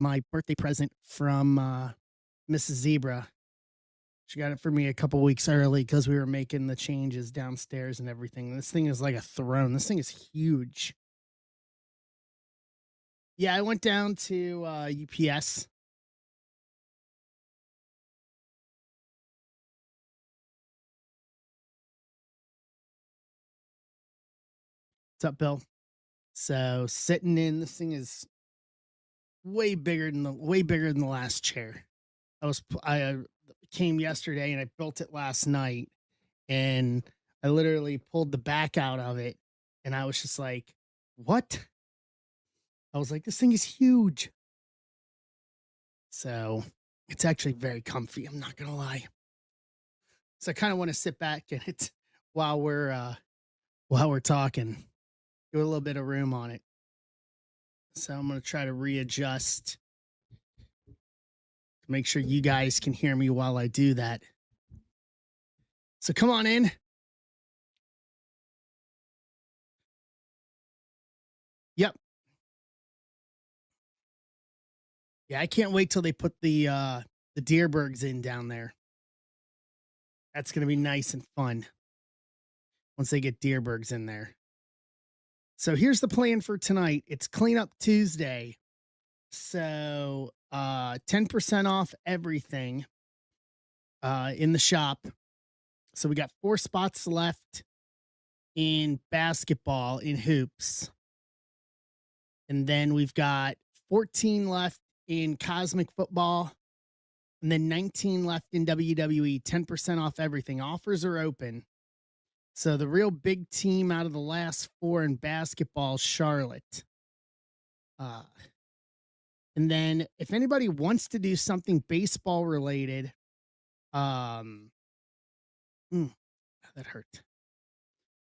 my birthday present from Mrs. Zebra. She got it for me a couple weeks early because we were making the changes downstairs and everything. This thing is like a throne. This thing is huge. Yeah, I went down to UPS. What's up, Bill? So sitting in this thing is way bigger than the last chair. I came yesterday and I built it last night, and I literally pulled the back out of it, and I was just like, "What?" I was like, "This thing is huge." So it's actually very comfy. I'm not gonna lie. So I kind of want to sit back and it while we're talking, give a little bit of room on it. So I'm gonna try to readjust to make sure you guys can hear me while I do that. So come on in. Yep. Yeah, I can't wait till they put the Deerbergs in down there. That's gonna be nice and fun once they get Deerbergs in there. So here's the plan for tonight. It's cleanup Tuesday. So 10% off everything in the shop. So we got 4 spots left in basketball in hoops. And then we've got 14 left in cosmic football. And then 19 left in WWE. 10% off everything. Offers are open. So the real big team out of the last 4 in basketball, Charlotte. Uh, and then if anybody wants to do something baseball related, um, mm, that hurt.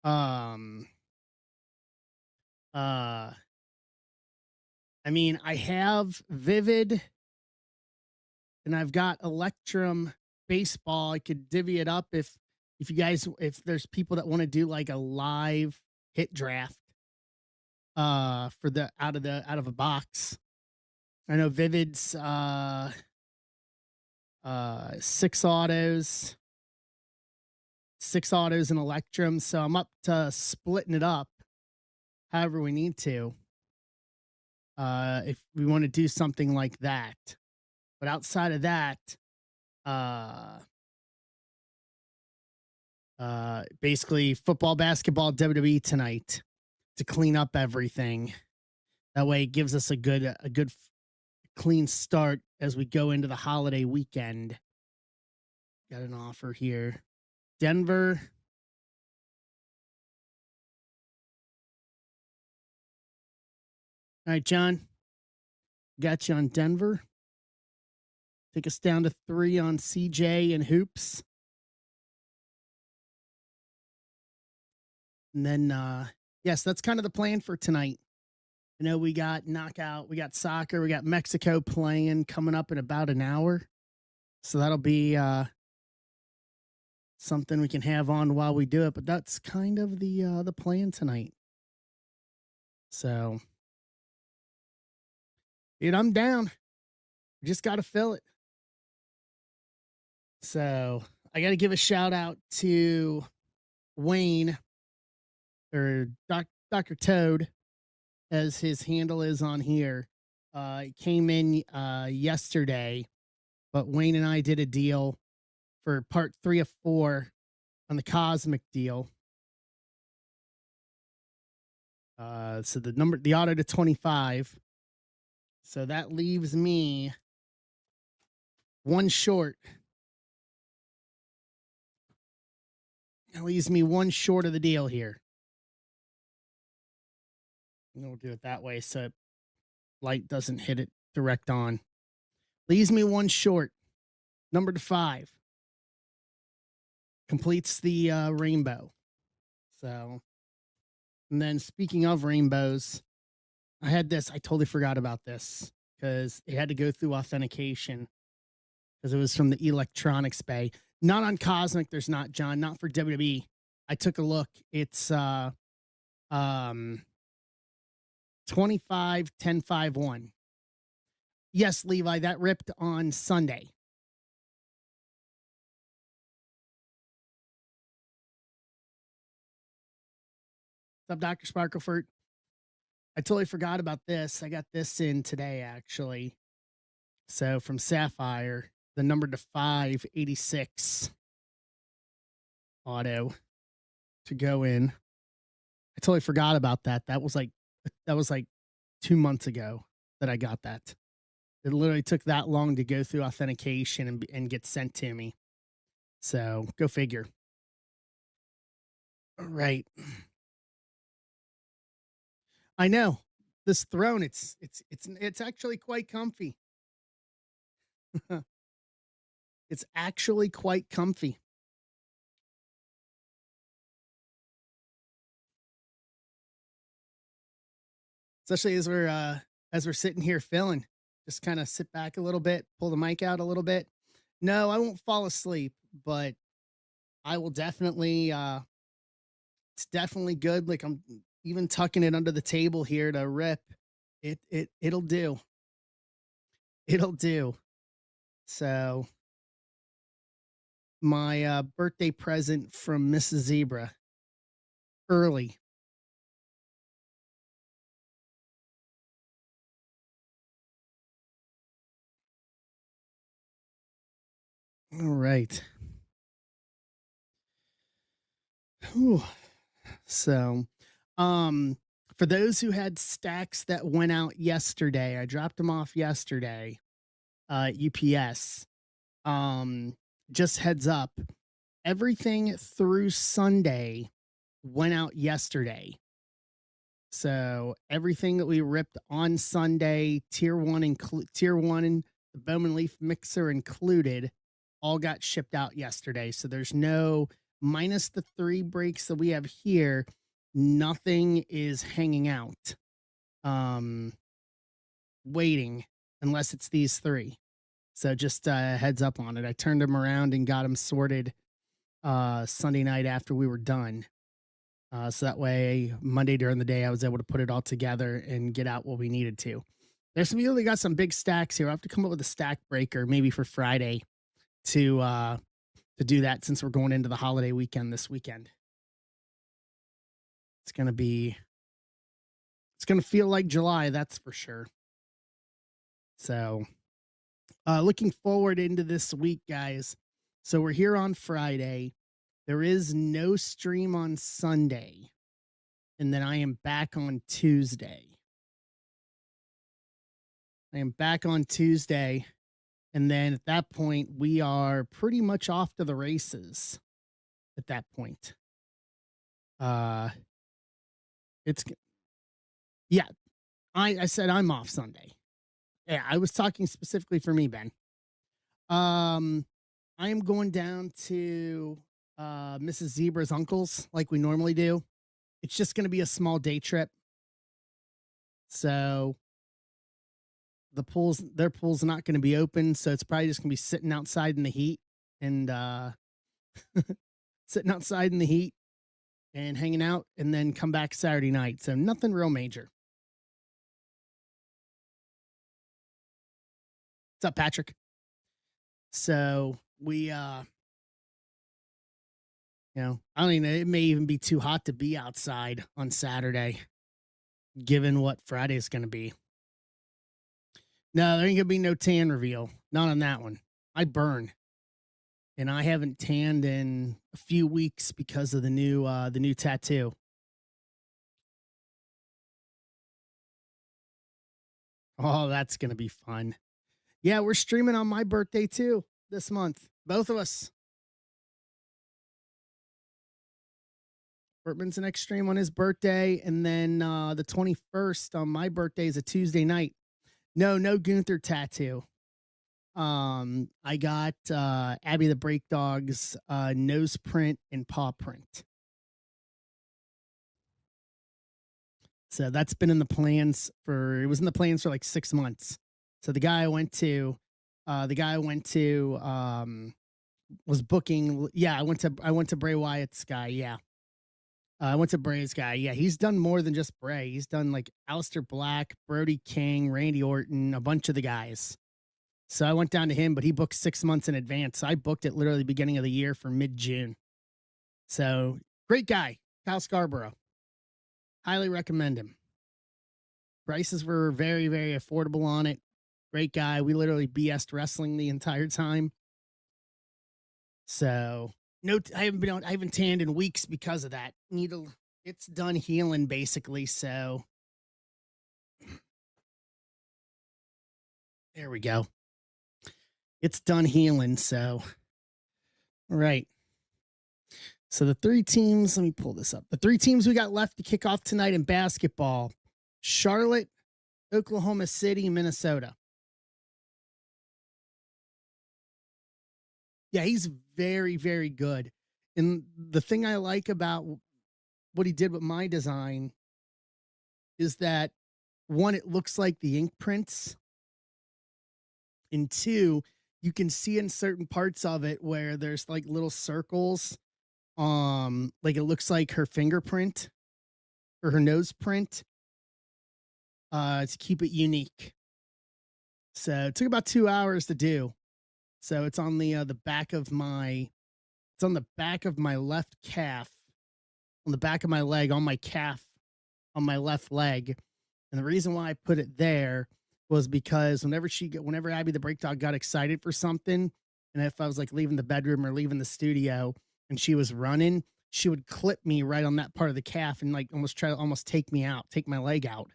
Um, uh, I mean, I have Vivid and I've got Electrum baseball. I could divvy it up if you guys if there's people that want to do like a live hit draft for the out of a box. I know Vivid's 6 autos, 6 autos and Electrum, so I'm up to splitting it up however we need to. If we want to do something like that. But outside of that, uh basically football, basketball, WWE tonight to clean up everything. That way it gives us a good clean start as we go into the holiday weekend. Got an offer here. Denver. All right, John. Got you on Denver. Take us down to 3 on CJ and hoops. And then yes, that's kind of the plan for tonight. I know we got knockout, we got soccer, we got Mexico playing coming up in about an hour. So that'll be something we can have on while we do it, but that's kind of the plan tonight. So, dude, I'm down. Just got to fill it. So, I got to give a shout out to Wayne or Dr. Toad as his handle is on here. It came in yesterday, but Wayne and I did a deal for part 3 of 4 on the Cosmic deal. So the auto to 25. So that leaves me one short. That leaves me one short of the deal here. And we'll do it that way so light doesn't hit it direct on. Leaves me one short. Number to 5. Completes the rainbow. So, and then speaking of rainbows, I had this. I totally forgot about this because it had to go through authentication because it was from the electronics bay. Not on Cosmic, there's not, John, not for WWE. I took a look. It's 25 10 5 1. Yes, Levi, that ripped on Sunday. What's up, Dr. Sparklefort? I totally forgot about this. I got this in today, actually. So from Sapphire, the number to 586 auto to go in. I totally forgot about that. That was like 2 months ago that I got that. It literally took that long to go through authentication and get sent to me. So go figure. All right. I know this throne. It's actually quite comfy. It's actually quite comfy. Especially as we're sitting here filling. Just kind of sit back a little bit, pull the mic out a little bit. No, I won't fall asleep, but I will definitely it's definitely good. Like I'm even tucking it under the table here to rip. It'll do. It'll do. So my birthday present from Mrs. Zebra early. All right. Whew. So, um, for those who had stacks that went out yesterday, I dropped them off yesterday. UPS. Um, just heads up, everything through Sunday went out yesterday. So everything that we ripped on Sunday, tier one, the Bowman Leaf mixer included, all got shipped out yesterday. So there's no minus the 3 breaks that we have here. Nothing is hanging out, um, waiting unless it's these 3. So just heads up on it. I turned them around and got them sorted Sunday night after we were done. So that way, Monday during the day, I was able to put it all together and get out what we needed to. There's some people that got some big stacks here. I have to come up with a stack breaker maybe for Friday to do that since we're going into the holiday weekend this weekend. It's gonna feel like July, that's for sure. So looking forward into this week, guys. So we're here on Friday. There is no stream on Sunday. And then I am back on Tuesday. And then at that point, we are pretty much off to the races at that point. It's, yeah, I said I'm off Sunday. Yeah, I was talking specifically for me, Ben. I am going down to Mrs. Zebra's uncle's like we normally do. It's just going to be a small day trip. So their pool's not going to be open. So it's probably just going to be sitting outside in the heat and sitting outside in the heat and hanging out and then come back Saturday night. So nothing real major. What's up, Patrick? So we I don't even know, it may even be too hot to be outside on Saturday, given what Friday is going to be. No, there ain't going to be no tan reveal. Not on that one. I burn. And I haven't tanned in a few weeks because of the new tattoo. Oh, that's going to be fun. Yeah, we're streaming on my birthday too this month. Both of us. Bertman's the next stream on his birthday, and then the 21st on my birthday is a Tuesday night. No Gunther tattoo. I got Abby the Break Dog's nose print and paw print. So that's been in the plans it was in the plans for like 6 months. So the guy I went to was booking. Yeah, I went to Bray Wyatt's guy. Yeah. I went to Bray's guy. Yeah, he's done more than just Bray. He's done like Alistair Black, Brody King, Randy Orton, a bunch of the guys. So I went down to him, but he booked 6 months in advance. I booked it literally beginning of the year for mid-June. So great guy, Kyle Scarborough. Highly recommend him. Prices were very, very affordable on it. Great guy. We literally BS'd wrestling the entire time. So no, I haven't tanned in weeks because of that. It's done healing basically. So there we go. It's done healing. So, all right. So the three teams, let me pull this up. The three teams we got left to kick off tonight in basketball: Charlotte, Oklahoma City, Minnesota. Yeah, he's very, very good. And the thing I like about what he did with my design is that one, it looks like the ink prints, and two, you can see in certain parts of it where there's like little circles, like it looks like her fingerprint or her nose print, to keep it unique. So it took about 2 hours to do. So it's on the back of my, it's on the back of my left calf, on the back of my leg, on my calf, on my left leg. And the reason why I put it there was because whenever Abby the Break Dog got excited for something, and if I was like leaving the bedroom or leaving the studio and she was running, she would clip me right on that part of the calf and like almost take me out, take my leg out,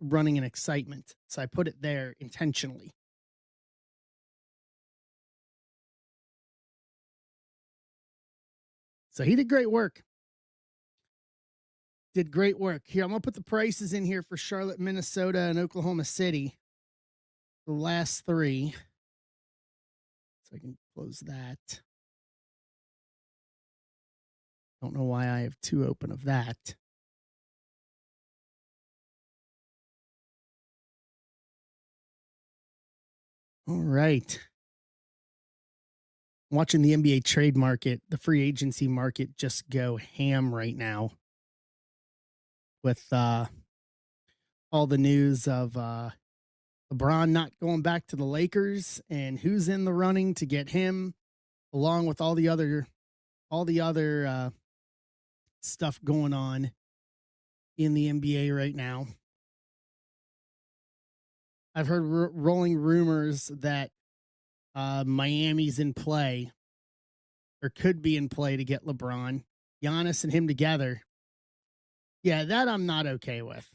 running in excitement. So I put it there intentionally. So he did great work. Did great work. Here, I'm gonna put the prices in here for Charlotte, Minnesota, and Oklahoma City. The last three. So I can close that. Don't know why I have two open of that. All right. Watching the NBA trade market, the free agency market just go ham right now with all the news of LeBron not going back to the Lakers and who's in the running to get him, along with all the other stuff going on in the NBA right now. I've heard rolling rumors that Miami's in play or could be in play to get LeBron, Giannis, and him together. Yeah, that I'm not okay with.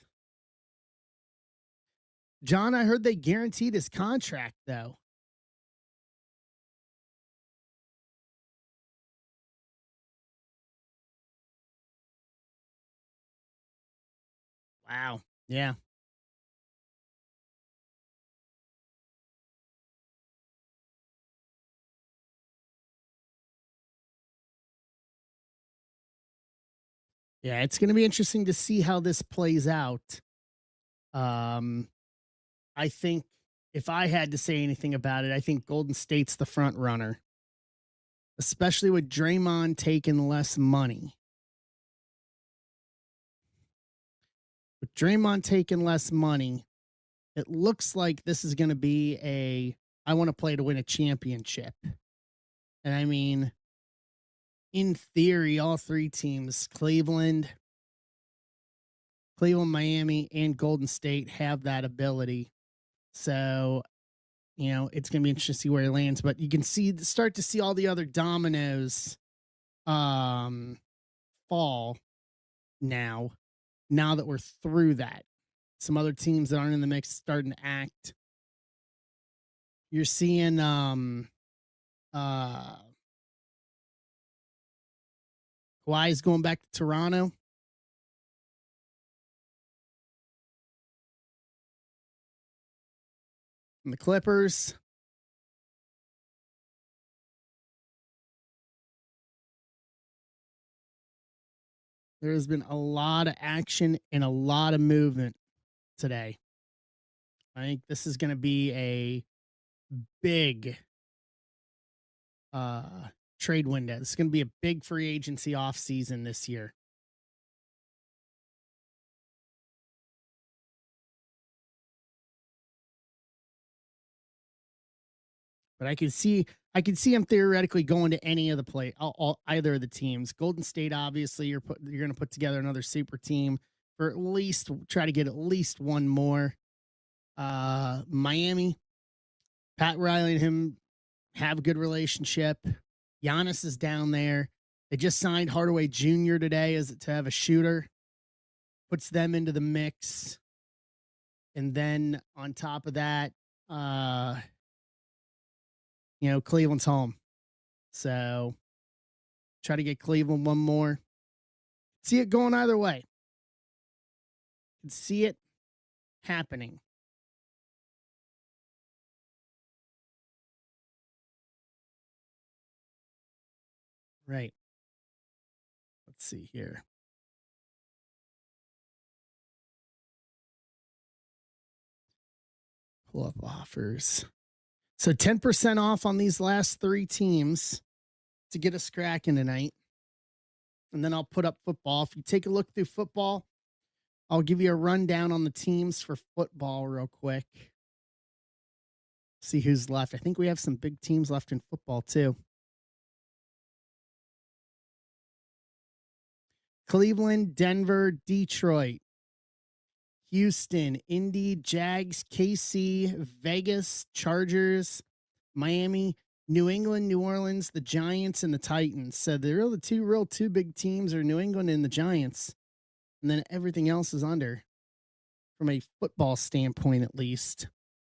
John, I heard they guaranteed his contract, though. Wow. Yeah. Yeah, it's going to be interesting to see how this plays out. Um, I think if I had to say anything about it, I think Golden State's the front runner, especially with Draymond taking less money. With Draymond taking less money, it looks like this is going to be I want to play to win a championship. And I mean, in theory, all three teams, Cleveland, Miami, and Golden State have that ability. So, it's going to be interesting to see where he lands, but you can start to see all the other dominoes fall now that we're through that. Some other teams that aren't in the mix starting to act. You're seeing Kawhi's going back to Toronto. And the Clippers. There has been a lot of action and a lot of movement today. I think this is going to be a big trade window. It's going to be a big free agency off season this year. But I can see him theoretically going to any of the either of the teams. Golden State, obviously, you're going to put together another super team for at least try to get at least one more. Miami, Pat Riley and him have a good relationship. Giannis is down there. They just signed Hardaway Jr. today as to have a shooter, puts them into the mix. And then on top of that, Cleveland's home. So try to get Cleveland one more. See it going either way. Can see it happening. Right. Let's see here. Pull up offers. So 10% off on these last 3 teams to get us cracking tonight. And then I'll put up football. If you take a look through football, I'll give you a rundown on the teams for football real quick. See who's left. I think we have some big teams left in football too. Cleveland, Denver, Detroit, Houston, Indy, Jags, KC, Vegas, Chargers, Miami, New England, New Orleans, the Giants, and the Titans. So the two big teams are New England and the Giants. And then everything else is under from a football standpoint, at least.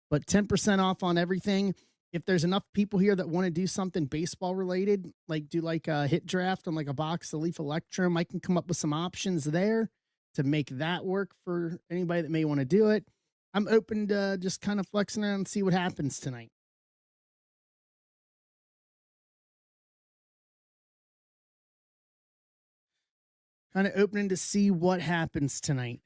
But 10% off on everything. If there's enough people here that want to do something baseball related, like do like a hit draft on like a box of Leaf Electrum, I can come up with some options there to make that work for anybody that may want to do it. I'm open to just kind of flexing around and see what happens tonight. Kind of opening to see what happens tonight.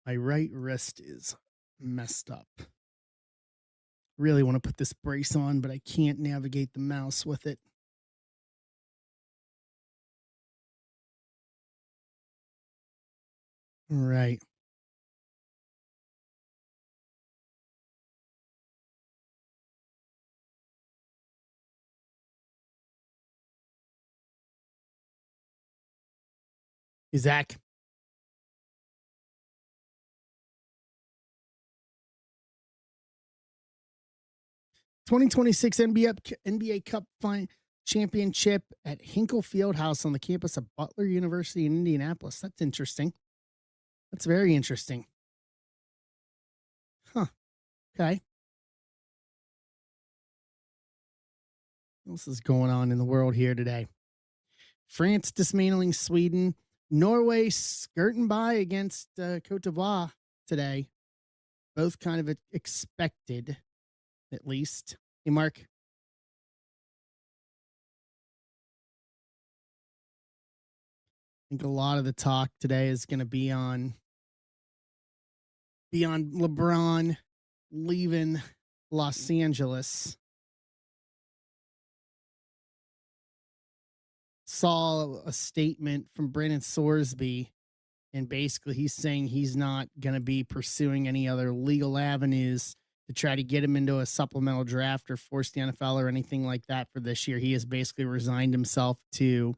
My right wrist is messed up. Really want to put this brace on, but I can't navigate the mouse with it. All right. Zach. 2026 NBA Cup Championship at Hinkle Fieldhouse on the campus of Butler University in Indianapolis. That's interesting. That's very interesting. Huh. Okay. What else is going on in the world here today? France dismantling Sweden. Norway skirting by against Cote d'Ivoire today. Both kind of expected, at least. Hey, Mark. I think a lot of the talk today is going to be on LeBron leaving Los Angeles. Saw a statement from Brennan Sorsby, and basically he's saying he's not going to be pursuing any other legal avenues to try to get him into a supplemental draft or force the NFL or anything like that for this year. He has basically resigned himself to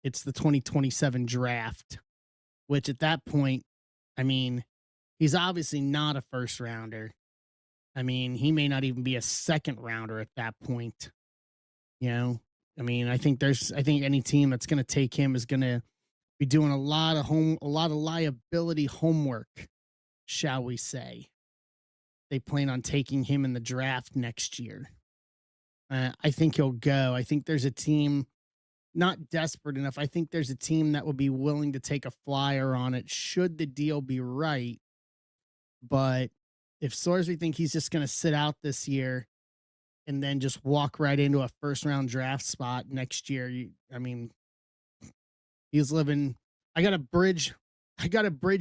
it's the 2027 draft, which at that point, I mean, he's obviously not a first rounder. I mean, he may not even be a second rounder at that point. You know, I mean, I think any team that's going to take him is going to be doing a lot of liability homework, shall we say. They plan on taking him in the draft next year. I think he'll go. I think there's a team not desperate enough. I think there's a team that would be willing to take a flyer on it should the deal be right. But if Sorsby think he's just going to sit out this year and then just walk right into a first round draft spot next year, he's living. I got a bridge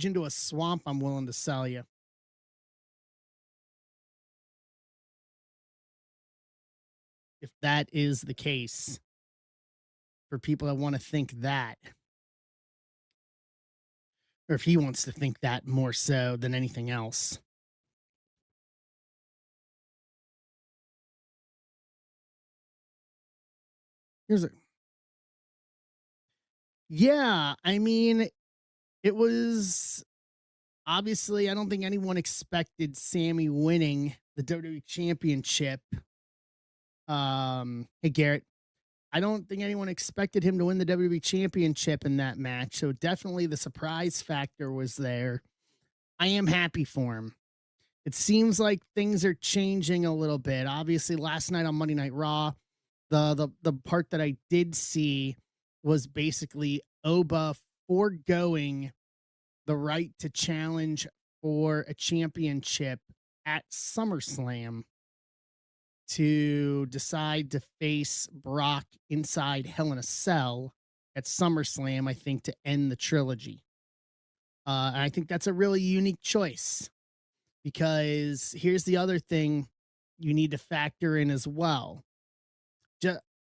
into a swamp I'm willing to sell you. If that is the case, for people that want to think that. or if he wants to think that more so than anything else. Here's a Yeah, I mean, it was obviously I don't think anyone expected Sammy winning the WWE championship. Hey Garrett, I don't think anyone expected him to win the WWE championship in that match. So definitely the surprise factor was there. I am happy for him. It seems like things are changing a little bit. Obviously, last night on Monday Night Raw, the part that I did see was basically Oba foregoing the right to challenge for a championship at SummerSlam to decide to face Brock inside Hell in a Cell at SummerSlam, I think, to end the trilogy. And I think that's a really unique choice because here's the other thing you need to factor in as well.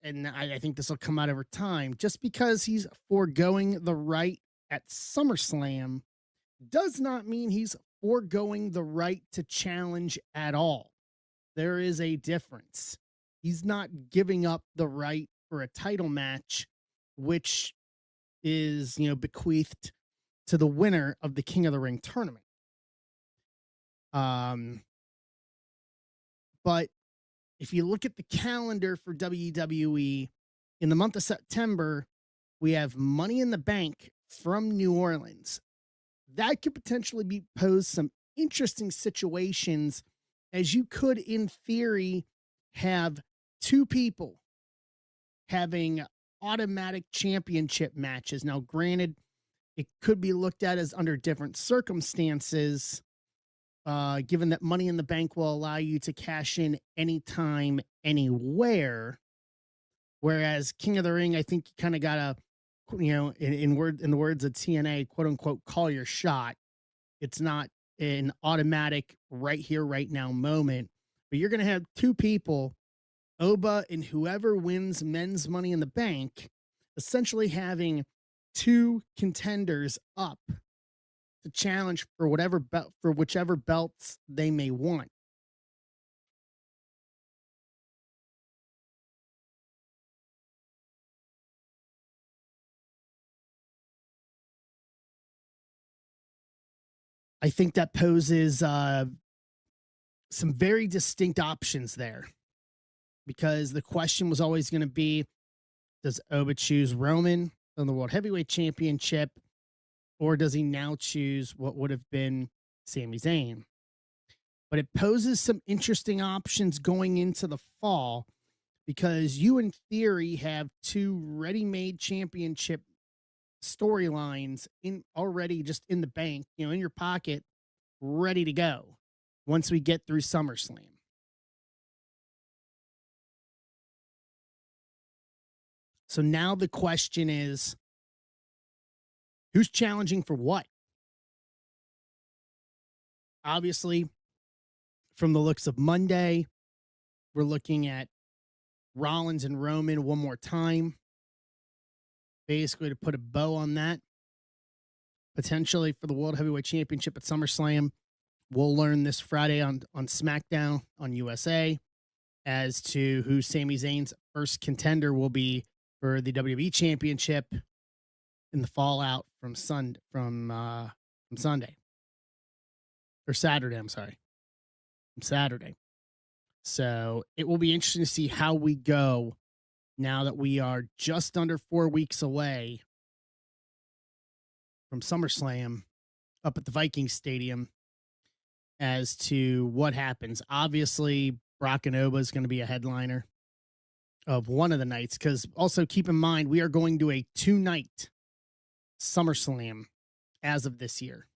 And I think this will come out over time. Just because he's foregoing the right at SummerSlam does not mean he's foregoing the right to challenge at all. There is a difference. He's not giving up the right for a title match, which is, bequeathed to the winner of the King of the Ring tournament. But if you look at the calendar for WWE in the month of September, we have Money in the Bank from New Orleans. That could potentially pose some interesting situations, as you could, in theory, have two people having automatic championship matches. Now, granted, it could be looked at as under different circumstances, given that Money in the Bank will allow you to cash in anytime, anywhere. Whereas King of the Ring, I think you kind of gotta, in the words of TNA, quote unquote, call your shot. It's not an automatic right here, right now moment, but you're gonna have two people, Oba and whoever wins men's Money in the Bank, essentially having two contenders up to challenge for whichever belts they may want. I think that poses some very distinct options there, because the question was always going to be, does Oba choose Roman on the World Heavyweight Championship, or does he now choose what would have been Sami Zayn? But it poses some interesting options going into the fall, because you, in theory, have two ready-made championship storylines already just in the bank, in your pocket, ready to go once we get through SummerSlam. So now the question is, who's challenging for what? Obviously, from the looks of Monday, we're looking at Rollins and Roman one more time, basically to put a bow on that, potentially for the World Heavyweight Championship at SummerSlam. We'll learn this Friday on SmackDown on USA as to who Sami Zayn's first contender will be for the WWE Championship in the fallout from Sunday or Saturday. I'm sorry, from Saturday. So it will be interesting to see how we go now that we are just under 4 weeks away from SummerSlam up at the Vikings Stadium, as to what happens. Obviously, Brock and Oba is going to be a headliner of one of the nights, because also keep in mind, we are going to a 2-night SummerSlam as of this year.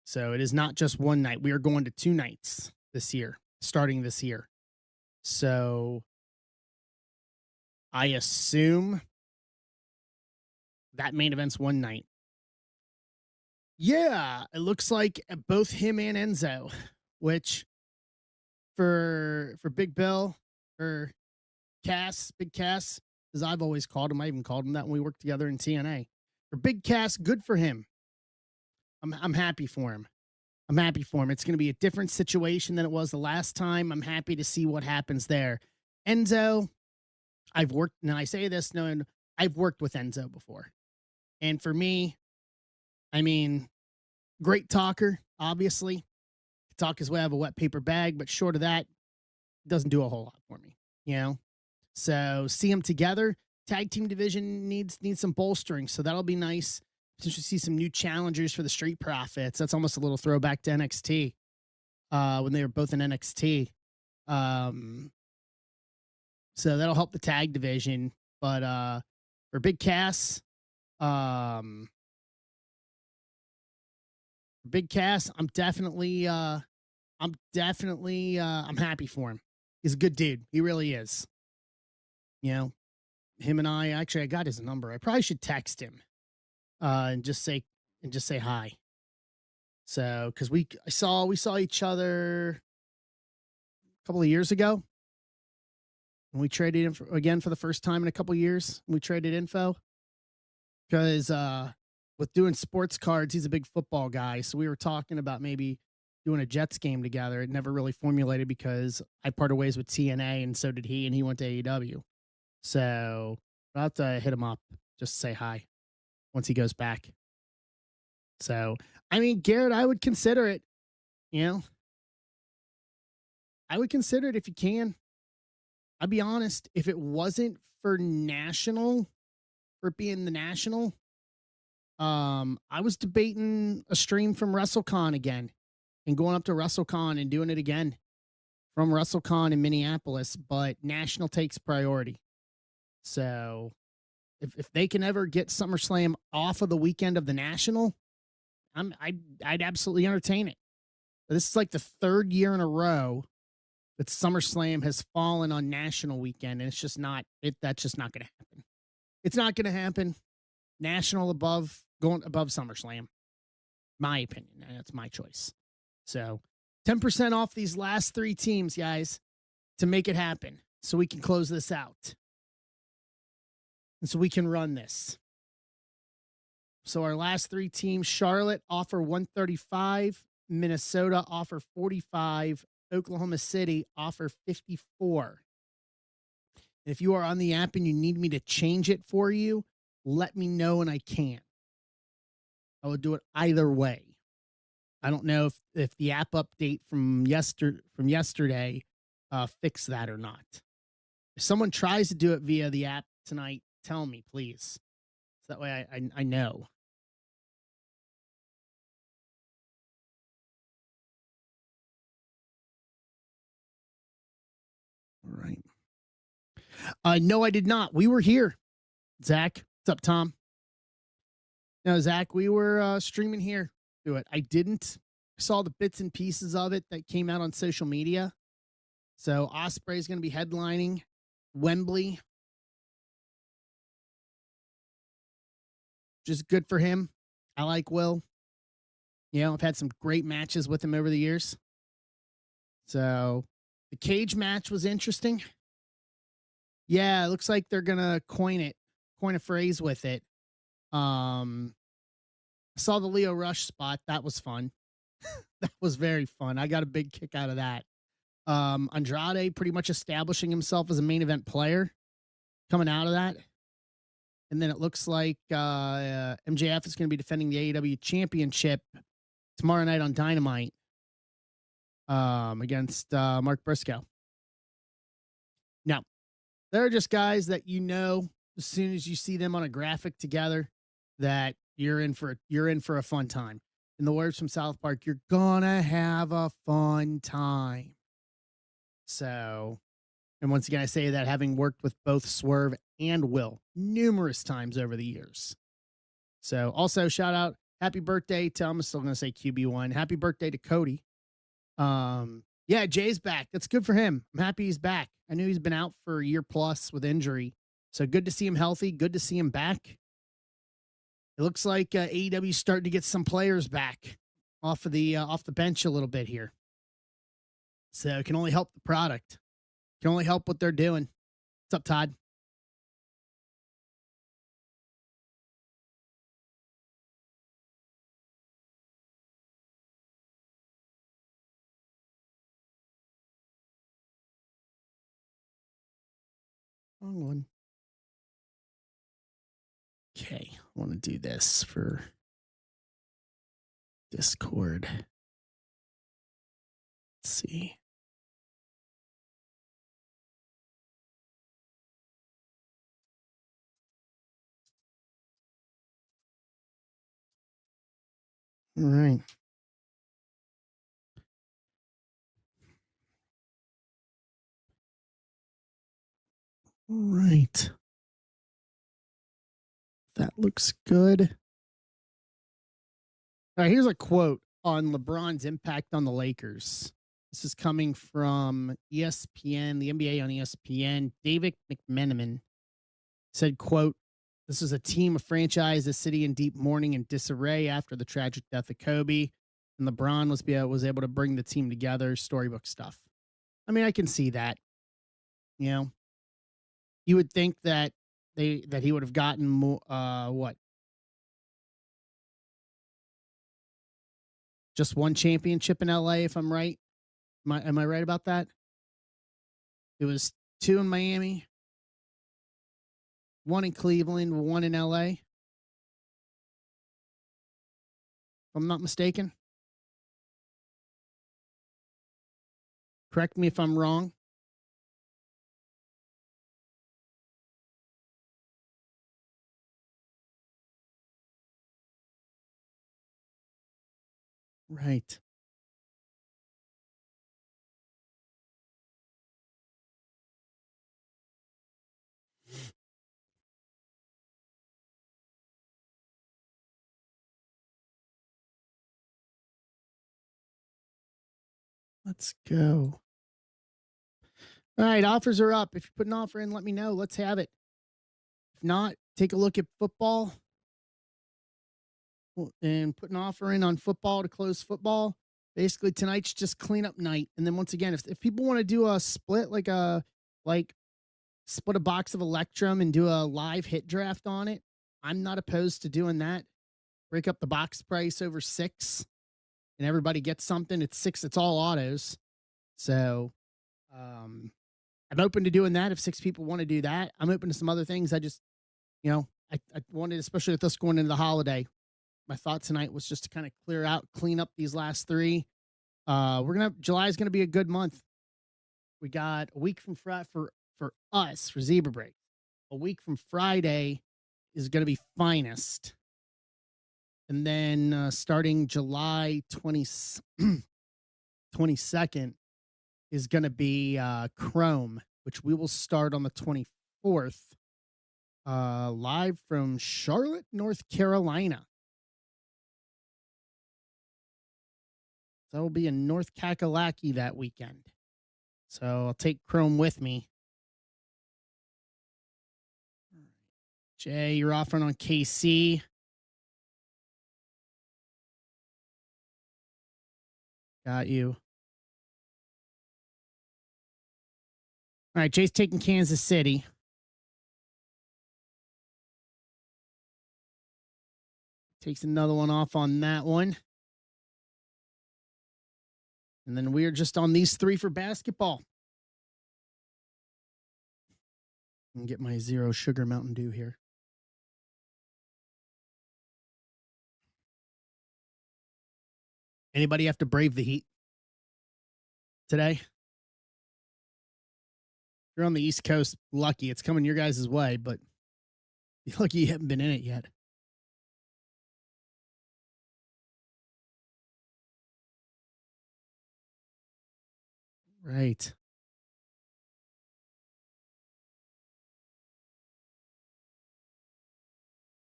So it is not just one night. We are going to 2 nights this year, starting this year. So I assume that main event's one night. Yeah, it looks like both him and Enzo, which for Big Bill, or Cass, Big Cass, as I've always called him. I even called him that when we worked together in TNA. For Big Cass, good for him. I'm happy for him. I'm happy for him. It's going to be a different situation than it was the last time. I'm happy to see what happens there. Enzo, I've worked, and I say this knowing I've worked with Enzo before. And for me, I mean, great talker, obviously. Talk his way out of a wet paper bag, but short of that, doesn't do a whole lot for me, you know? So see them together. Tag team division needs some bolstering, so that'll be nice. Potentially see some new challengers for the Street Profits. That's almost a little throwback to NXT when they were both in NXT. So that'll help the tag division. But for Big Cass, I'm definitely I'm happy for him. He's a good dude. He really is. You know, him and I got his number. I probably should text him and just say hi. So because we saw each other a couple of years ago. And we traded info again for the first time in a couple of years. We traded info because with doing sports cards, he's a big football guy. So we were talking about maybe doing a Jets game together. It never really formulated because I parted ways with TNA and so did he, and he went to AEW. So I'll have to hit him up just to say hi once he goes back. So, I mean, Garrett, I would consider it, you know. I would consider it if you can. I'll be honest, if it wasn't for National, for it being the National, I was debating a stream from WrestleCon again and going up to WrestleCon and doing it again from WrestleCon in Minneapolis, but National takes priority. So if they can ever get SummerSlam off of the weekend of the National, I'd absolutely entertain it. But this is like the third year in a row that SummerSlam has fallen on National weekend, and it's just not that's just not going to happen. It's not going to happen. National going above SummerSlam. My opinion. That's my choice. So 10% off these last 3 teams, guys, to make it happen so we can close this out. And so we can run this. So our last 3 teams, Charlotte offer 135, Minnesota offer 45, Oklahoma City offer 54. If you are on the app and you need me to change it for you, let me know and I can. I will do it either way. I don't know if the app update from yesterday fixed that or not. If someone tries to do it via the app tonight, tell me, please. So that way I know. All right. No, I did not. We were here. Zach, what's up, Tom? No, Zach, we were streaming here. Do it. I didn't. Saw the bits and pieces of it that came out on social media. So Ospreay is going to be headlining Wembley. Just good for him. I like Will. You know, I've had some great matches with him over the years. So the cage match was interesting. Yeah, it looks like they're going to coin a phrase with it. I saw the Leo Rush spot. That was fun. That was very fun. I got a big kick out of that. Andrade pretty much establishing himself as a main event player coming out of that. And then it looks like MJF is going to be defending the AEW championship tomorrow night on Dynamite against Mark Briscoe. Now, they're just guys that you know as soon as you see them on a graphic together that you're in for a fun time. In the words from South Park, you're gonna have a fun time. So, and once again, I say that having worked with both Swerve and Will numerous times over the years. So also shout out, happy birthday to, I'm still going to say QB1. Happy birthday to Cody. Yeah, Jay's back. That's good for him. I'm happy he's back. I knew he's been out for a year plus with injury. So good to see him healthy. Good to see him back. It looks like AEW's starting to get some players back off the bench a little bit here. So it can only help the product. Can only help what they're doing. What's up, Todd? Wrong one. Okay, I want to do this for Discord. Let's see. All right. All right. That looks good. All right, here's a quote on LeBron's impact on the Lakers. This is coming from ESPN, the NBA on ESPN. David McMenamin said, quote, "This is a team, a franchise, a city in deep mourning and disarray after the tragic death of Kobe. And LeBron was able to bring the team together, storybook stuff." I mean, I can see that. You know, you would think that he would have gotten more what? Just one championship in LA, if I'm right. Am I right about that? It was two in Miami, one in Cleveland, one in LA. If I'm not mistaken. Correct me if I'm wrong. Right. Let's go. All right, offers are up. If you put an offer in, let me know. Let's have it. If not, take a look at football and put an offer in on football to close football. Basically, tonight's just cleanup night. And then once again, if people want to do a split, like split a box of Electrum and do a live hit draft on it, I'm not opposed to doing that. Break up the box price over 6 and everybody gets something. It's 6, it's all autos. So I'm open to doing that if 6 people want to do that. I'm open to some other things. I just, I wanted, especially with us going into the holiday, my thought tonight was just to kind of clean up these last 3. July is gonna be a good month. We got a week from Friday for us for Zebra Break. A week from Friday is gonna be Finest, and then starting July 22nd is gonna be Chrome, which we will start on the 24th, live from Charlotte, North Carolina. So I will be in North Kakalaki that weekend. So I'll take Chrome with me. Jay, you're offering on KC. Got you. All right, Jay's taking Kansas City. Takes another one off on that one. And then we are just on these 3 for basketball. And get my 0 sugar Mountain Dew here. Anybody have to brave the heat today? You're on the East Coast, lucky. It's coming your guys' way, but you're lucky you haven't been in it yet. Right.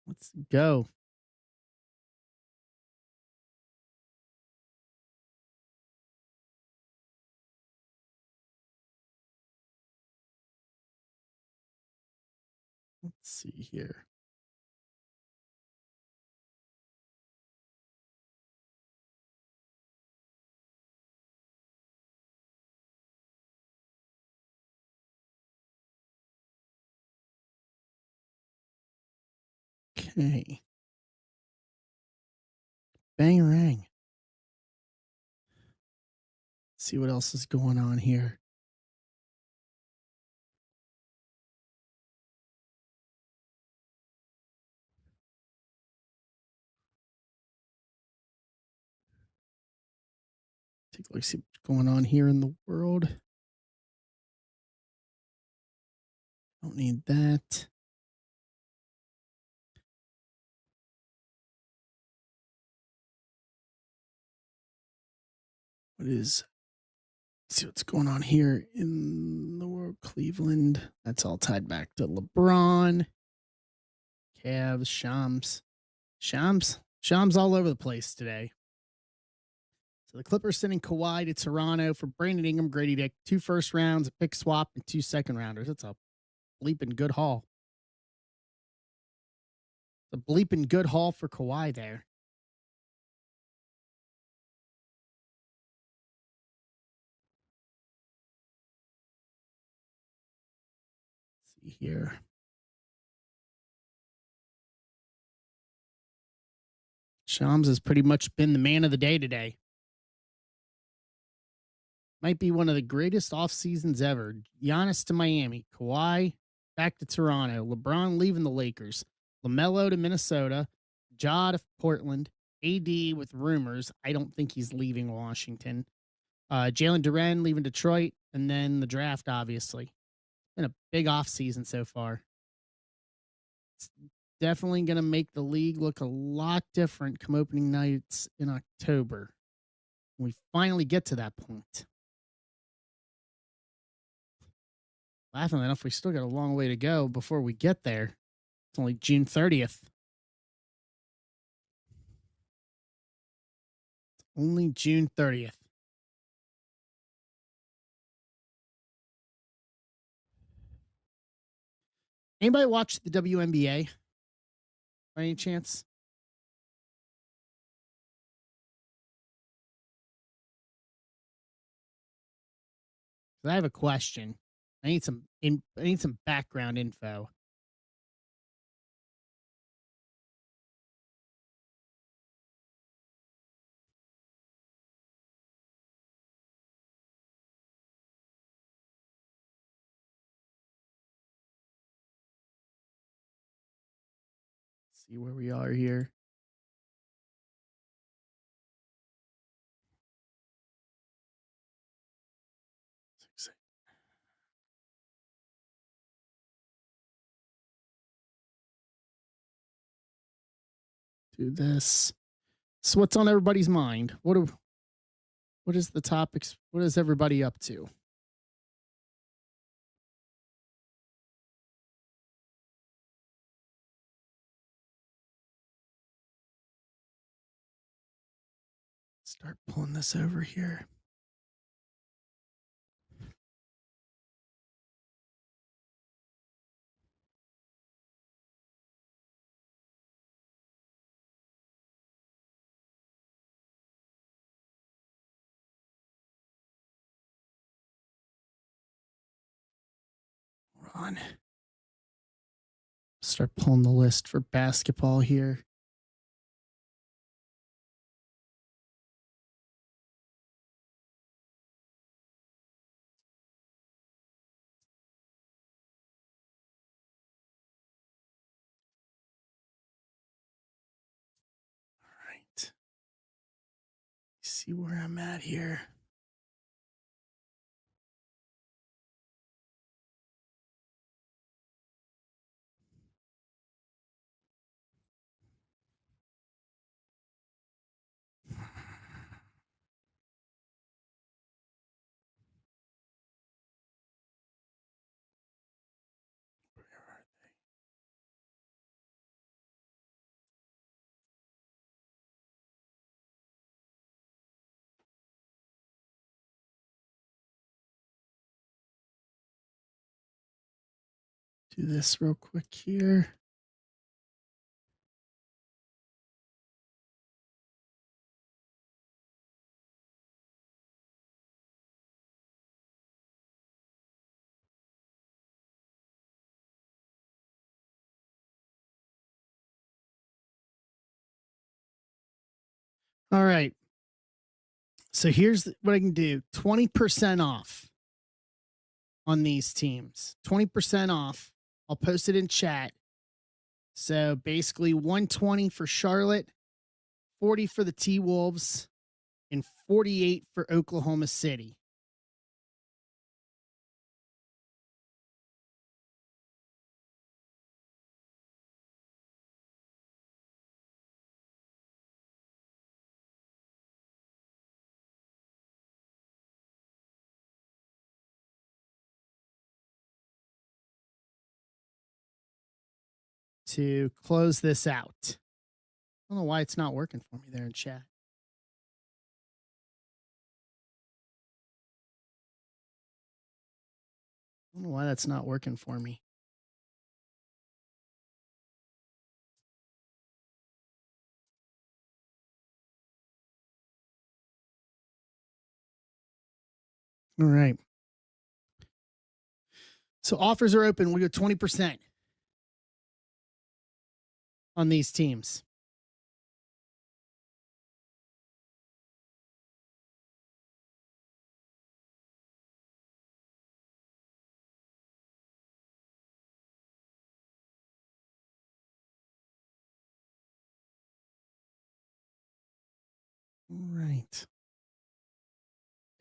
Let's go. Let's see here. Okay. Bangarang. See what else is going on here. Take a look, see what's going on here in the world. Don't need that. See what's going on here in the world. Cleveland. That's all tied back to LeBron. Cavs, Shams all over the place today. So the Clippers sending Kawhi to Toronto for Brandon Ingram, Grady Dick, 2 first rounds, a pick swap, and 2 second rounders. That's a bleeping good haul. The bleeping good haul for Kawhi there. Let's see here. Shams has pretty much been the man of the day today. Might be one of the greatest off seasons ever. Giannis to Miami, Kawhi back to Toronto, LeBron leaving the Lakers, LaMelo to Minnesota, Ja to Portland, AD with rumors. I don't think he's leaving Washington. Jalen Duren leaving Detroit, and then the draft, obviously. Been a big off season so far. It's definitely going to make the league look a lot different come opening nights in October. We finally get to that point. Laughing enough, we still got a long way to go before we get there. It's only June 30th. It's only June 30th. Anybody watch the WNBA by any chance? I have a question. I need some background info. Let's see where we are here. Do this. So what's on everybody's mind? What is the topics? What is everybody up to? Start pulling this over here. Hold on. Start pulling the list for basketball here. All right. See where I'm at here. Do this real quick here. All right. So here's what I can do. 20% off on these teams. 20% off. I'll post it in chat. So basically 120 for Charlotte, 40 for the T-Wolves, and 48 for Oklahoma City. To close this out. I don't know why it's not working for me there in chat. I don't know why that's not working for me. All right. So offers are open. We go 20% on these teams. All right.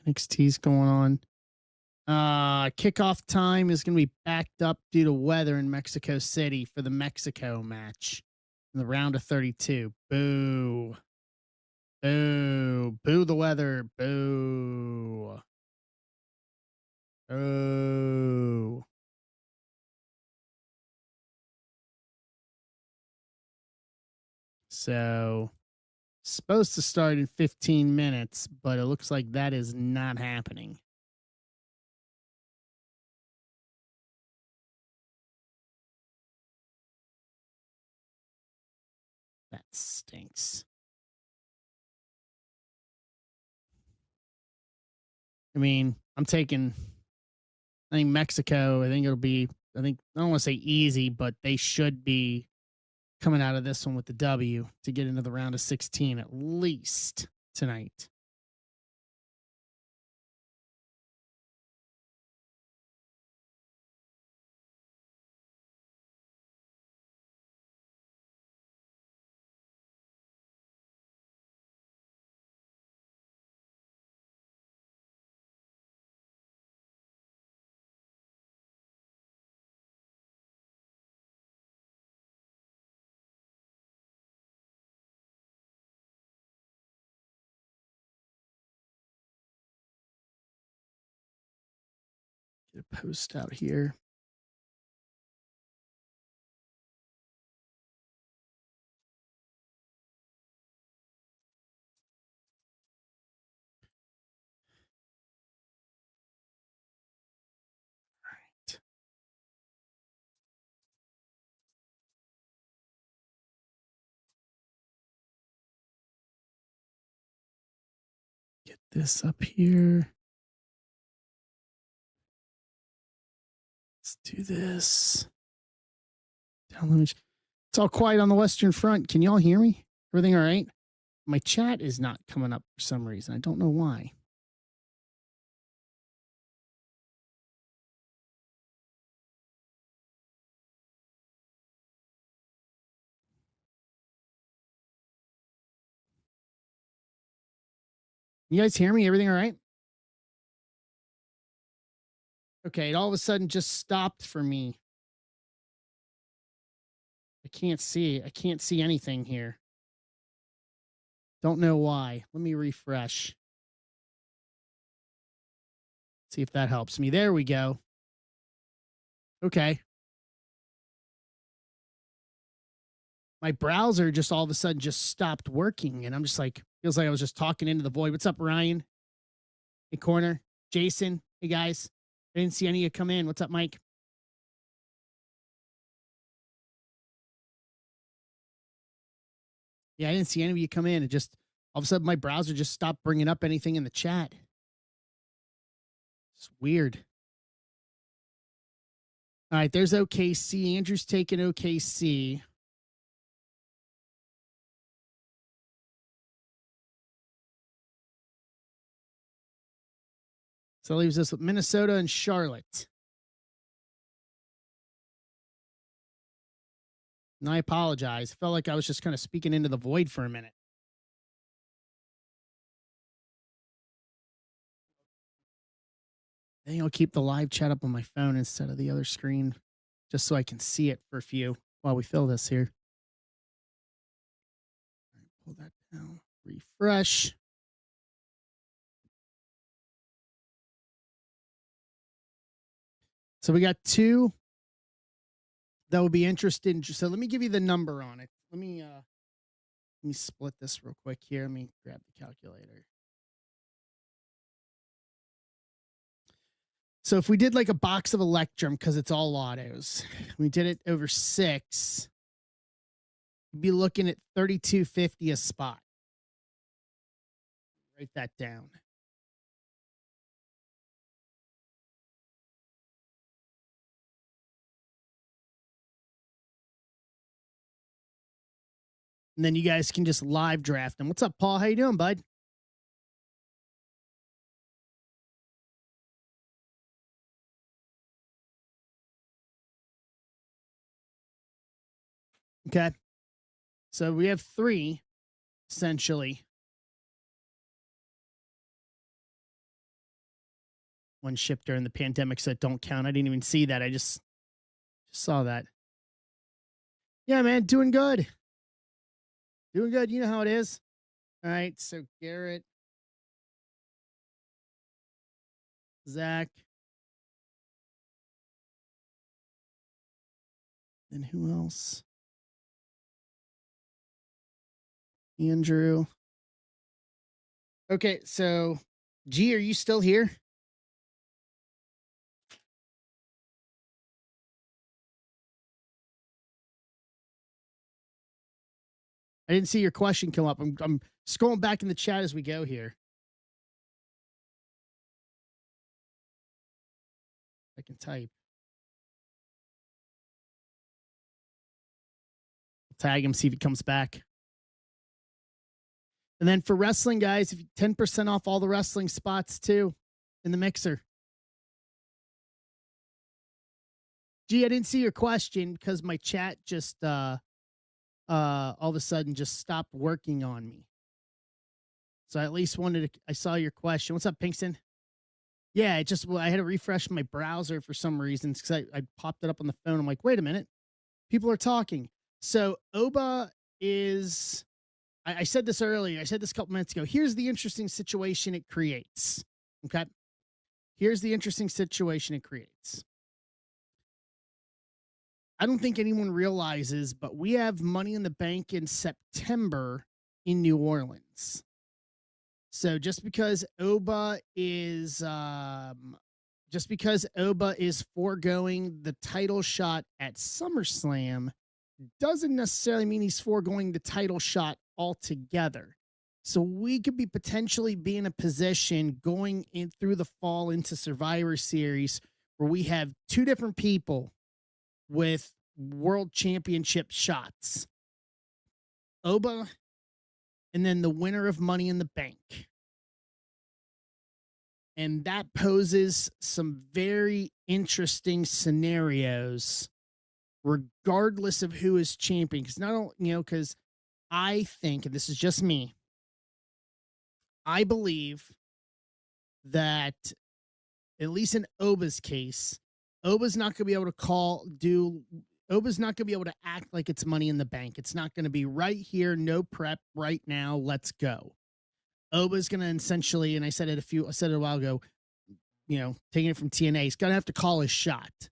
NXT's going on. Kickoff time is going to be backed up due to weather in Mexico City for the Mexico match in the round of 32. Boo. Boo. Boo the weather. Boo. Oh. So, supposed to start in 15 minutes, but it looks like that is not happening. That stinks. I mean, I think Mexico, I don't want to say easy, but they should be coming out of this one with the W to get into the round of 16 at least tonight. Get a post out here. Right. Get this up here. Let's do this. Download. It's all quiet on the Western Front. Can y'all hear me? Everything all right? My chat is not coming up for some reason. I don't know why. You guys hear me? Everything all right? Okay, it all of a sudden just stopped for me. I can't see anything here. Don't know why. Let me refresh. See if that helps me. There we go. Okay. My browser just all of a sudden just stopped working. And I'm just like, feels like I was just talking into the void. What's up, Ryan? Hey, Corner. Jason. Hey, guys. I didn't see any of you come in. What's up, Mike? Yeah, I didn't see any of you come in. It just, all of a sudden, my browser just stopped bringing up anything in the chat. It's weird. All right, there's OKC. Andrew's taking OKC. So that leaves us with Minnesota and Charlotte. And I apologize. I felt like I was just kind of speaking into the void for a minute. I think I'll keep the live chat up on my phone instead of the other screen, just so I can see it for a few while we fill this here. All right, pull that down. Refresh. So we got two that would be interested. So let me give you the number on it. Let me split this real quick here. Let me grab the calculator. So if we did like a box of Electrum, because it's all autos, we did it over 6, you'd be looking at $32.50 a spot. Write that down. And then you guys can just live draft them. What's up, Paul? How you doing, bud? Okay. So we have 3, essentially. One shipped during the pandemic, so don't count. I didn't even see that. I just saw that. Yeah, man, doing good. Doing good. You know how it is. All right. So Garrett, Zach, and who else? Andrew. Okay, so G, are you still here? I didn't see your question come up. I'm scrolling back in the chat as we go here. I can type. Tag him, see if he comes back. And then for wrestling, guys, if you 10% off all the wrestling spots too in the mixer. Gee, I didn't see your question because my chat just all of a sudden just stopped working on me. So I at least wanted to, I saw your question. What's up, Pinkston? Yeah, it just, I had to refresh my browser for some reasons because I popped it up on the phone. I'm like, wait a minute, people are talking. So Oba is, I said this earlier. I said this a couple minutes ago. Here's the interesting situation it creates. Okay. Here's the interesting situation it creates. I don't think anyone realizes, but we have Money in the Bank in September in New Orleans. So just because Oba is foregoing the title shot at SummerSlam doesn't necessarily mean he's foregoing the title shot altogether. So we could be potentially be in a position going in through the fall into Survivor Series where we have 2 different people with world championship shots. Oba and then the winner of Money in the Bank. And that poses some very interesting scenarios regardless of who is champion. Because not only, because I think, and this is just me, I believe that at least in Oba's case, Oba's not going to be able to Oba's not going to be able to act like it's Money in the Bank. It's not going to be right here, no prep, right now, let's go. Oba's going to essentially, and I said it a while ago, taking it from TNA, he's going to have to call his shot.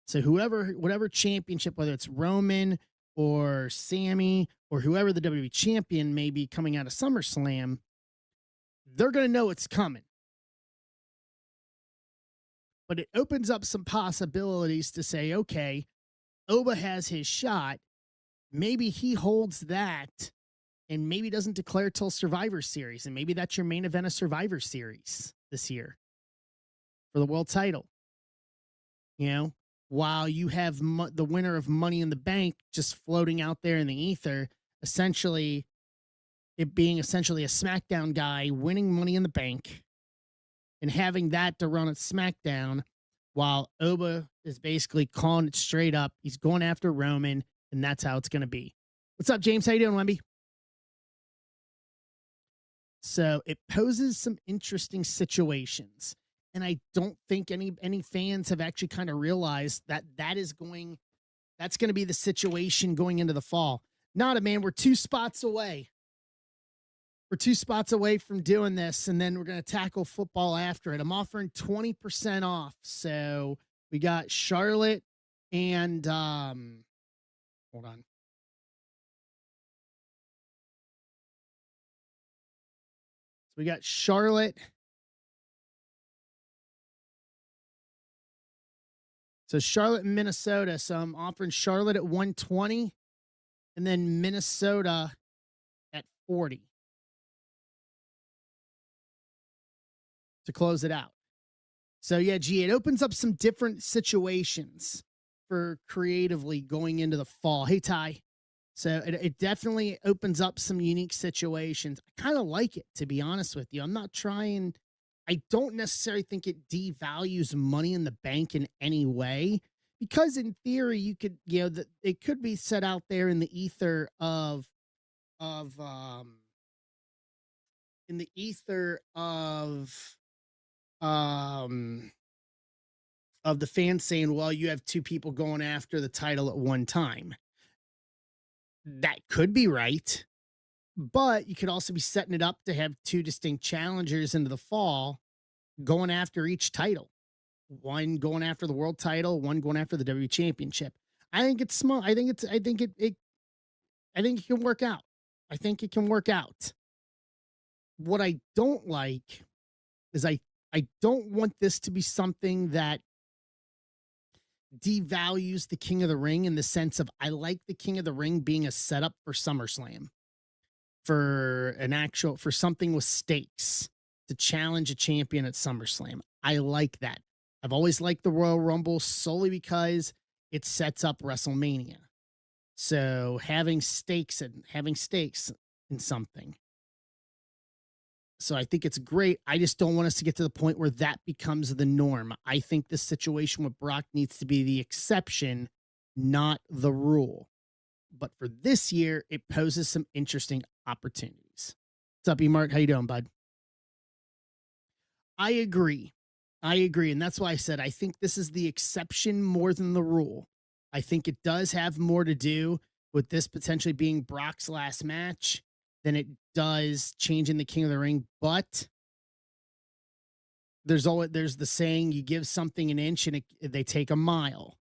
So whatever championship, whether it's Roman or Sammy or whoever the WWE champion may be coming out of SummerSlam, they're going to know it's coming. But it opens up some possibilities to say, okay, Oba has his shot. Maybe he holds that and maybe doesn't declare till Survivor Series. And maybe that's your main event of Survivor Series this year for the world title. While you have the winner of Money in the Bank just floating out there in the ether, essentially it being essentially a SmackDown guy winning Money in the Bank and having that to run at SmackDown while Oba is basically calling it straight up. He's going after Roman, and that's how it's going to be. What's up, James? How you doing, Wemby? So it poses some interesting situations. And I don't think any fans have actually kind of realized that that's going to be the situation going into the fall. Not a man, we're 2 spots away. We're 2 spots away from doing this, and then we're going to tackle football after it. I'm offering 20% off. So we got Charlotte and hold on. So we got Charlotte. So Charlotte and Minnesota. So I'm offering Charlotte at 120 and then Minnesota at 40 to close it out. So yeah, G, it opens up some different situations for creatively going into the fall. Hey, Ty. So it definitely opens up some unique situations. I kind of like it, to be honest with you. I don't necessarily think it devalues money in the bank in any way, because in theory, you could, it could be set out there in the ether of, in the ether um, of the fans saying, well, you have two people going after the title at one time. That could be right, but you could also be setting it up to have two distinct challengers into the fall going after each title. One going after the world title, one going after the W championship. I think it's smart. I think it can work out. I think it can work out. What I don't like is I don't want this to be something that devalues the King of the Ring, in the sense of, I like the King of the Ring being a setup for SummerSlam, for something with stakes, to challenge a champion at SummerSlam. I like that. I've always liked the Royal Rumble solely because it sets up WrestleMania. So having stakes in something. So I think it's great. I just don't want us to get to the point where that becomes the norm. I think this situation with Brock needs to be the exception, not the rule. But for this year, it poses some interesting opportunities. What's up, E-Mart? How you doing, bud? I agree. And that's why I said I think this is the exception more than the rule. I think it does have more to do with this potentially being Brock's last match than it does changing the King of the Ring. But there's the saying, you give something an inch and they take a mile.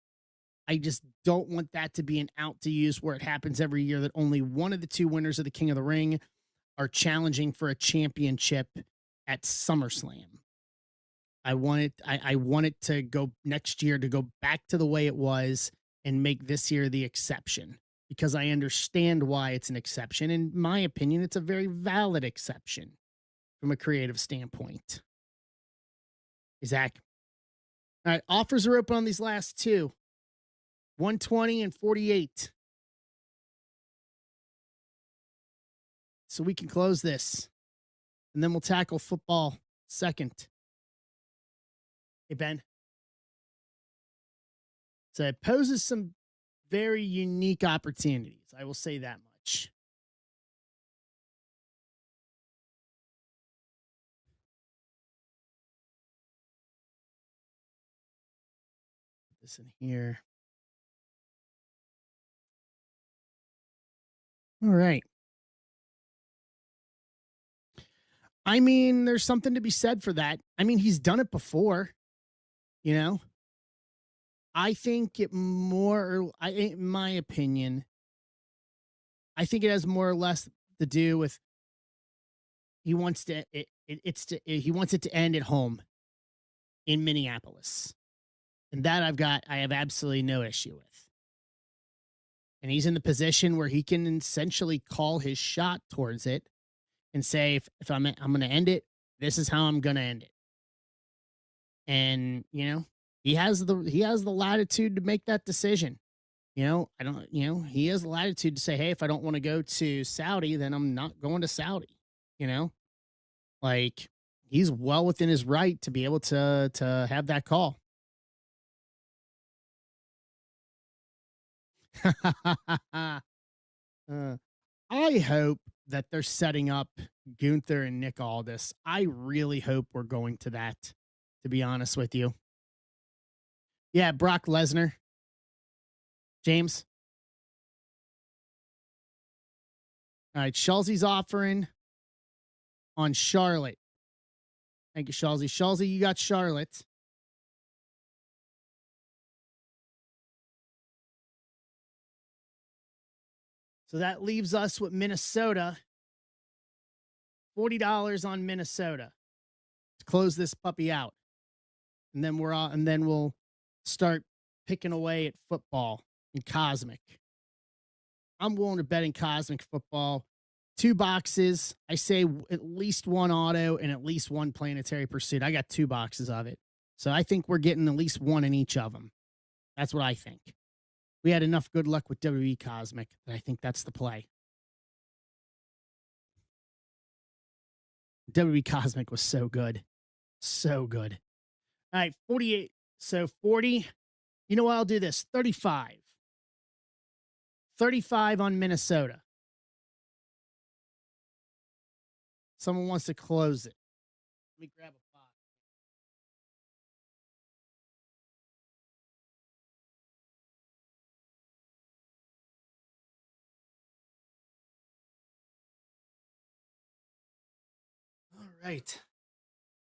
I just don't want that to be an out to use where it happens every year that only one of the two winners of the King of the Ring are challenging for a championship at SummerSlam. I want it to go next year, to go back to the way it was and make this year the exception, because I understand why it's an exception. In my opinion, it's a very valid exception from a creative standpoint. Zach. All right, offers are open on these last two. 120 and 48. So we can close this, and then we'll tackle football second. Hey, Ben. So it poses some very unique opportunities. I will say that much. Put this in here. All right. I mean, there's something to be said for that. I mean, he's done it before, you know? I think in my opinion, I think it has more or less to do with he wants he wants it to end at home in Minneapolis. And that I have absolutely no issue with. And he's in the position where he can essentially call his shot towards it and say, if I'm going to end it, this is how I'm going to end it. And, he has the latitude to make that decision. He has the latitude to say, hey, if I don't want to go to Saudi, then I'm not going to Saudi. Like, he's well within his right to be able to have that call. I hope that they're setting up Gunther and Nick Aldis. I really hope we're going to that, to be honest with you. Yeah, Brock Lesnar. James. All right, Shulzy's offering on Charlotte. Thank you, Shulzy. Shulzy, you got Charlotte. So that leaves us with Minnesota. $40 on Minnesota to close this puppy out. And then we'll start picking away at football and Cosmic. I'm willing to bet in Cosmic football. 2 boxes. I say at least 1 auto and at least 1 planetary pursuit. I got 2 boxes of it. So I think we're getting at least 1 in each of them. That's what I think. We had enough good luck with WWE Cosmic that I think that's the play. WWE Cosmic was so good. So good. All right, 48. So 40. You know what? I'll do this. 35. 35 on Minnesota. Someone wants to close it. Let me grab a 5. All right.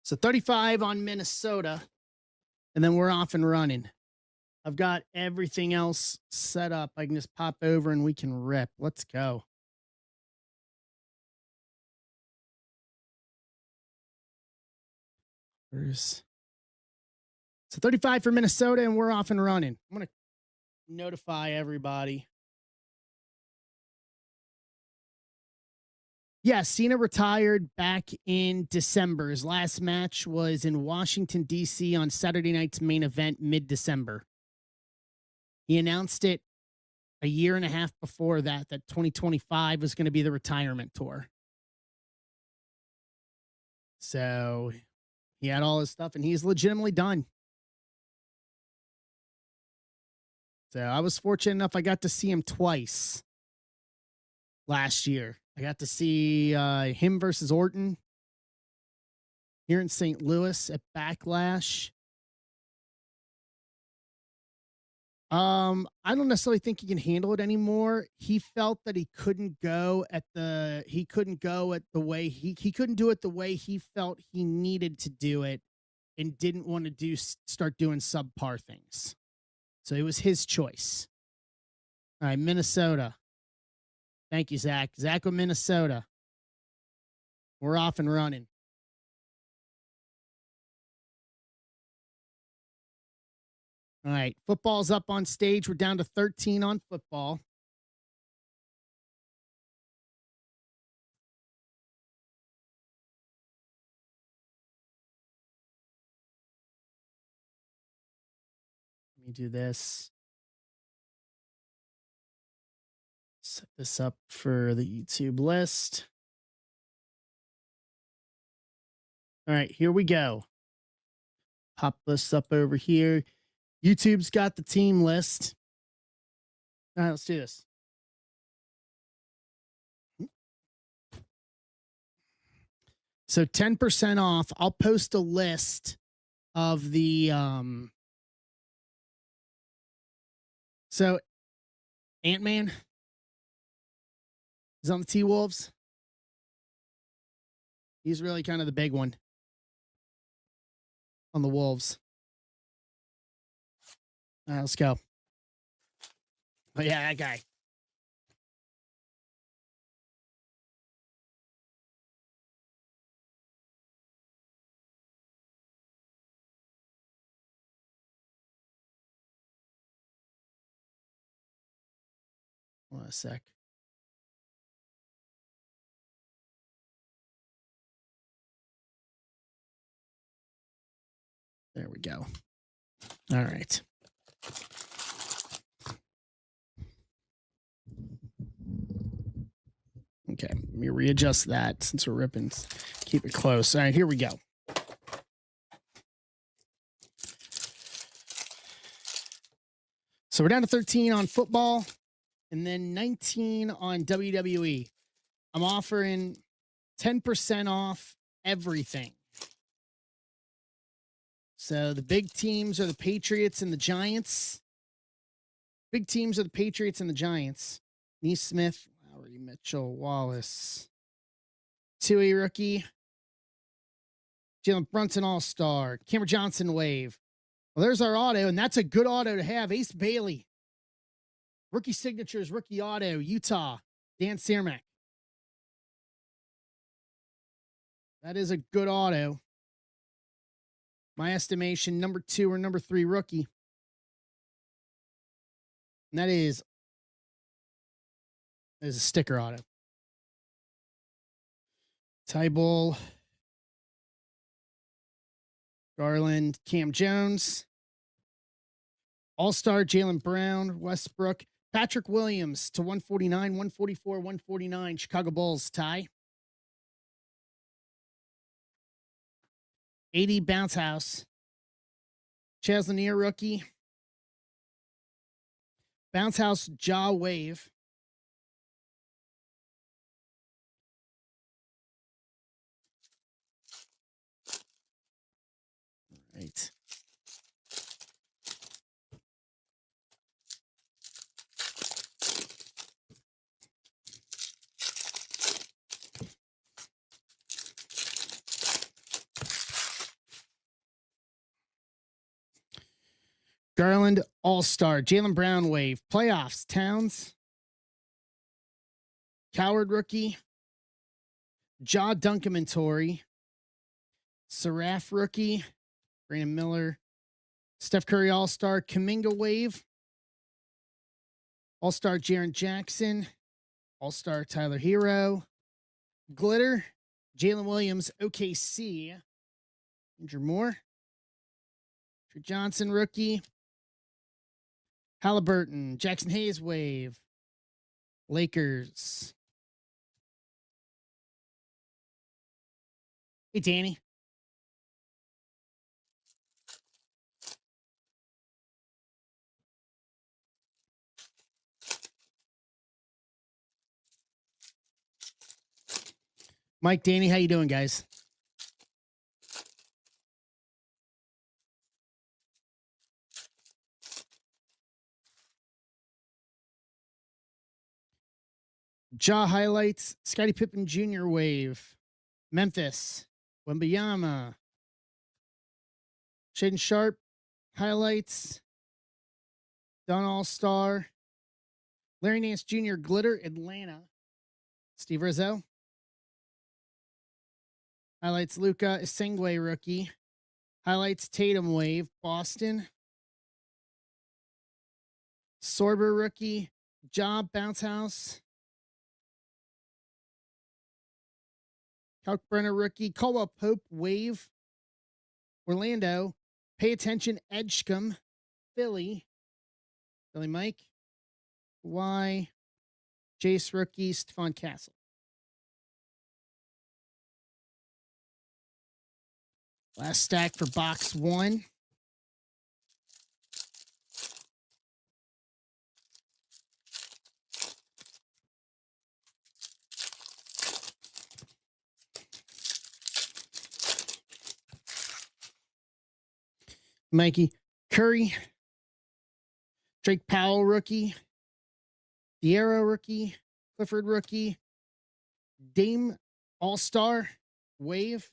So 35 on Minnesota, and then we're off and running. I've got everything else set up. I can just pop over and we can rip. Let's go. So 35 for Minnesota, and we're off and running. I'm going to notify everybody. Yeah, Cena retired back in December. His last match was in Washington, D.C. on Saturday night's main event, mid-December. He announced it a year and a half before that 2025 was going to be the retirement tour. So he had all his stuff, and he's legitimately done. So I was fortunate enough I got to see him twice last year. I got to see him versus Orton here in St. Louis at Backlash. I don't necessarily think he can handle it anymore. He felt that he couldn't go at the way he couldn't do it the way he felt he needed to do it, and didn't want to start doing subpar things. So it was his choice. All right, Minnesota. Thank you, Zach. Zach with Minnesota. We're off and running. All right, football's up on stage. We're down to 13 on football. Let me do this. Set this up for the YouTube list. All right, here we go. Pop this up over here. YouTube's got the team list. All right, let's do this. So 10% off. I'll post a list of the so Ant-Man is on the T-Wolves. He's really kind of the big one on the Wolves. All right, let's go. Oh, yeah, that guy. Hold on a sec. There we go. All right. Okay, let me readjust that since we're ripping. Keep it close. All right, here we go. So we're down to 13 on football and then 19 on WWE. I'm offering 10% off everything. So the big teams are the Patriots and the Giants. Big teams are the Patriots and the Giants. Neesmith, Lowry, Mitchell, Wallace. Tui rookie. Jalen Brunson All-Star. Cameron Johnson wave. Well, there's our auto, and that's a good auto to have. Ace Bailey. Rookie signatures, rookie auto, Utah. Dan Cermak. That is a good auto. My estimation, number 2 or number 3 rookie. And that is a sticker auto. Tybal, Garland, Cam Jones, All-Star Jaylen Brown, Westbrook, Patrick Williams to 149, 144, 149, Chicago Bulls, Ty. 80 Bounce House, Chaz Lanier rookie, Bounce House Jaw Wave, right. Garland All-Star, Jaylen Brown wave, playoffs, Towns, Coward rookie, Ja Dunkamantori, Seraph rookie, Brandon Miller, Steph Curry All-Star, Kuminga wave, All-Star Jaren Jackson, All-Star Tyler Hero, Glitter, Jalen Williams, OKC, Andrew Moore, Trey Johnson rookie, Halliburton, Jackson Hayes wave, Lakers. Hey, Danny. Mike, Danny, how you doing, guys? Ja highlights, Scottie Pippen Jr. wave, Memphis, Wembayama, Shaden Sharp highlights, Don All-Star, Larry Nance Jr. glitter, Atlanta, Steve Rizzo. Highlights Luka Isengwe rookie. Highlights Tatum wave, Boston. Sorber rookie, Job Bounce House. Kalkbrenner rookie, Caldwell Pope wave, Orlando. Pay attention, Edgecombe, Philly. Philly Mike. Y. Jace rookie, Stephon Castle. Last stack for box 1. Mikey Curry, Drake Powell rookie, Diarra rookie, Clifford rookie, Dame All-Star, Wave,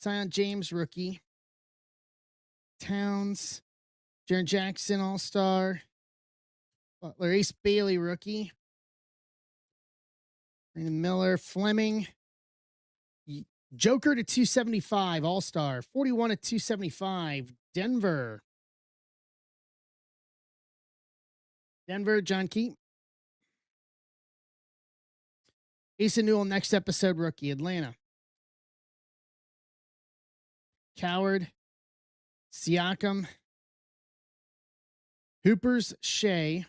Zion James rookie, Towns, Jaren Jackson All-Star, Butler, Ace Bailey rookie, Brandon Miller, Fleming, Joker to 275 All-Star, 41 to 275 Denver. Denver, John Key. Asa Newell, next episode rookie, Atlanta. Coward, Siakam, Hoopers, Shea.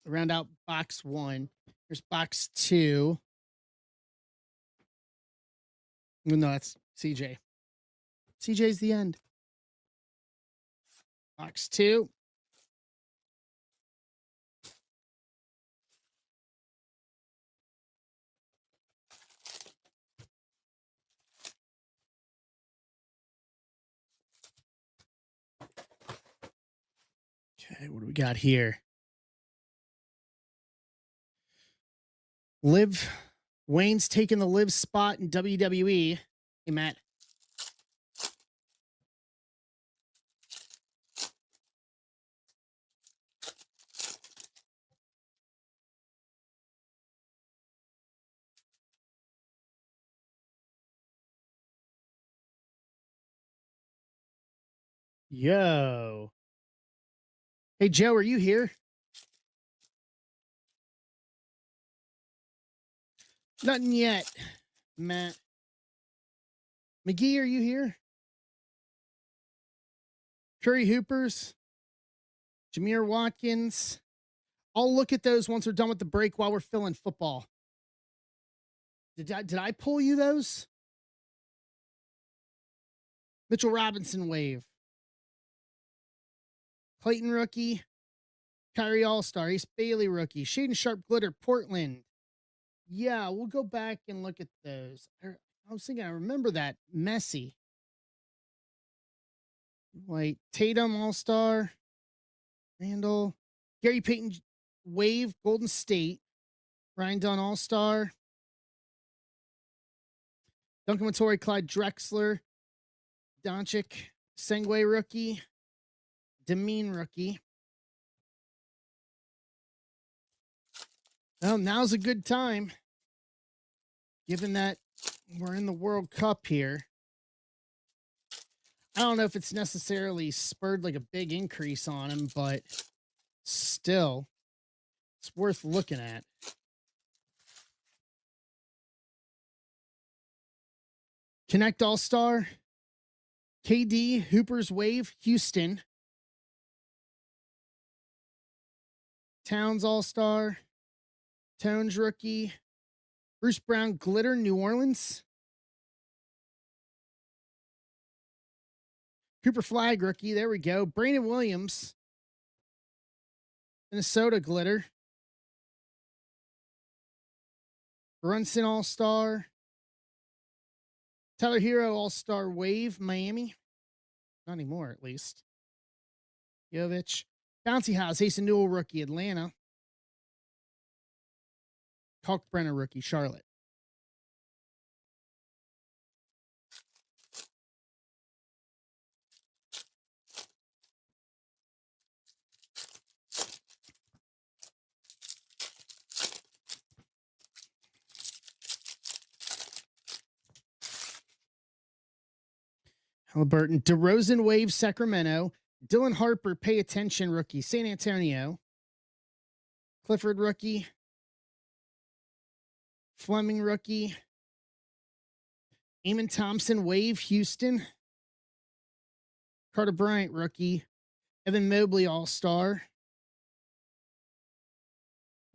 Round out box 1. Here's box 2. No, that's CJ. CJ's the end. Box 2. Okay, what do we got here? Liv. Wayne's taking the Liv spot in WWE. Hey, Matt. Yo. Hey, Joe, are you here? Nothing yet, Matt. McGee, are you here? Curry Hoopers, Jameer Watkins. I'll look at those once we're done with the break while we're filling football. Did I pull you those? Mitchell Robinson wave. Clayton rookie. Kyrie All-Star. Ace Bailey rookie. Shaden Sharp glitter. Portland. Yeah, we'll go back and look at those. I was thinking, I remember that. Messi. White. Tatum All-Star. Randall. Gary Payton wave. Golden State. Ryan Dunn All-Star. Duncan Mattori, Clyde Drexler. Doncic. Sengue rookie. Demeen rookie. Well, now's a good time, given that we're in the World Cup here. I don't know if it's necessarily spurred like a big increase on him, but still, it's worth looking at. Connect All-Star. KD, Hooper's Wave, Houston. Towns All-Star. Tones rookie. Bruce Brown glitter, New Orleans. Cooper Flag rookie. There we go. Brandon Williams. Minnesota glitter. Brunson All-Star. Tyler Hero All-Star Wave, Miami. Not anymore, at least. Jovic. Bouncy House, Ace Newell rookie, Atlanta. Kalkbrenner rookie, Charlotte. Halliburton. DeRozan Wave, Sacramento. Dylan Harper, Pay Attention rookie, San Antonio. Clifford rookie. Fleming rookie. Eamon Thompson Wave, Houston. Carter Bryant rookie. Evan Mobley All-Star.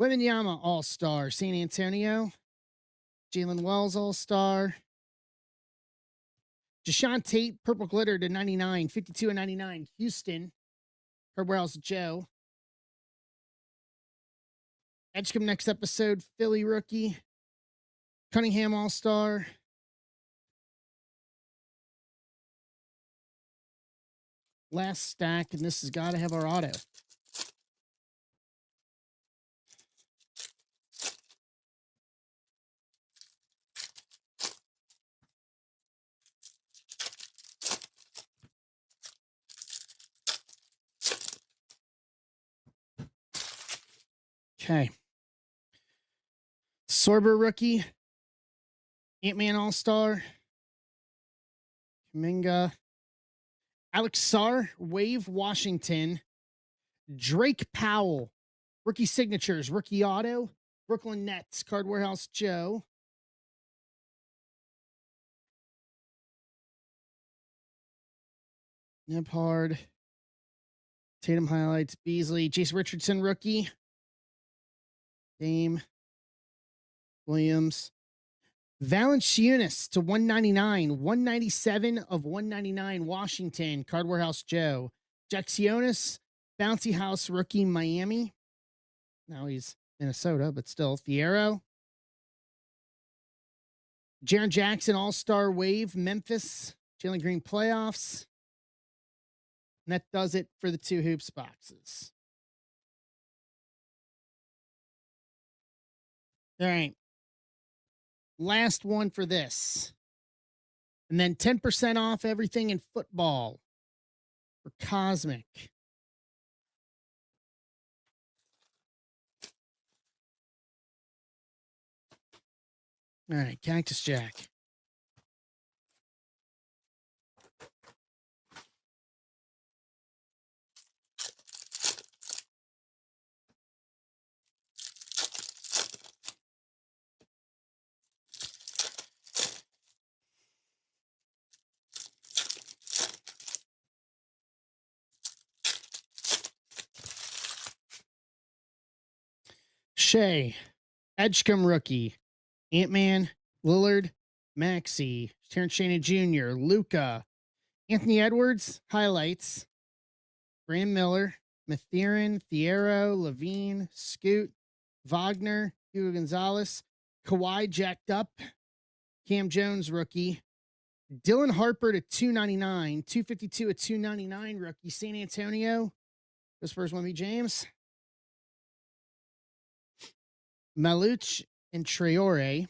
Wembanyama All-Star, San Antonio. Jalen Wells All-Star. Deshaun Tate, Purple Glitter to 99, 52 and 99, Houston. Herb Wells, Joe. Edgecombe next episode, Philly rookie. Cunningham All-Star. Last stack, and this has got to have our auto. Okay. Sorber rookie. Ant-Man All-Star. Kaminga. Alex Sarr, Wave, Washington. Drake Powell. Rookie signatures. Rookie auto. Brooklyn Nets. Card Warehouse Joe. Nebhard. Tatum highlights. Beasley. Jason Richardson rookie. Dame. Williams. Valanciunas to 199. 197 of 199 Washington. Card Warehouse Joe. Jacksionis. Bouncy House rookie Miami. Now he's Minnesota, but still. Fierro. Jaren Jackson All-Star Wave Memphis. Jalen Green playoffs. And that does it for the 2 hoops boxes. All right. Last one for this. And then 10% off everything in football for Cosmic. All right, Cactus Jack. Shea, Edgecombe rookie, Ant-Man, Lillard, Maxey, Terrence Shannon Jr., Luca, Anthony Edwards, highlights, Graham Miller, Mathurin, Thiero, Levine, Scoot, Wagner, Hugo Gonzalez, Kawhi jacked up, Cam Jones rookie, Dylan Harper to 299, 252 at 299 rookie, San Antonio. This first one be James. Maluch and Traore.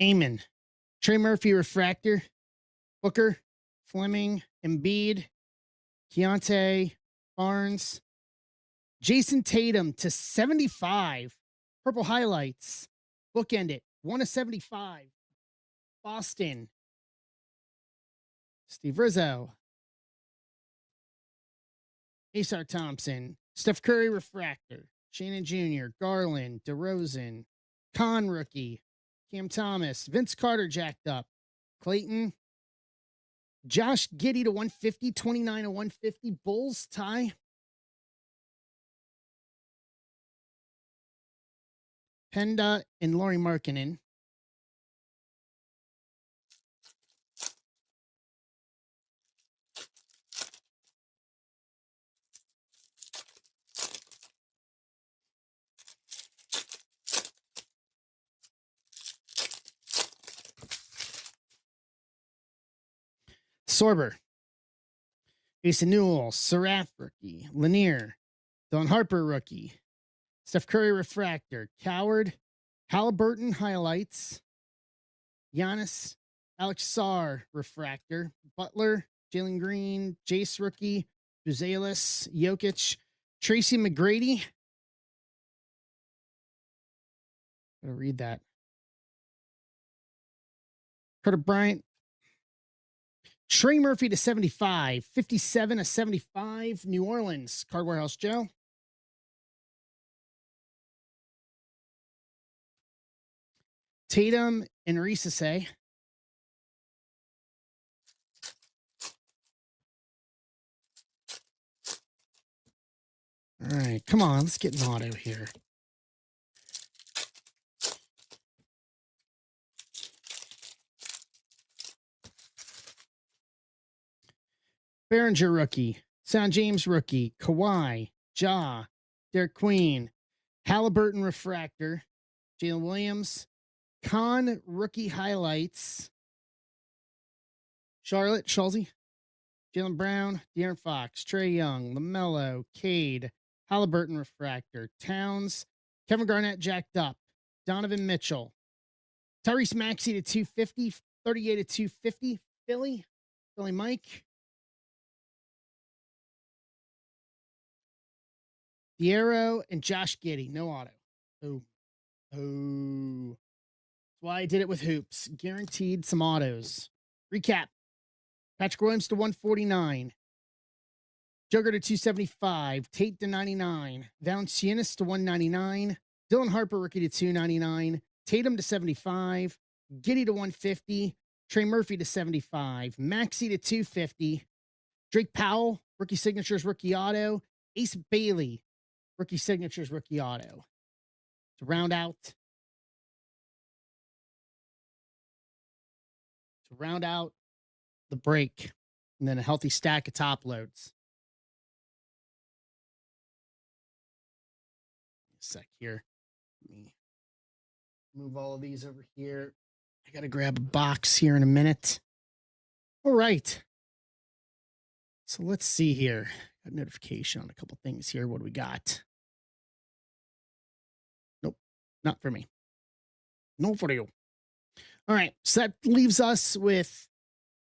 Amon, Trey Murphy refractor, Booker, Fleming, Embiid, Keontae, Barnes, Jason Tatum to 75. Purple highlights. Bookend it. 1/75. Boston. Steve Rizzo. Asar Thompson. Steph Curry refractor. Shannon Jr., Garland, DeRozan, Khan rookie, Cam Thomas, Vince Carter jacked up, Clayton, Josh Giddey to 150, 29 to 150, Bulls tie. Penda and Lauri Markkanen. Sorber, Jason Newell, Sarath rookie, Lanier, Don Harper rookie, Steph Curry refractor, Coward, Halliburton highlights, Giannis, Alex Sarr refractor, Butler, Jalen Green, Jace rookie, Buzelis, Jokic, Tracy McGrady. Gotta read that. Carter Bryant, Trey Murphy to 75, 57 to 75, New Orleans, Card Warehouse Joe. Tatum and Risase. All right, come on, let's get an auto here. Behringer rookie, Son James rookie, Kawhi, Ja, Derek Queen, Halliburton refractor, Jalen Williams, Khan rookie highlights, Charlotte, Schulze, Jalen Brown, De'Aaron Fox, Trae Young, LaMelo, Cade, Halliburton refractor, Towns, Kevin Garnett jacked up, Donovan Mitchell, Tyrese Maxey to 250, 38 to 250, Philly Mike, Thiero and Josh Giddey, no auto. Oh. That's why I did it with hoops. Guaranteed some autos. Recap. Patrick Williams to 149. Joker to 275. Tate to 99. Valanciunas to 199. Dylan Harper, rookie to 299. Tatum to 75. Giddey to 150. Trey Murphy to 75. Maxey to 250. Drake Powell, rookie signatures, rookie auto. Ace Bailey, rookie signatures, rookie auto. To round out to round out the break, and then a healthy stack of top loads. A sec here. Let me move all of these over here. I got to grab a box here in a minute. All right. So let's see here. Got a notification on a couple things here. What do we got? Nope, not for me. No for you. All right. So that leaves us with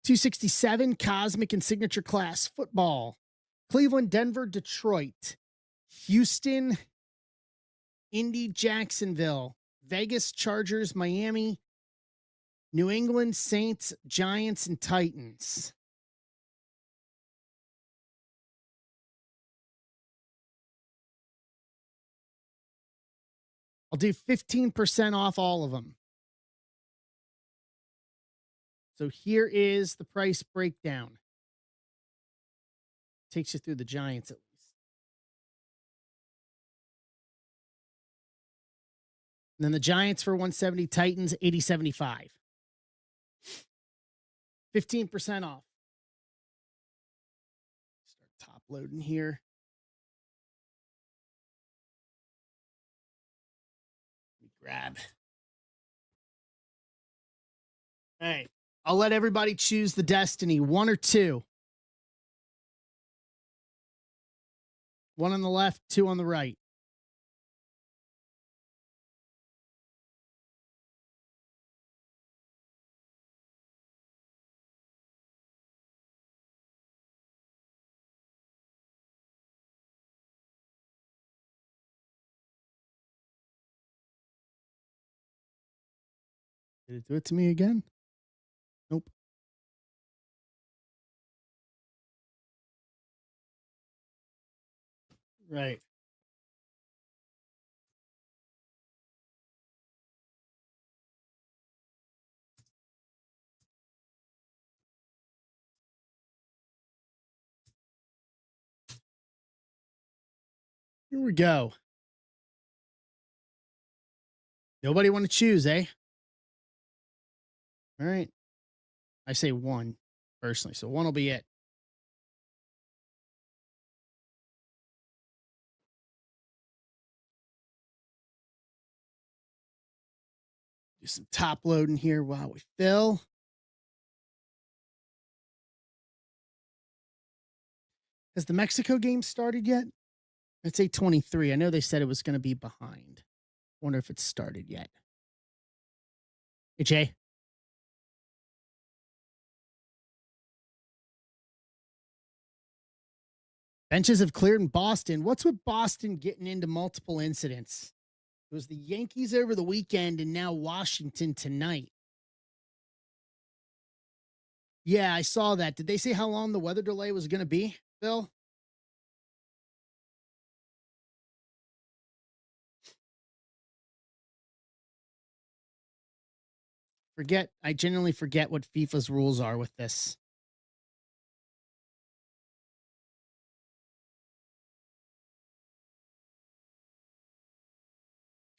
267 Cosmic and Signature Class football. Cleveland, Denver, Detroit, Houston, Indy, Jacksonville, Vegas, Chargers, Miami, New England, Saints, Giants, and Titans. I'll do 15% off all of them. So here is the price breakdown. Takes you through the Giants at least. And then the Giants for 170, Titans 80.75. 15% off. Start top loading here. Let me grab. All right. I'll let everybody choose the destiny, 1 or 2. 1 on the left, 2 on the right. Did it do it to me again? Nope. Right. Here we go. Nobody want to choose, eh? All right. I say 1 personally, so 1 will be it. Do some top loading here while we fill. Has the Mexico game started yet? It's 8:23. I know they said it was going to be behind. Wonder if it's started yet. Hey, Jay. Benches have cleared in Boston. What's with Boston getting into multiple incidents? It was the Yankees over the weekend and now Washington tonight. Yeah, I saw that. Did they say how long the weather delay was going to be, Bill? I genuinely forget what FIFA's rules are with this.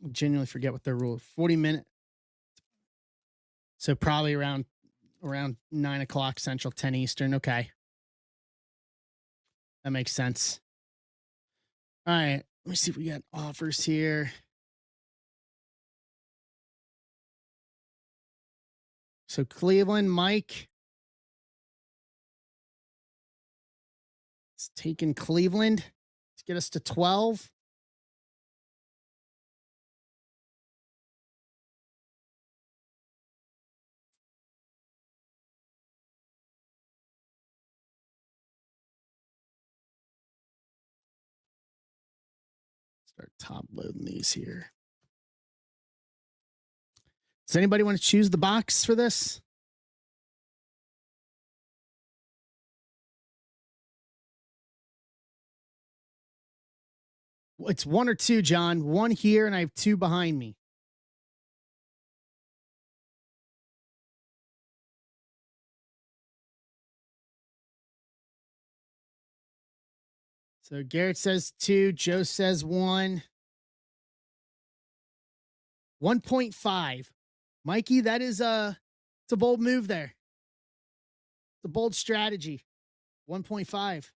I genuinely forget what their rule. 40-minute. So probably around 9 o'clock Central, 10 Eastern. Okay. That makes sense. All right. Let me see if we got offers here. So Cleveland, Mike. It's taking Cleveland to get us to 12. Start top loading these here. Does anybody want to choose the box for this? It's 1 or 2, John. 1 here, and I have 2 behind me. So Garrett says 2. Joe says 1. 1.5. Mikey, that is it's a bold move there. The bold strategy. 1.5.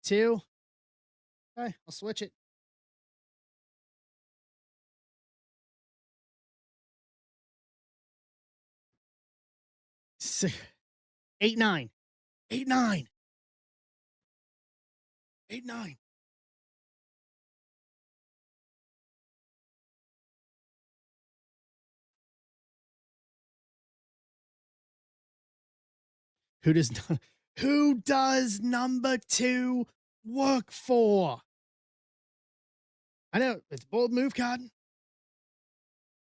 2. Okay, I'll switch it. Six, 8, 9. 8, 9. 8, 9. Who does who does number 2 work for? I know it's a bold move, Cotton.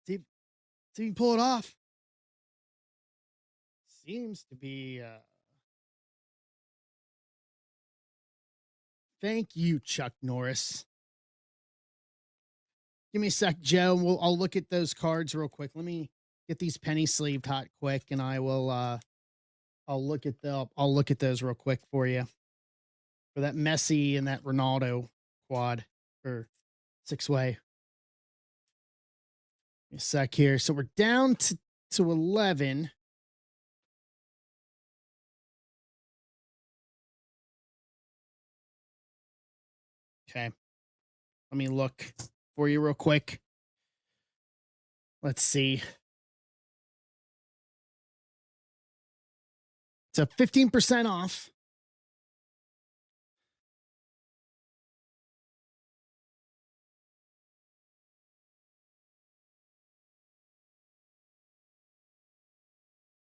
See if you can pull it off. Seems to be thank you, Chuck Norris. Give me a sec, Joe. I'll look at those cards real quick. Let me get these penny sleeved hot quick, and I will I'll look at those real quick for you. For that Messi and that Ronaldo quad or 6-way. A sec here. So we're down to 11. Okay. Let me look for you real quick. Let's see. So 15% off.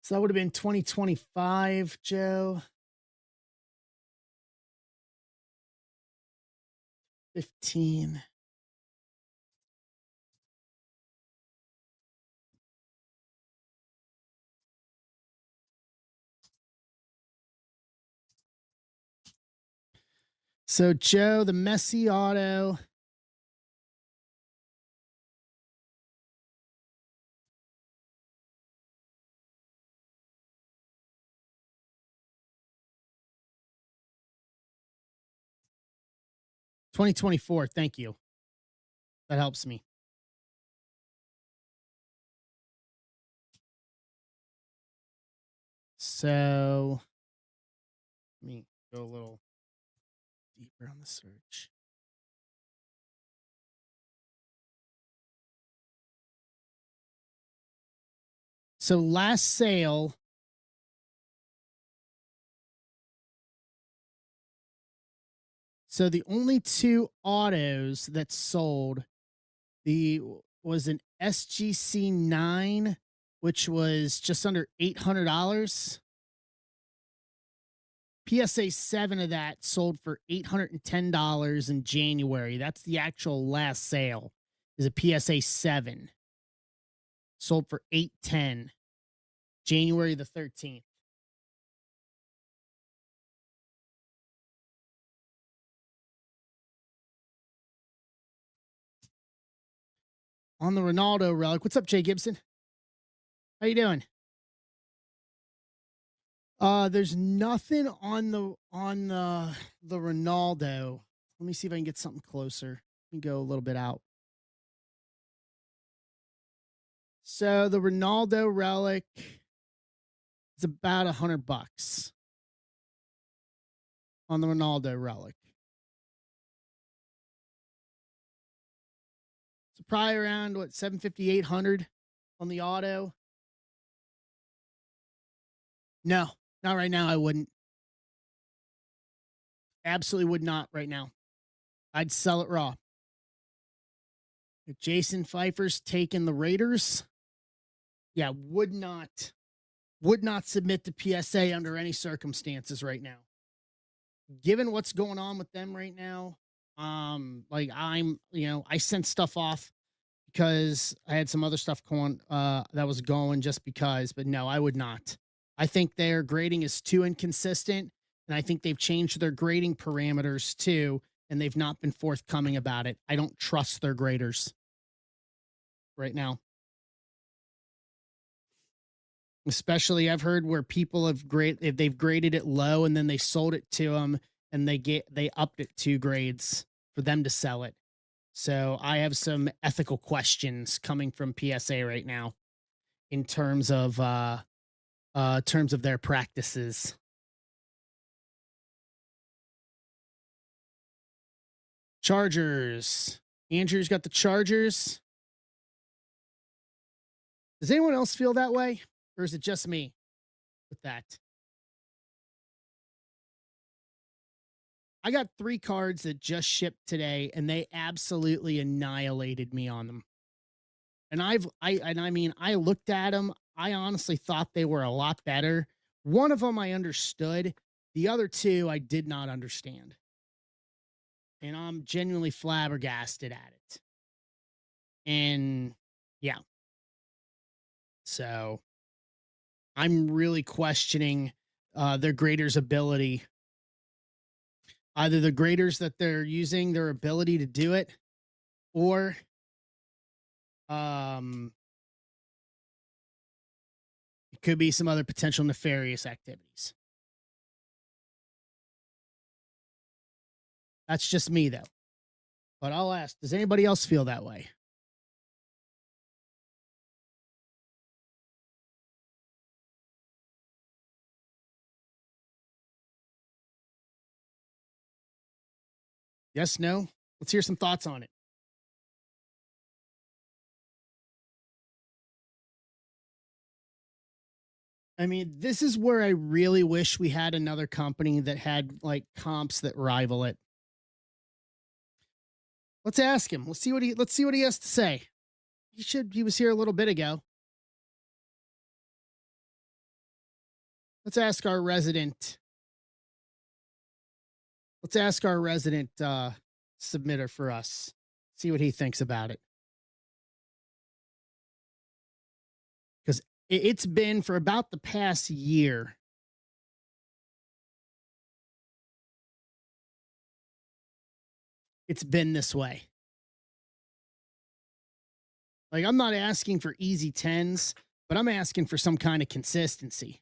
So that would have been 2025, Joe. 15. So, Joe, the Messi auto. $2024. Thank you. That helps me. So, let me go a little deeper on the search. So last sale. So the only 2 autos that sold was an SGC 9, which was just under $800. PSA 7 of that sold for $810 in January. That's the actual last sale. Is a PSA 7. Sold for $810. January the 13th. On the Ronaldo relic. What's up, Jay Gibson? How you doing? There's nothing on the Ronaldo. Let me see if I can get something closer. Let me go a little bit out. So the Ronaldo relic is about $100 on the Ronaldo relic. So probably around what, 750, 800 on the auto. No, not right now. I wouldn't. Absolutely would not right now. I'd sell it raw. If Jason Pfeiffer's taking the Raiders, yeah, would not submit to PSA under any circumstances right now. Given what's going on with them right now, like I sent stuff off because I had some other stuff going that was going just because, but no, I would not. I think their grading is too inconsistent, and I think they've changed their grading parameters too, and they've not been forthcoming about it. I don't trust their graders right now. Especially I've heard where people they've graded it low and then they sold it to them and they upped it 2 grades for them to sell it. So I have some ethical questions coming from PSA right now in terms of in terms of their practices. Chargers. Andrew's got the Chargers. Does anyone else feel that way? Or is it just me with that? I got 3 cards that just shipped today, and they absolutely annihilated me on them. And I looked at them. I honestly thought they were a lot better. One of them I understood. The other 2 I did not understand. And I'm genuinely flabbergasted at it. And yeah. So I'm really questioning their graders' ability. Either the graders that they're using, their ability to do it, or it could be some other potential nefarious activities. That's just me, though. But I'll ask, does anybody else feel that way? Yes, no? Let's hear some thoughts on it. I mean, this is where I really wish we had another company that had like comps that rival it. Let's ask him. Let's see what he has to say. He was here a little bit ago. Let's ask our resident. Let's ask our resident submitter for us. See what he thinks about it. Because it's been for about the past year. It's been this way. Like, I'm not asking for easy 10s, but I'm asking for some kind of consistency.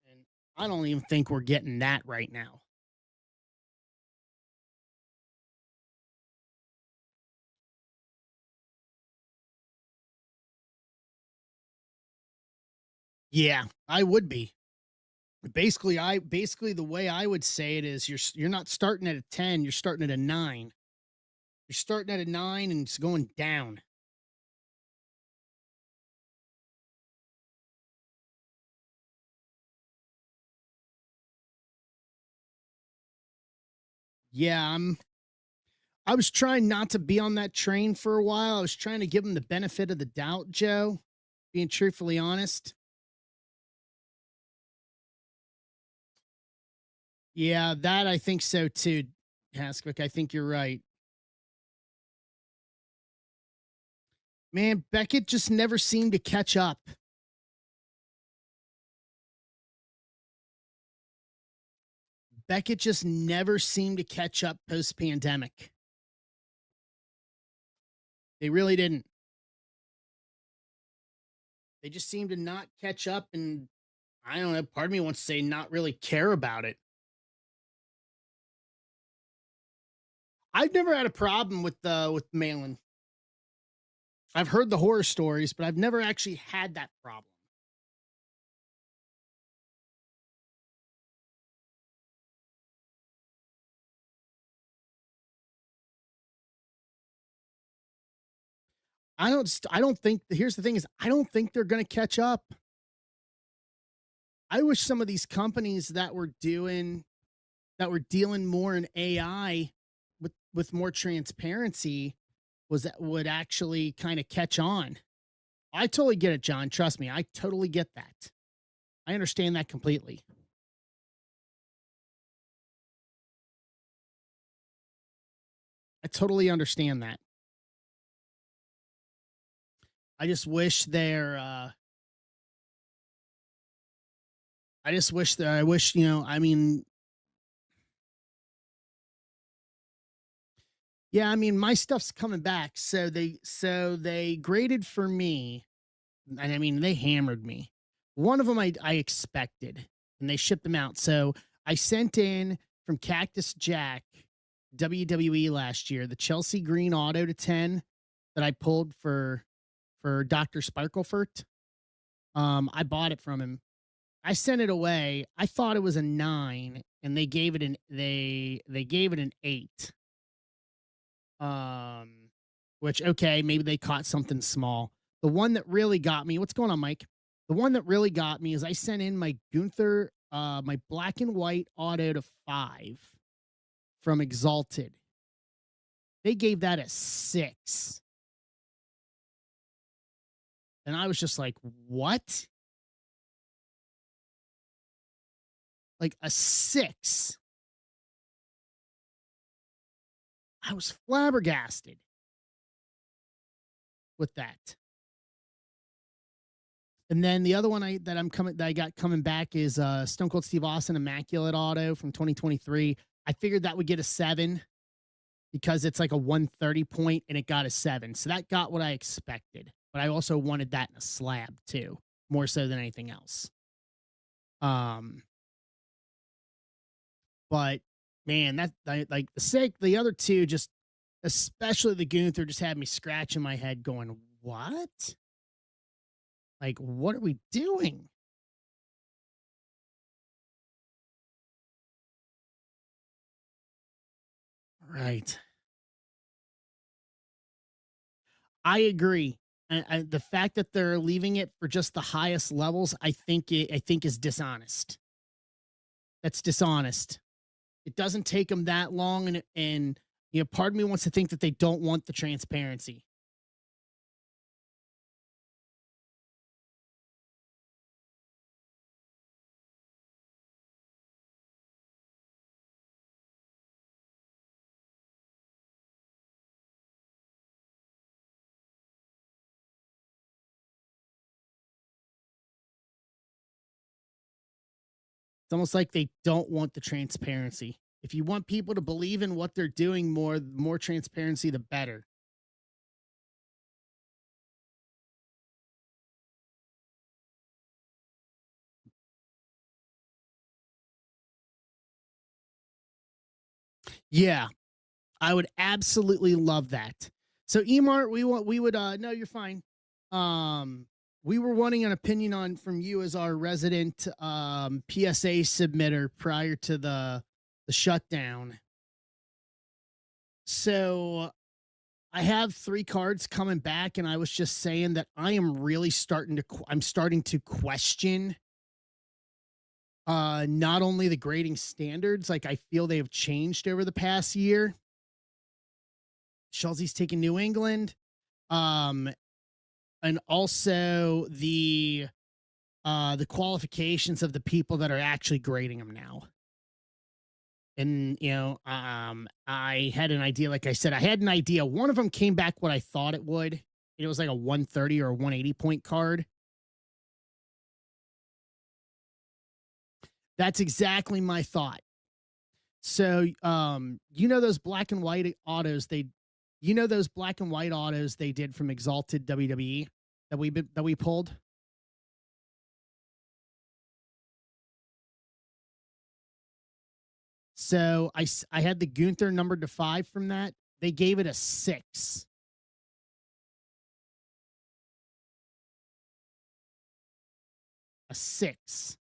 And I don't even think we're getting that right now. Yeah, I would be. Basically, the way I would say it is you're not starting at a 10, you're starting at a 9. You're starting at a 9 and it's going down. Yeah, I was trying not to be on that train for a while. I was trying to give him the benefit of the doubt, Joe, being truthfully honest. Yeah, that I think so too, Haskvick. I think you're right. Man, Beckett just never seemed to catch up. Beckett just never seemed to catch up post pandemic. They really didn't. They just seemed to not catch up, and I don't know. Part of me wants to say not really care about it. I've never had a problem with Malin. I've heard the horror stories, but I've never actually had that problem. I don't think here's the thing is I don't think they're going to catch up. I wish some of these companies that were dealing more in AI with more transparency was that would actually kind of catch on. I totally get it, John. Trust me, I totally get that. I understand that completely. I totally understand that. I just wish they're I wish, I mean, yeah, I mean, my stuff's coming back. So they graded for me, and I mean, they hammered me. One of them I expected, and they shipped them out. So I sent in from Cactus Jack WWE last year the Chelsea Green Auto to 10 that I pulled for Dr. Sparklefort. I bought it from him. I sent it away. I thought it was a 9 and they gave it an 8. Um which okay, maybe they caught something small. The one that really got me, what's going on, Mike? The one that really got me is I sent in my Gunther my black and white auto to 5 from Exalted. They gave that a 6. And I was just like, "What?" Like a 6. I was flabbergasted with that. And then the other one I got coming back is Stone Cold Steve Austin Immaculate Auto from 2023. I figured that would get a 7 because it's like a 130 point and it got a 7. So that got what I expected. But I also wanted that in a slab too, more so than anything else. Um but man, like the other two just, especially the Gunther, just had me scratching my head going, "What? Like what are we doing?" Right. I agree. And the fact that they're leaving it for just the highest levels, I think is dishonest. That's dishonest. It doesn't take them that long, and part of me wants to think that they don't want the transparency. It's almost like they don't want the transparency. If you want people to believe in what they're doing more, the more transparency, the better. Yeah, I would absolutely love that. So Emart, we would no, you're fine. Um we were wanting an opinion on from you as our resident PSA submitter prior to the shutdown. So I have 3 cards coming back and I was just saying that I am really I'm starting to question not only the grading standards, like I feel they have changed over the past year. Chelsea's taking New England. Um and also the qualifications of the people that are actually grading them now. And I had an idea. Like I said, I had an idea. One of them came back what I thought it would. It was like a 130 or a 180 point card. That's exactly my thought. So, those black and white autos those black and white autos they did from Exalted WWE that we pulled. So I had the Gunther numbered to 5 from that. They gave it a 6. A 6.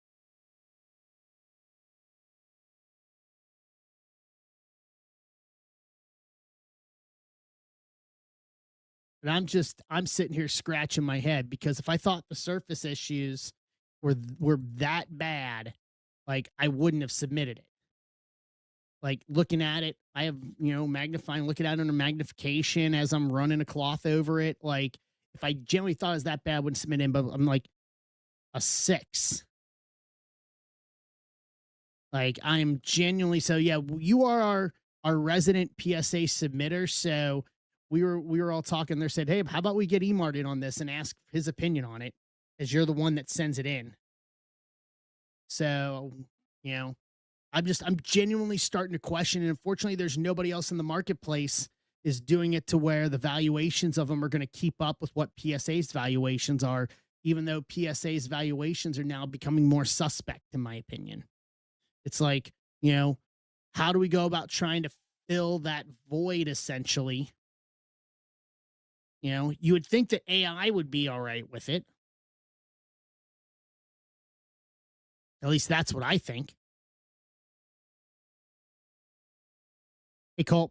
And I'm sitting here scratching my head because if I thought the surface issues were that bad, like I wouldn't have submitted it. Like looking at it, I have, magnifying, looking at it under magnification as I'm running a cloth over it. Like if I generally thought it was that bad, I wouldn't submit in, but I'm like a 6. Like I'm genuinely so yeah, you are our resident PSA submitter. So we were all talking there, said, "Hey, how about we get Emart in on this and ask his opinion on it as you're the one that sends it in." So, you know, I'm genuinely starting to question. And unfortunately, there's nobody else in the marketplace is doing it to where the valuations of them are going to keep up with what PSA's valuations are, even though PSA's valuations are now becoming more suspect, in my opinion. It's like, how do we go about trying to fill that void essentially? You would think that AI would be all right with it. At least that's what I think. Hey, Colt.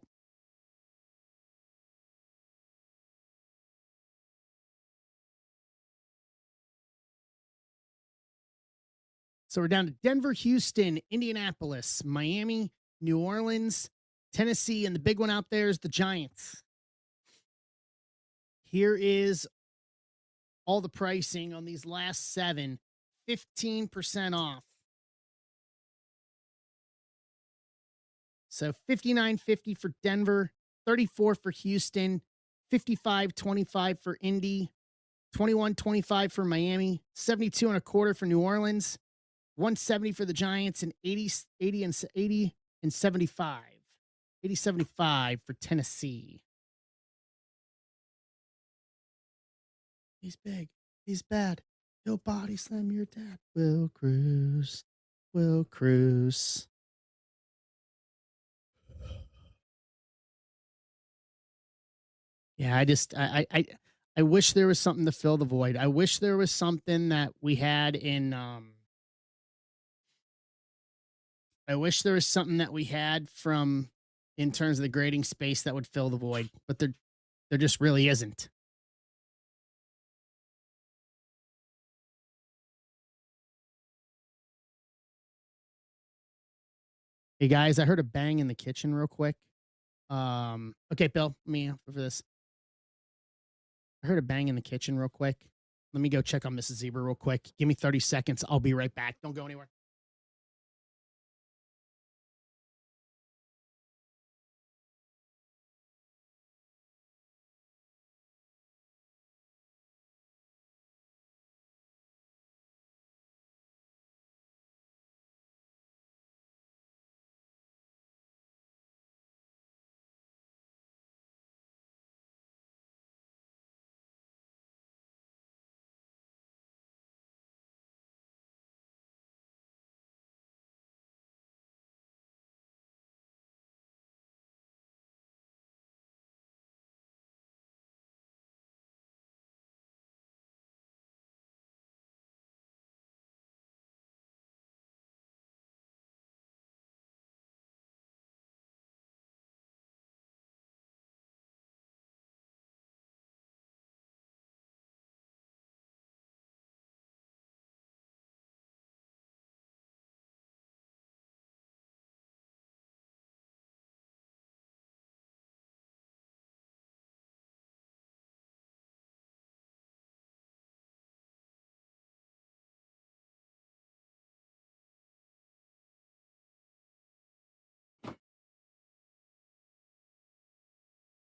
So we're down to Denver, Houston, Indianapolis, Miami, New Orleans, Tennessee, and the big one out there is the Giants. Here is all the pricing on these last 7, 15% off. So $59.50 for Denver, $34 for Houston, $55.25 for Indy, $21.25 for Miami, $72.25 for New Orleans, $170 for the Giants, and $80 and $75. $80.75 for Tennessee. He's big. He's bad. He'll body slam your dad. Will Cruz. Will Cruz. Yeah, I wish there was something to fill the void. I wish there was something that we had in I wish there was something that we had from in terms of the grading space that would fill the void, but there just really isn't. Hey guys, I heard a bang in the kitchen real quick. Okay, Bill, me for this. I heard a bang in the kitchen real quick. Let me go check on Mrs. Zebra real quick. Give me 30 seconds. I'll be right back. Don't go anywhere.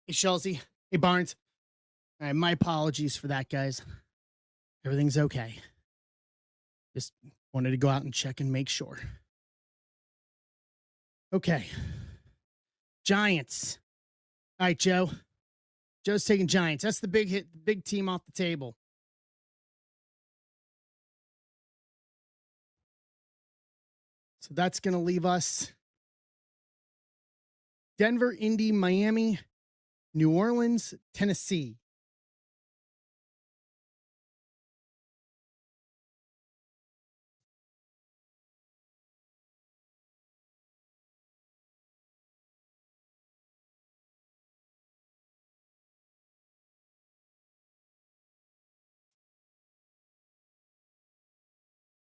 Hey, Chelsea. Hey, Barnes. All right, my apologies for that, guys. Everything's okay. Just wanted to go out and check and make sure. Okay. Giants. All right, Joe. Joe's taking Giants. That's the big hit, the big team off the table. So that's going to leave us Denver, Indy, Miami, New Orleans, Tennessee.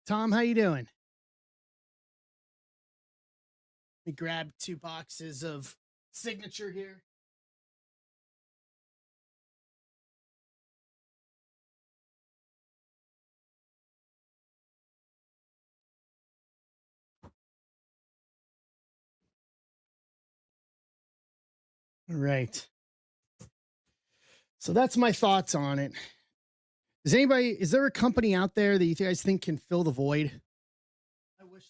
Tom, how you doing? Let me grab 2 boxes of signature here. All right. So that's my thoughts on it. Is there a company out there that you guys think can fill the void? I wish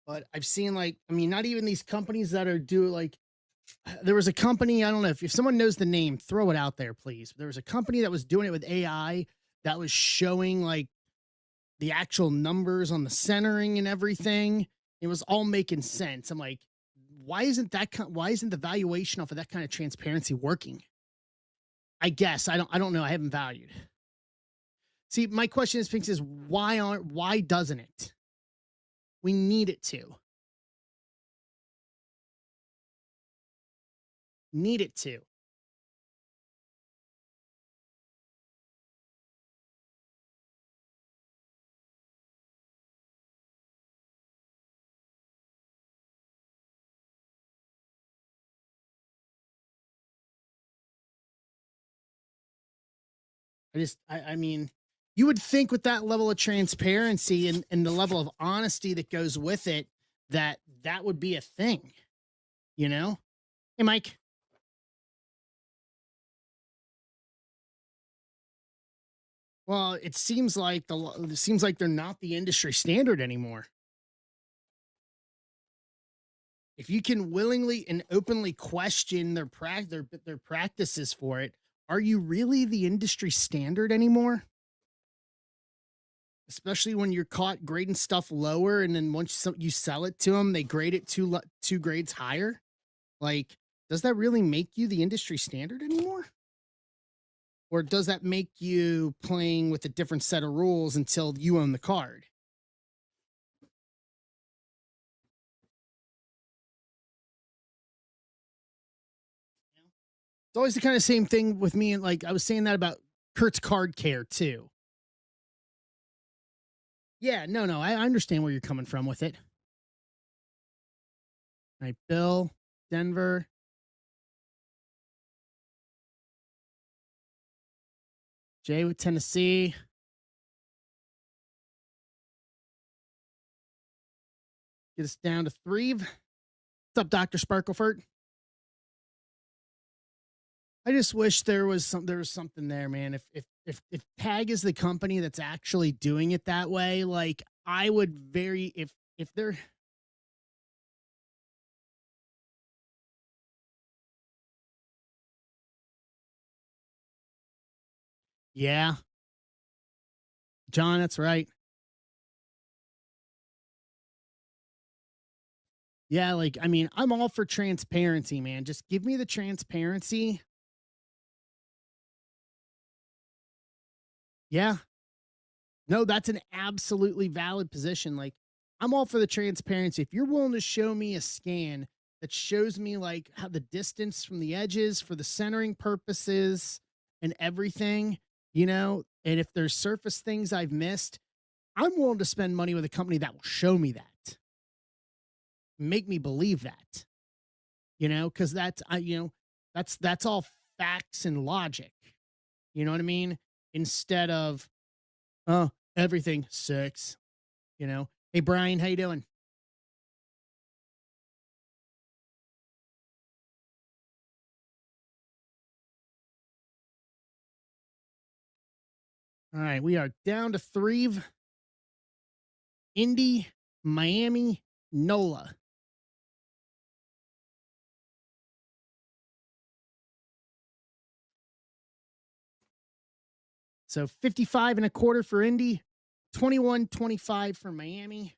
there was. But I've seen not even these companies that are there was a company, I don't know if someone knows the name, throw it out there, please. There was a company that was doing it with AI that was showing the actual numbers on the centering and everything. It was all making sense. I'm like, why isn't the valuation off of that kind of transparency working? I guess I don't know. I haven't valued. See, my question is, Pinks, is why doesn't it? We need it to. Need it to. I mean, you would think with that level of transparency and the level of honesty that goes with it, that that would be a thing, you know? Hey, Mike. Well, it seems like it seems like they're not the industry standard anymore. If you can willingly and openly question their practices for it, are you really the industry standard anymore? Especially when you're caught grading stuff lower, and then once you sell it to them, they grade it two grades higher. Like, does that really make you the industry standard anymore? Or does that make you playing with a different set of rules until you own the card? It's always the kind of same thing with me. And like I was saying that about Kurt's Card Care too. Yeah, no, I understand where you're coming from with it. All right, Bill, Denver, Jay with Tennessee. Get us down to three. What's up, Dr. Sparklefort? I just wish there was something there, man. If Tag is the company that's actually doing it that way, like I would very if they're yeah, John, that's right. Yeah, like I mean, I'm all for transparency, man. Just give me the transparency. Yeah. No, that's an absolutely valid position. Like, I'm all for the transparency. If you're willing to show me a scan that shows me like how the distance from the edges for the centering purposes and everything, and if there's surface things I've missed, I'm willing to spend money with a company that will show me that, make me believe that, because that's all facts and logic. You know what I mean? Instead of, oh, everything sucks. Hey Brian, how you doing? All right, we are down to three. Indy, Miami, NOLA. So 55 and a quarter for Indy, 21.25 for Miami,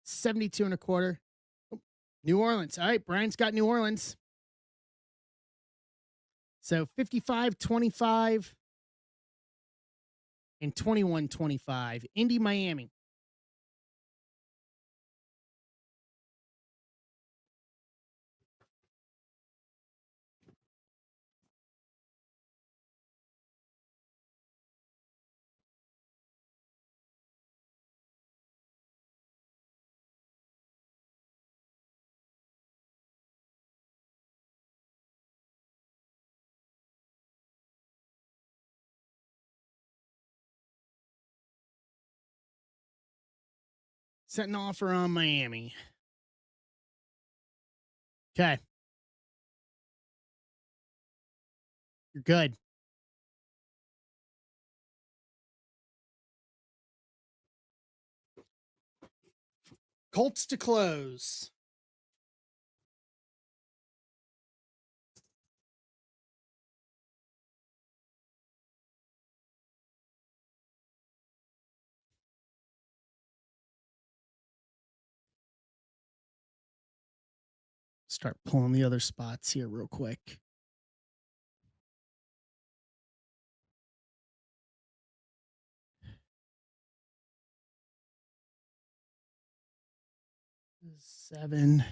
72 and a quarter. Oh, New Orleans. All right, Brian's got New Orleans. So 55.25 and 21.25. Indy, Miami. Setting offer on Miami. Okay. You're good. Colts to close. Start pulling the other spots here real quick. 7.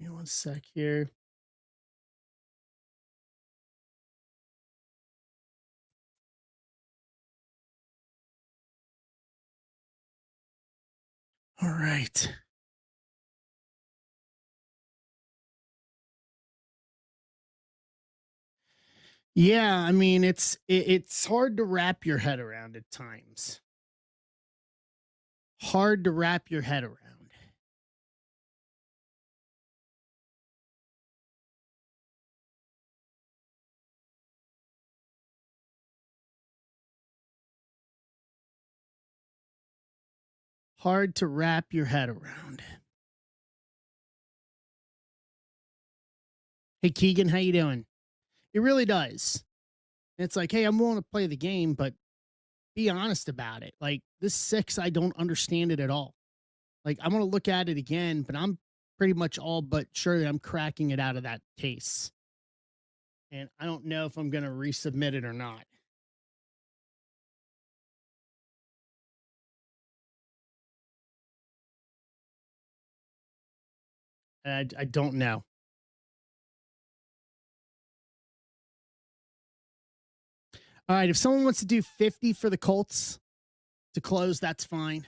Give me one sec here. All right. Yeah, I mean it's hard to wrap your head around at times. Hard to wrap your head around. Hard to wrap your head around. Hey Keegan, how you doing? It really does. It's like, hey, I'm willing to play the game, but be honest about it. Like this 6, I don't understand it at all. Like I'm gonna look at it again, but I'm pretty much all but sure that I'm cracking it out of that case. And I don't know if I'm gonna resubmit it or not. I don't know. All right, if someone wants to do 50 for the Colts to close, that's fine.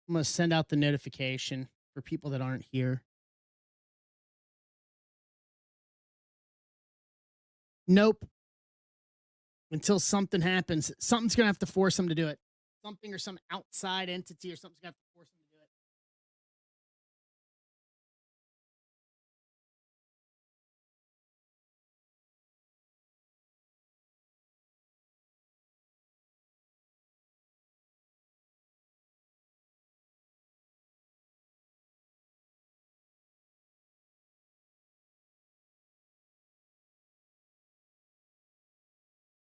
I'm going to send out the notification for people that aren't here. Nope. Until something happens, something's going to have to force them to do it. Something or some outside entity or something's going to have to force them to do it.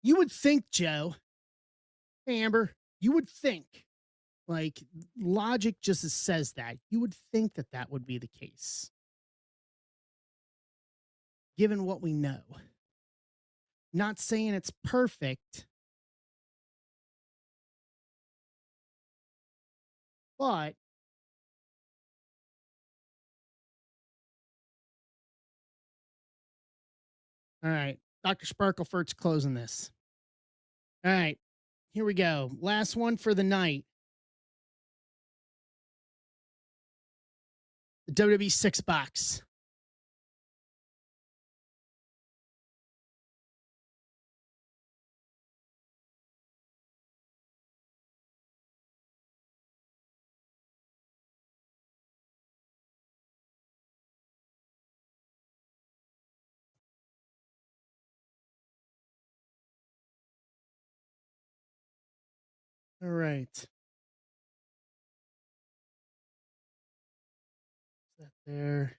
You would think, Joe, hey, Amber, you would think, like, logic just says that. You would think that that would be the case, given what we know. Not saying it's perfect, but all right. Dr. Sparklefort's closing this. All right. Here we go. Last one for the night. The WWE 6 box. All right. That there.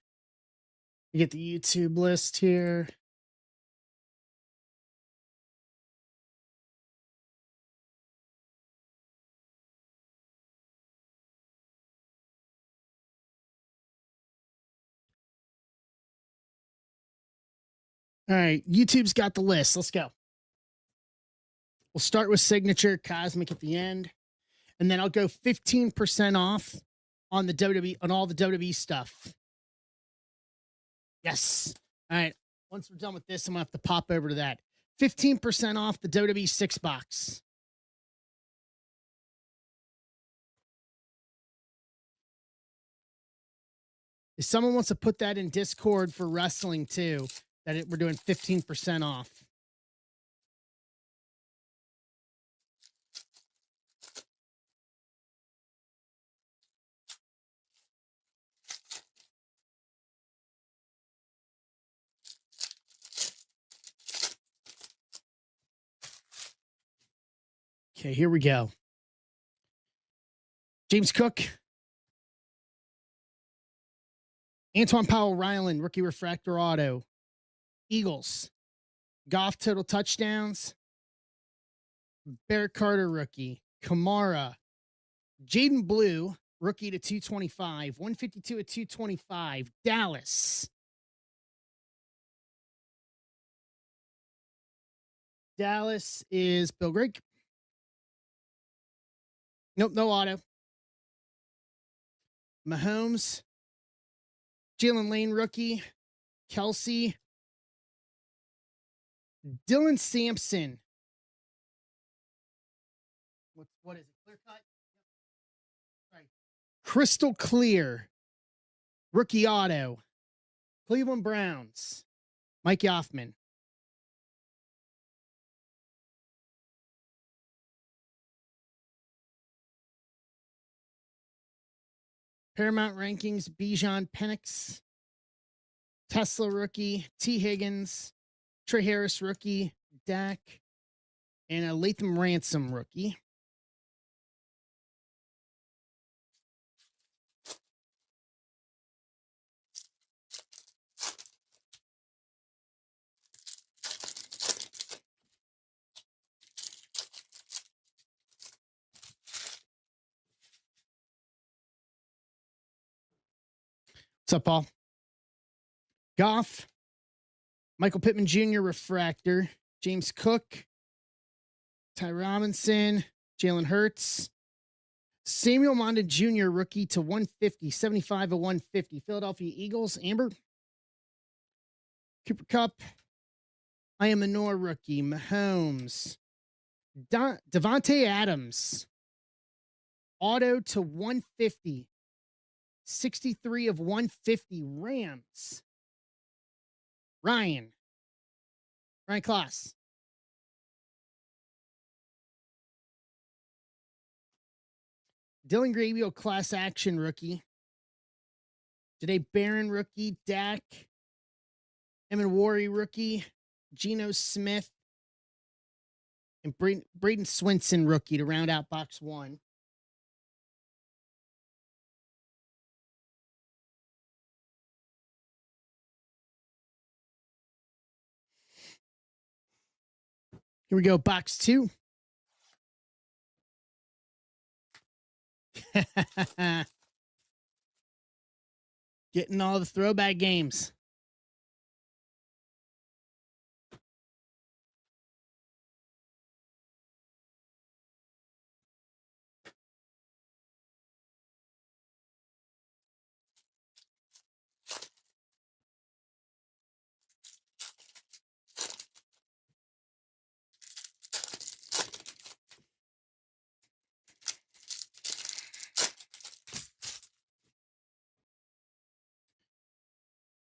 You get the YouTube list here. All right. YouTube's got the list. Let's go. We'll start with signature Cosmic at the end. And then I'll go 15% off on the WWE, on all the WWE stuff. Yes. All right. Once we're done with this, I'm going to have to pop over to that. 15% off the WWE 6 box. If someone wants to put that in Discord for wrestling too, we're doing 15% off. Okay, here we go. James Cook, Antoine Powell Ryland, rookie refractor auto. Eagles. Goff total touchdowns. Barrett Carter rookie. Kamara. Jaden Blue, rookie to 225. 152 at 225. Dallas. Dallas is Bill Grigg. Nope, no auto. Mahomes. Jalen Lane rookie. Kelsey. Dylan Sampson. What is it? Clear cut? Right. Crystal clear. Rookie auto. Cleveland Browns. Mike Yoffman. Paramount rankings. Bijan Penix. Tesla rookie. T. Higgins. Trey Harris rookie. Dak. And a Latham Ransom rookie. What's up, Paul? Goff. Michael Pittman Jr. refractor. James Cook. Ty Robinson. Jalen Hurts. Samuel Mondon Jr. rookie to 150. 75 of 150. Philadelphia Eagles. Amber. Cooper Kupp. I am Manor rookie. Mahomes. Devontae Adams. Auto to 150. 63 of 150. Rams. Ryan Kloss. Dylan Grabio class action rookie. Jahdae Barron rookie. Dak. Emin Wari rookie. Geno Smith. And Braden Swinson rookie to round out box one. Here we go, box two. Getting all the throwback games.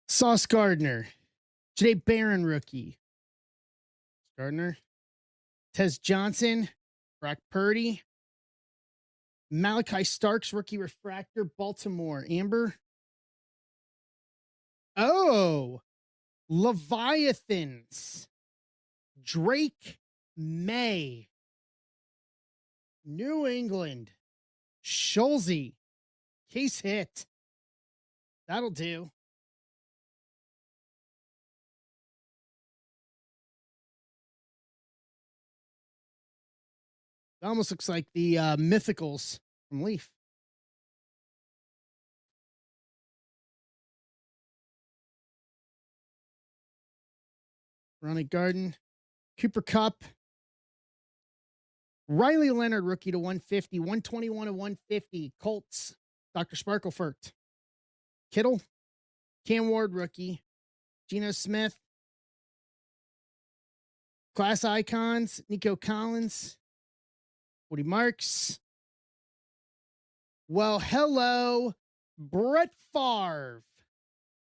Sauce Gardner. Jahdae Barron rookie. Gardner. Tez Johnson. Brock Purdy. Malachi Starks rookie refractor. Baltimore. Amber. Oh. Leviathans. Drake May. New England. Schulze. Case hit. That'll do. It almost looks like the Mythicals from Leaf. Ronnie Garden. Cooper Kupp. Riley Leonard, rookie to 150. 121 to 150. Colts. Dr. Sparklefurt. Kittle. Cam Ward, rookie. Geno Smith. Class icons. Nico Collins. Woody Marks. Well, hello. Brett Favre.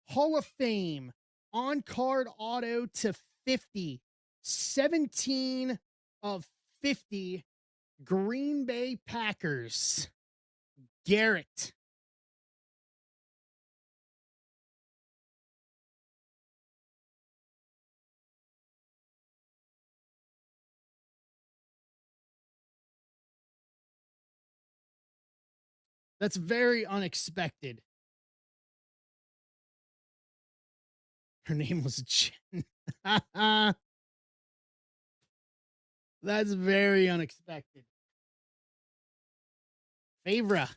Hall of Fame. On card auto to 50. 17 of 50. Green Bay Packers. Garrett. That's very unexpected. Her name was Jen. That's very unexpected. Favra.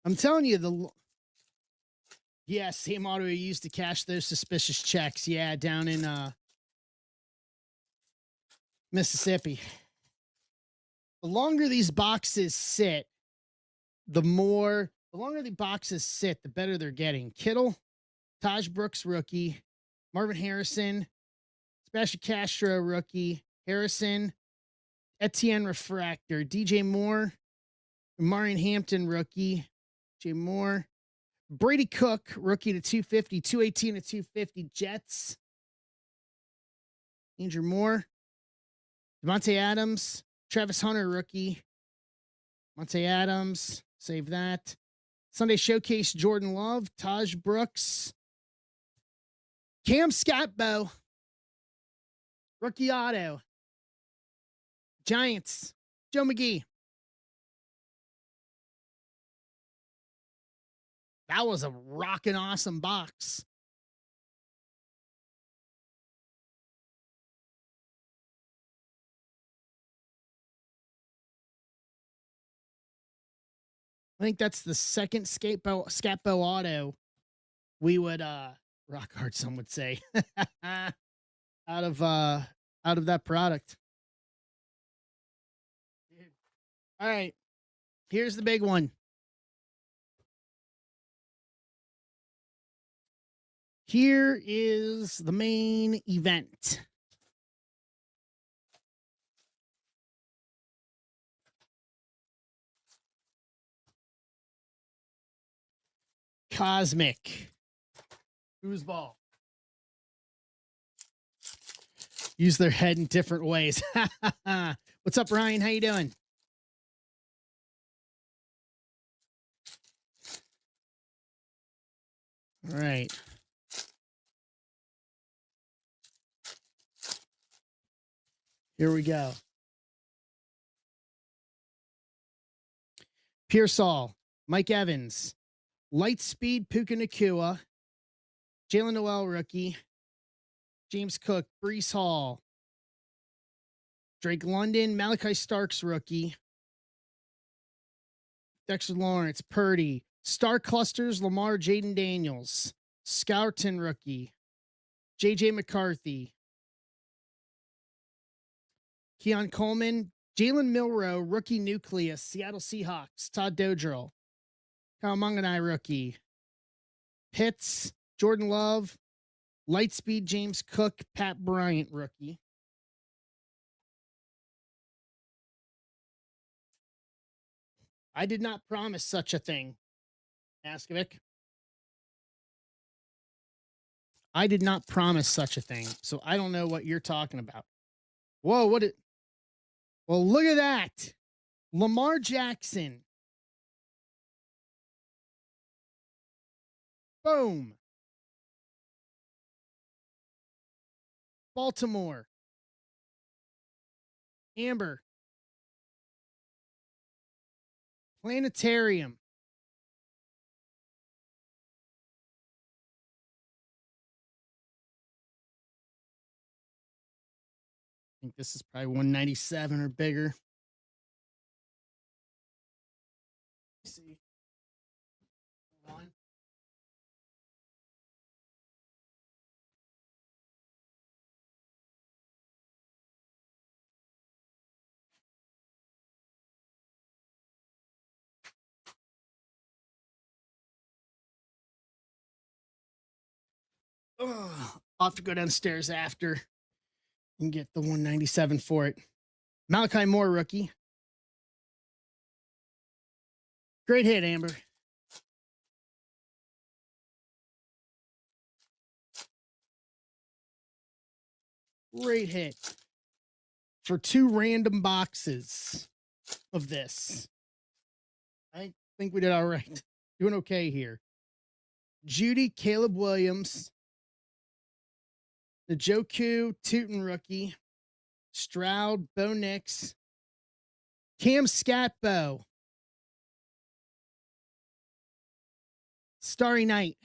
I'm telling you, yeah, same auto you used to cash those suspicious checks. Yeah, down in Mississippi. The longer these boxes sit, the longer the boxes sit, the better they're getting. Kittle, Taj Brooks, rookie. Marvin Harrison, Sebastian Castro, rookie. Harrison, Etienne Refractor. DJ Moore, Marion Hampton, rookie. Jay Moore. Brady Cook, rookie to 250, 218 to 250. Jets. Andrew Moore. Devontae Adams. Travis Hunter, rookie. Monte Adams. Save that. Sunday Showcase, Jordan Love. Taj Brooks. Cam Scatbo. Rookie auto. Giants. Joe McGee. That was a rockin' awesome box. I think that's the second Scatbo auto we would rock hard, some would say. out of that product. All right. Here's the big one. Here is the main event. Cosmic. Foosball. Use their head in different ways. What's up, Ryan? How you doing? All right. Here we go. Pearsall, Mike Evans, Lightspeed Puka Nacua, Jalen Noel rookie, James Cook, Brees Hall, Drake London, Malachi Starks rookie, Dexter Lawrence, Purdy, Star Clusters, Lamar Jaden Daniels, Scourton rookie, JJ McCarthy, Keon Coleman, Jalen Milrow, rookie nucleus, Seattle Seahawks, Todd Dodrill, Kyle Munganai rookie, Pitts, Jordan Love, Lightspeed James Cook, Pat Bryant rookie. I did not promise such a thing, Askovic. I did not promise such a thing, so I don't know what you're talking about. Whoa, what it? Well, look at that. Lamar Jackson. Boom. Baltimore. Amber. Planetarium. I think this is probably 197 or bigger. Let's see. Hold on. I'll have to go downstairs after and get the 197 for it. Malachi Moore, rookie. Great hit, Amber. Great hit. For two random boxes of this. I think we did all right. Doing okay here. Judy, Caleb Williams, the Joku Tootin rookie, Stroud, Bo Nix, Cam Scatbo, Starry Night,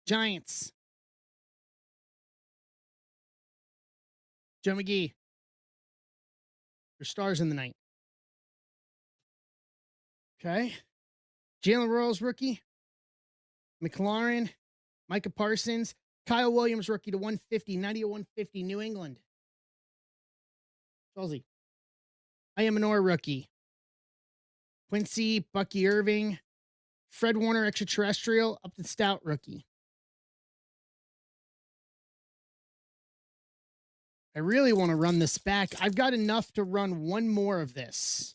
Giants. Joe McGee. Your stars in the night. Okay. Jalen Royals rookie. McLaurin. Micah Parsons. Kyle Williams rookie to 150. 90 to 150. New England. Chelsea. Ayamanor rookie. Quincy. Bucky Irving. Fred Warner extraterrestrial. Upton Stout rookie. I really want to run this back. I've got enough to run one more of this.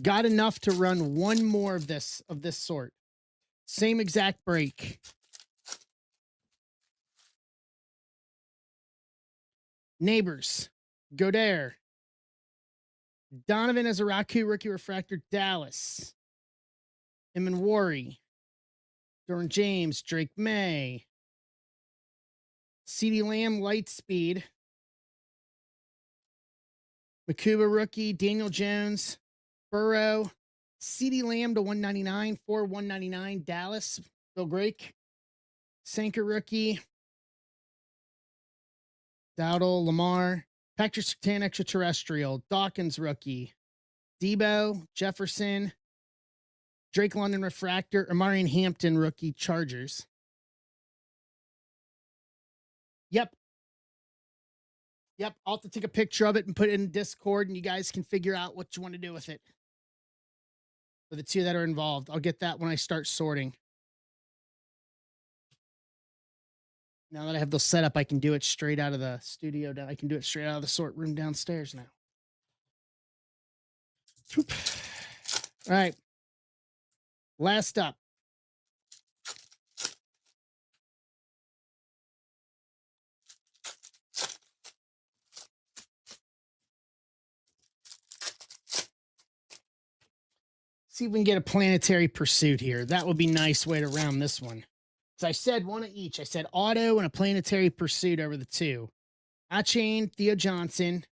Got enough to run one more of this sort. Same exact break. Neighbors. Godare. Donovan as a Raku rookie refractor. Dallas. Imanwari. Dorn James. Drake May. CeeDee Lamb light speed. Makuba rookie. Daniel Jones. Burrow. CeeDee Lamb to 199. 199. Dallas. Bill Drake. Sanker rookie. Dowdle. Lamar. Patrick Surtain extraterrestrial. Dawkins rookie. Debo. Jefferson. Drake London refractor. Amarian Hampton rookie. Chargers. Yep. I'll have to take a picture of it and put it in Discord, and you guys can figure out what you want to do with it. For the two that are involved. I'll get that when I start sorting. Now that I have those set up, I can do it straight out of the studio. I can do it straight out of the sort room downstairs now. All right. Last up. See if we can get a planetary pursuit here. That would be a nice way to round this one. So I said one of each. I said auto and a planetary pursuit over the two. Achane, Theo Johnson,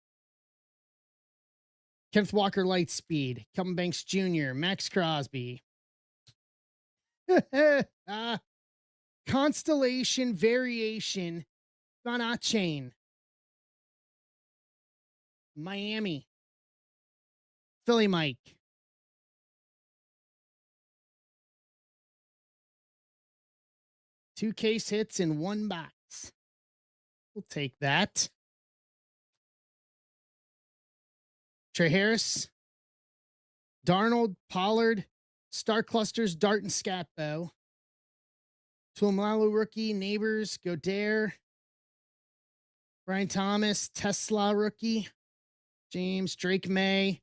Kenneth Walker Lightspeed, Kelvin Banks Jr., Max Crosby. Constellation variation on Achane. Miami. Philly Mike. Two case hits in one box. We'll take that. Trey Harris. Darnold, Pollard, Star Clusters, Dart and Scatbo. Tuamalo rookie, Neighbors, Godare. Brian Thomas, Tesla rookie. James, Drake May.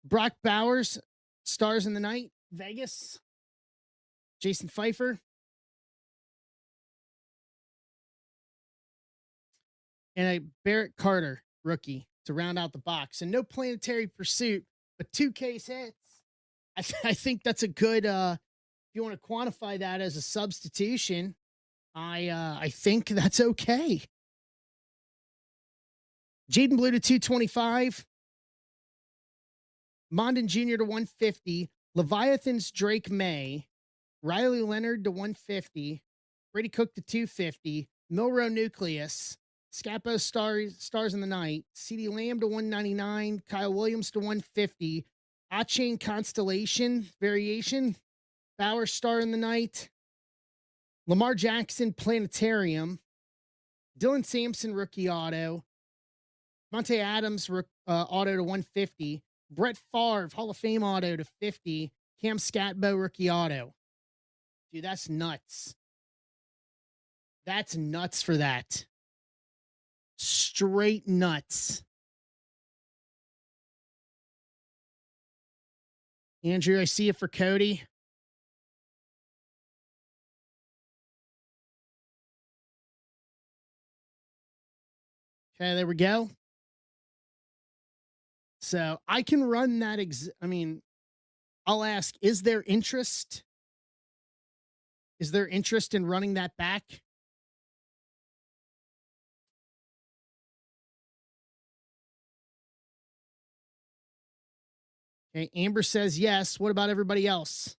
Brock Bowers, Stars in the Night, Vegas. Jason Pfeiffer. And a Barrett Carter rookie to round out the box. And no planetary pursuit, but two case hits. I think that's a good, if you want to quantify that as a substitution, I think that's okay. Jaden Blue to 225. Mondon Jr. to 150. Leviathan's Drake May. Riley Leonard to 150. Brady Cook to 250. Milrow Nucleus. Scapo Stars in the Night. CeeDee Lamb to 199. Kyle Williams to 150. Achane Constellation Variation. Bauer Star in the Night. Lamar Jackson Planetarium. Dylan Sampson rookie auto. Monte Adams auto to 150. Brett Favre Hall of Fame auto to 50. Cam Scatbo rookie auto. Dude, that's nuts. That's nuts for that. Straight nuts. Andrew, I see it for Cody. Okay, there we go. So I can run that. I'll ask, is there interest? Is there interest in running that back? Okay, Amber says yes. What about everybody else?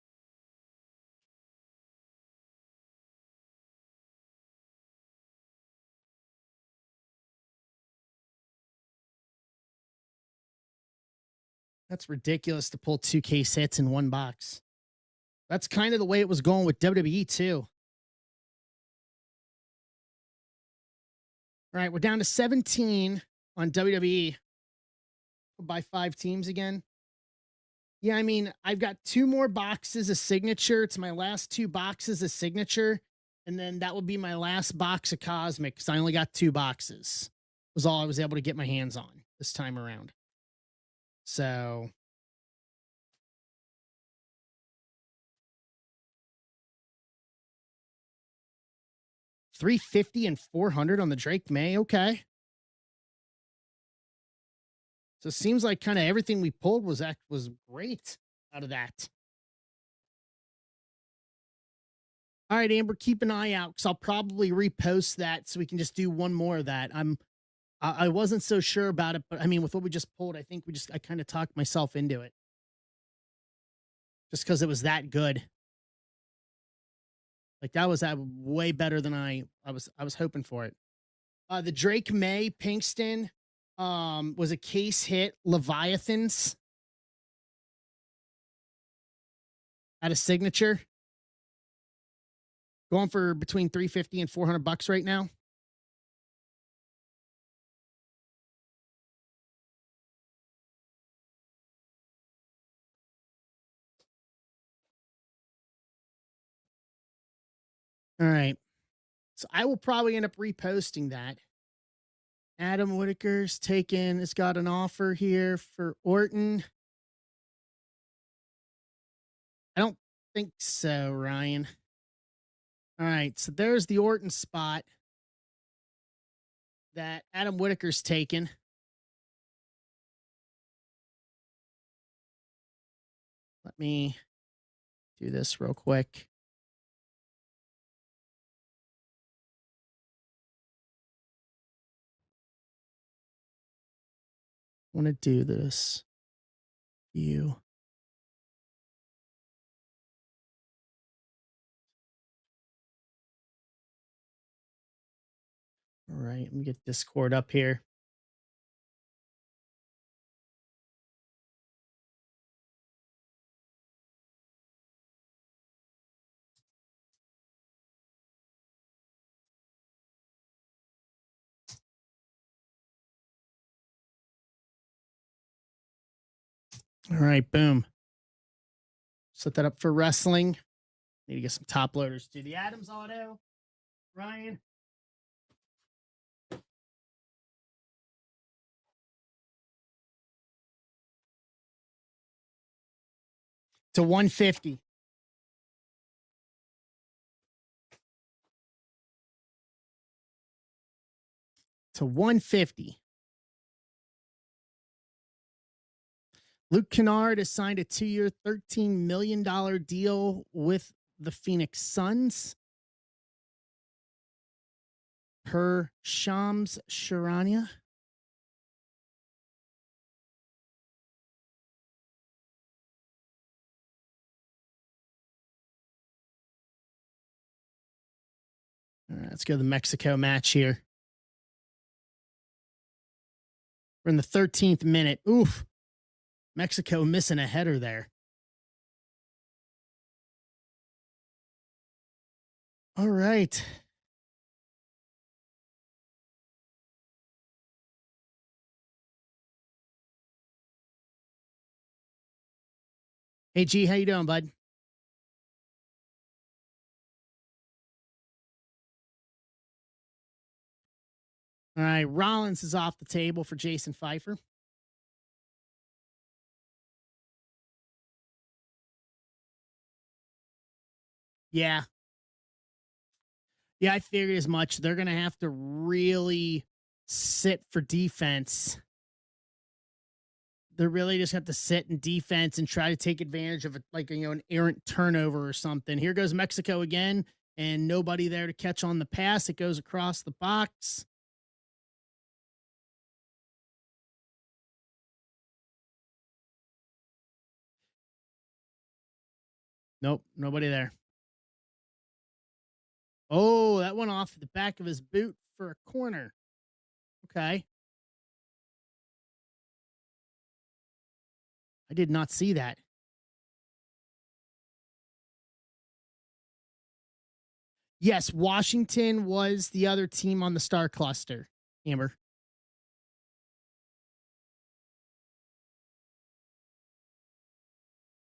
That's ridiculous to pull 2K sets in one box. That's kind of the way it was going with WWE too. All right, we're down to 17 on WWE. By 5 teams again. Yeah, I mean, I've got 2 more boxes of signature. It's my last 2 boxes of signature. And then that would be my last box of Cosmic because I only got 2 boxes. Was all I was able to get my hands on this time around. So $350 and $400 on the Drake May. Okay. So it seems like kind of everything we pulled was great out of that. All right, Amber, keep an eye out because I'll probably repost that so we can just do one more of that. I wasn't so sure about it, but I mean, with what we just pulled, I think I kind of talked myself into it just because it was that good. Like that was way better than I was hoping for it. The Drake May Pinkston was a case hit. Leviathans at a signature. Going for between $350 and $400 right now. All right. So I will probably end up reposting that. Adam Whitaker's it's got an offer here for Orton. I don't think so, Ryan. All right. So there's the Orton spot that Adam Whitaker's taken. Let me do this real quick. I want to do this. You. All right. Let me get Discord up here. All right. Boom. Set that up for wrestling. Need to get some top loaders too. The Adams auto. Ryan. To 150. To 150. Luke Kennard has signed a 2-year, $13 million deal with the Phoenix Suns. Per Shams Charania. All right, let's go to the Mexico match here. We're in the 13th minute. Oof. Mexico missing a header there. All right. Hey, G, how you doing, bud? All right, Rollins is off the table for Jason Pfeiffer. Yeah. Yeah, I figured as much. They're going to have to really sit for defense. They're really just have to sit in defense and try to take advantage of an errant turnover or something. Here goes Mexico again, and nobody there to catch on the pass. It goes across the box. Nope, nobody there. Oh, that went off the back of his boot for a corner. Okay. I did not see that. Yes, Washington was the other team on the star cluster, Amber.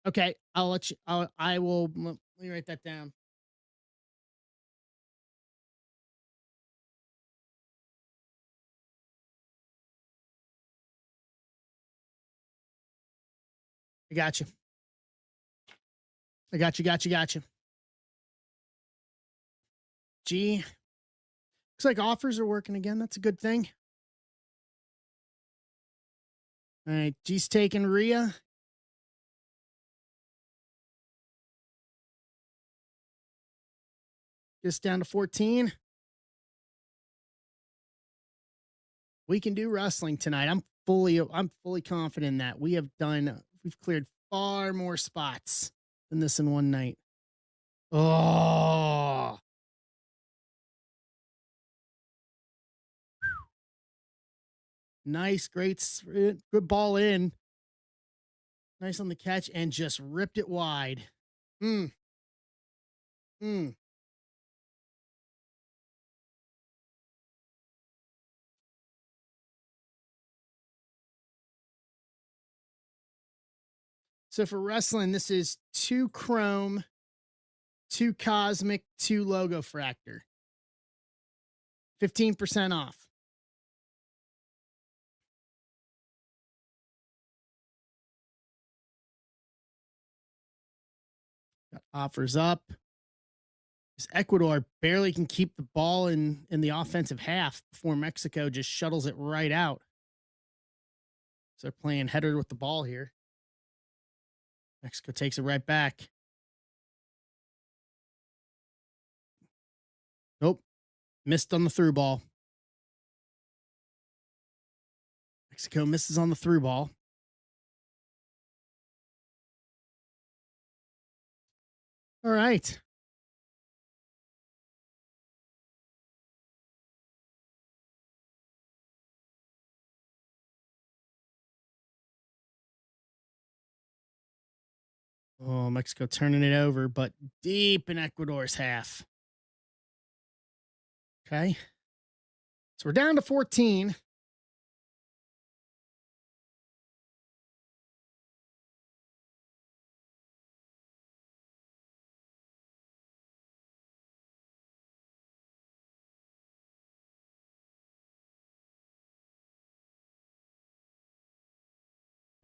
Okay, I'll let you. I will. Let me write that down. I got you. I got you. Got you. Got you. Gee, looks like offers are working again. That's a good thing. All right, G's taking Rhea. Just down to 14. We can do wrestling tonight. I'm fully confident in that. We've cleared far more spots than this in one night. Oh, nice, great, good ball in. Nice on the catch and just ripped it wide. Mm, mm. So for wrestling, this is 2 chrome, 2 cosmic, 2 logo fractor. 15% off. Got offers up. This Ecuador barely can keep the ball in the offensive half before Mexico just shuttles it right out. So they're playing header with the ball here. Mexico takes it right back. Nope. Missed on the through ball. Mexico misses on the through ball. All right. Oh, Mexico turning it over, but deep in Ecuador's half. Okay. So we're down to 14.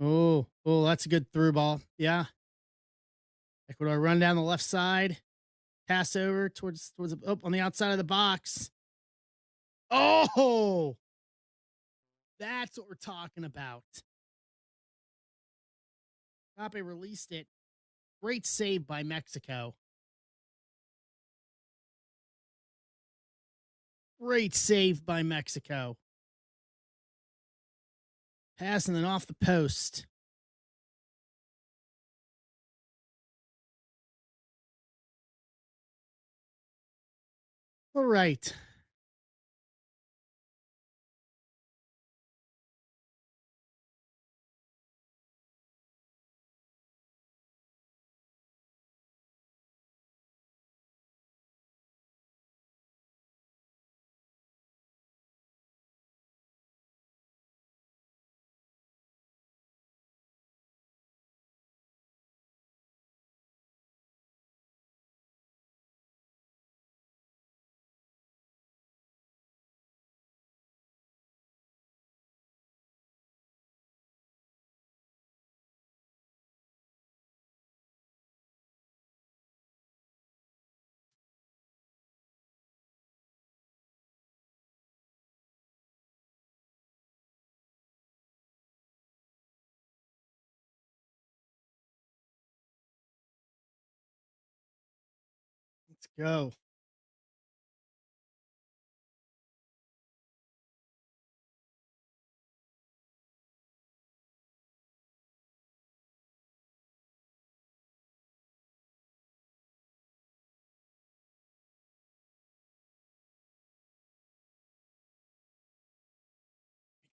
Oh, that's a good through ball. Yeah. Ecuador run down the left side, pass over towards on the outside of the box. Oh, that's what we're talking about. Pape released it. Great save by Mexico. Great save by Mexico. Passing it off the post. All right. Let's go.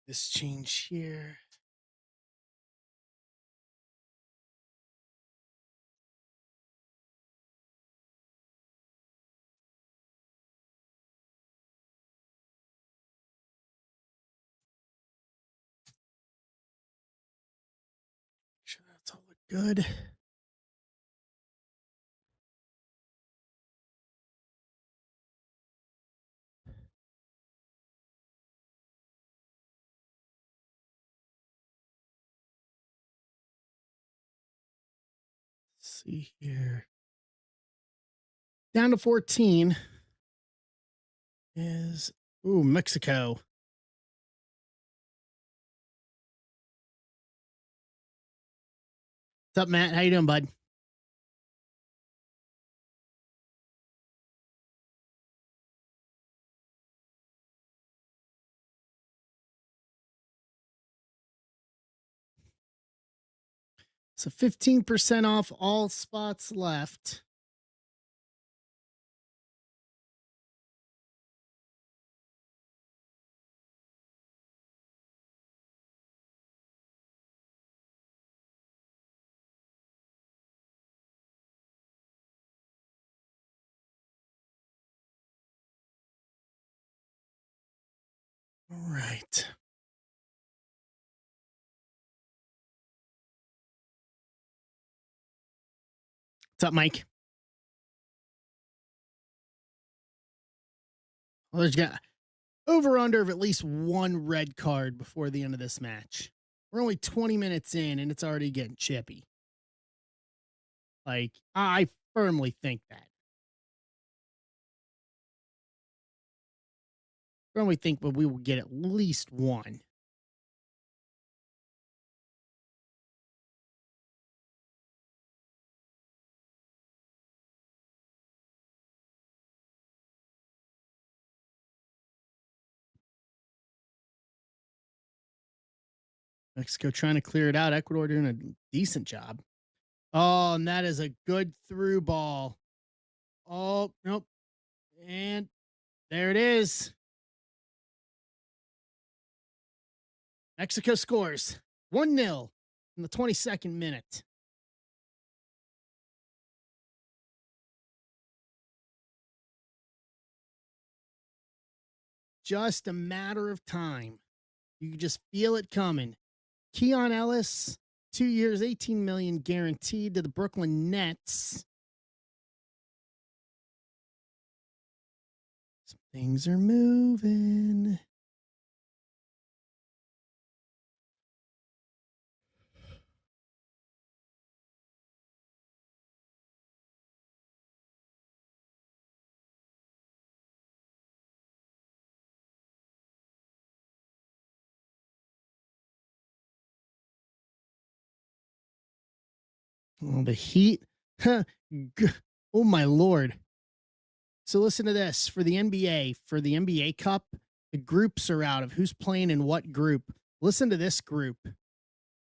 This change here. Sure that's all look good. Let's see here. Down to 14 is Mexico. What's up, Matt? How you doing, bud? So 15% off all spots left. All right. What's up, Mike? Well, there's got over under of at least one red card before the end of this match. We're only 20 minutes in and it's already getting chippy. Like, I firmly think that. Firmly think that we will get at least one. Mexico trying to clear it out. Ecuador doing a decent job. Oh, and that is a good through ball. Oh, nope. And there it is. Mexico scores 1-0 in the 22nd minute. Just a matter of time. You can just feel it coming. Keon Ellis, 2 years, 18 million guaranteed to the Brooklyn Nets. Some things are moving. Oh, the Heat. Oh, my Lord. So listen to this. For the NBA Cup, the groups are out of who's playing in what group. Listen to this group.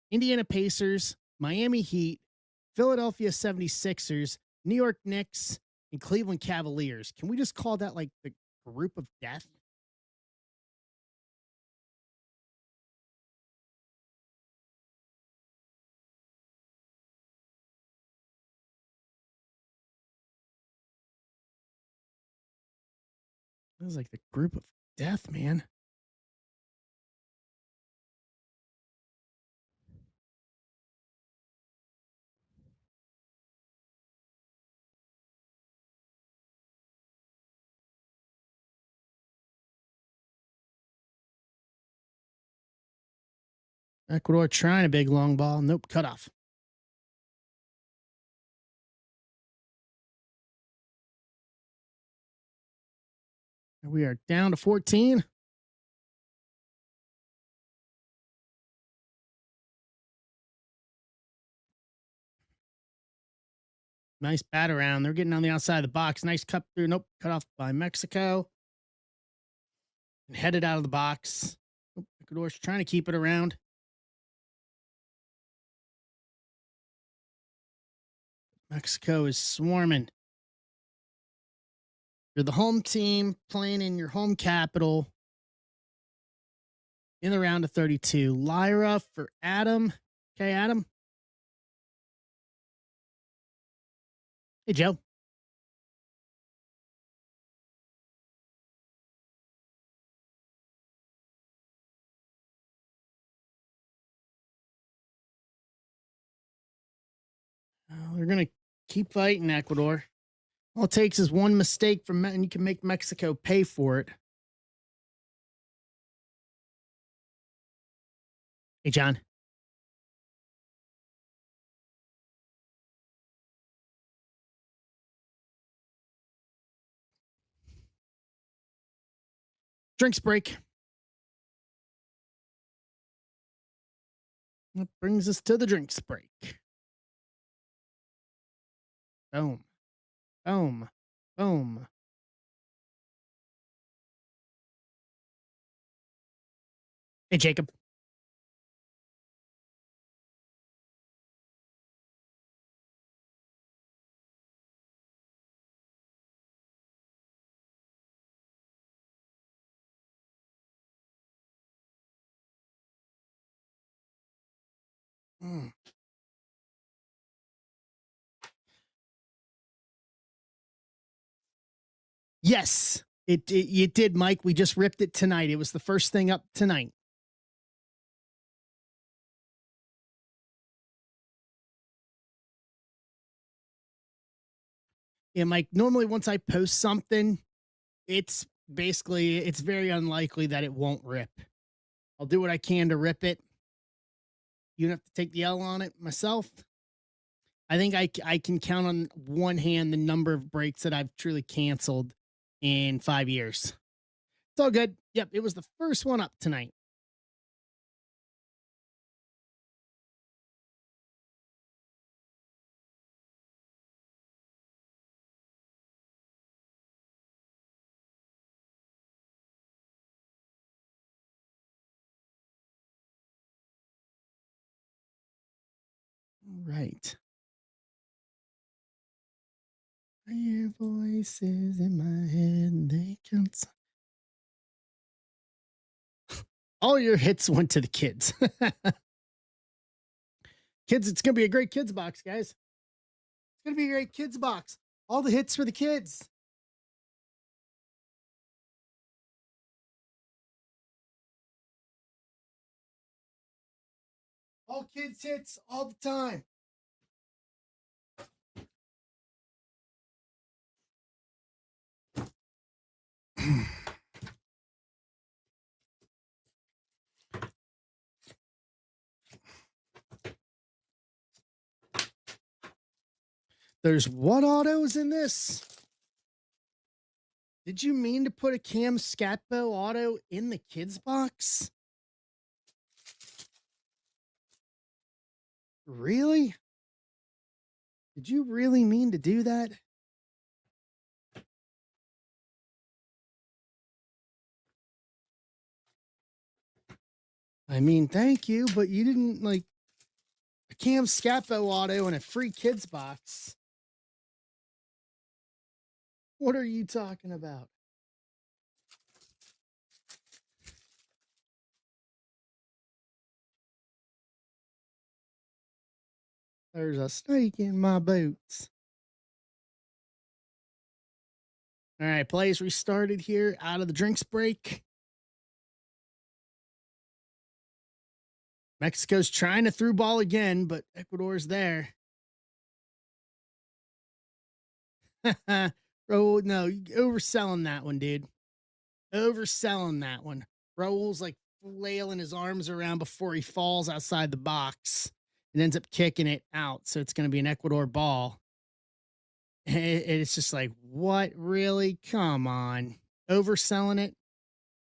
Indiana Pacers, Miami Heat, Philadelphia 76ers, New York Knicks, and Cleveland Cavaliers. Can we just call that like the group of death? That was like the group of death, man. Ecuador trying a big long ball. Nope, cut off. We are down to 14. Nice bat around. They're getting on the outside of the box. Nice cut through. Nope, cut off by Mexico. And headed out of the box. Ecuador's trying to keep it around. Mexico is swarming. You're the home team playing in your home capital. in the round of 32. Lyra for Adam. Okay, Adam. Hey, Joe. They're going to keep fighting Ecuador. All it takes is one mistake from and you can make Mexico pay for it. Hey, John. Drinks break. That brings us to the drinks break. Boom. Boom. Boom. Hey, Jacob. Mm. Yes, it did, Mike. We just ripped it tonight. It was the first thing up tonight. Yeah, Mike. Normally, once I post something, it's it's very unlikely that it won't rip. I'll do what I can to rip it. You don't have to take the L on it myself. I think I can count on one hand the number of breaks that I've truly canceled in 5 years. It's all good. Yep, it was the first one up tonight. Right. I hear voices in my head, and they can. All your hits went to the kids. Kids, it's gonna be a great kids box, guys. It's gonna be a great kids box. All the hits for the kids. All kids hits all the time. There's what autos in this? Did you mean to put a Cam Scatbo auto in the kids box? Really? Did you really mean to do that? I mean, thank you, but you didn't like a Cam Scatbo auto and a free kids box. What are you talking about? There's a snake in my boots. All right, plays restarted here out of the drinks break. Mexico's trying to through ball again, but Ecuador's there. Bro, no, overselling that one, dude. Overselling that one. Raul's like flailing his arms around before he falls outside the box and ends up kicking it out. So it's going to be an Ecuador ball. It's just like, what? Really? Come on. Overselling it.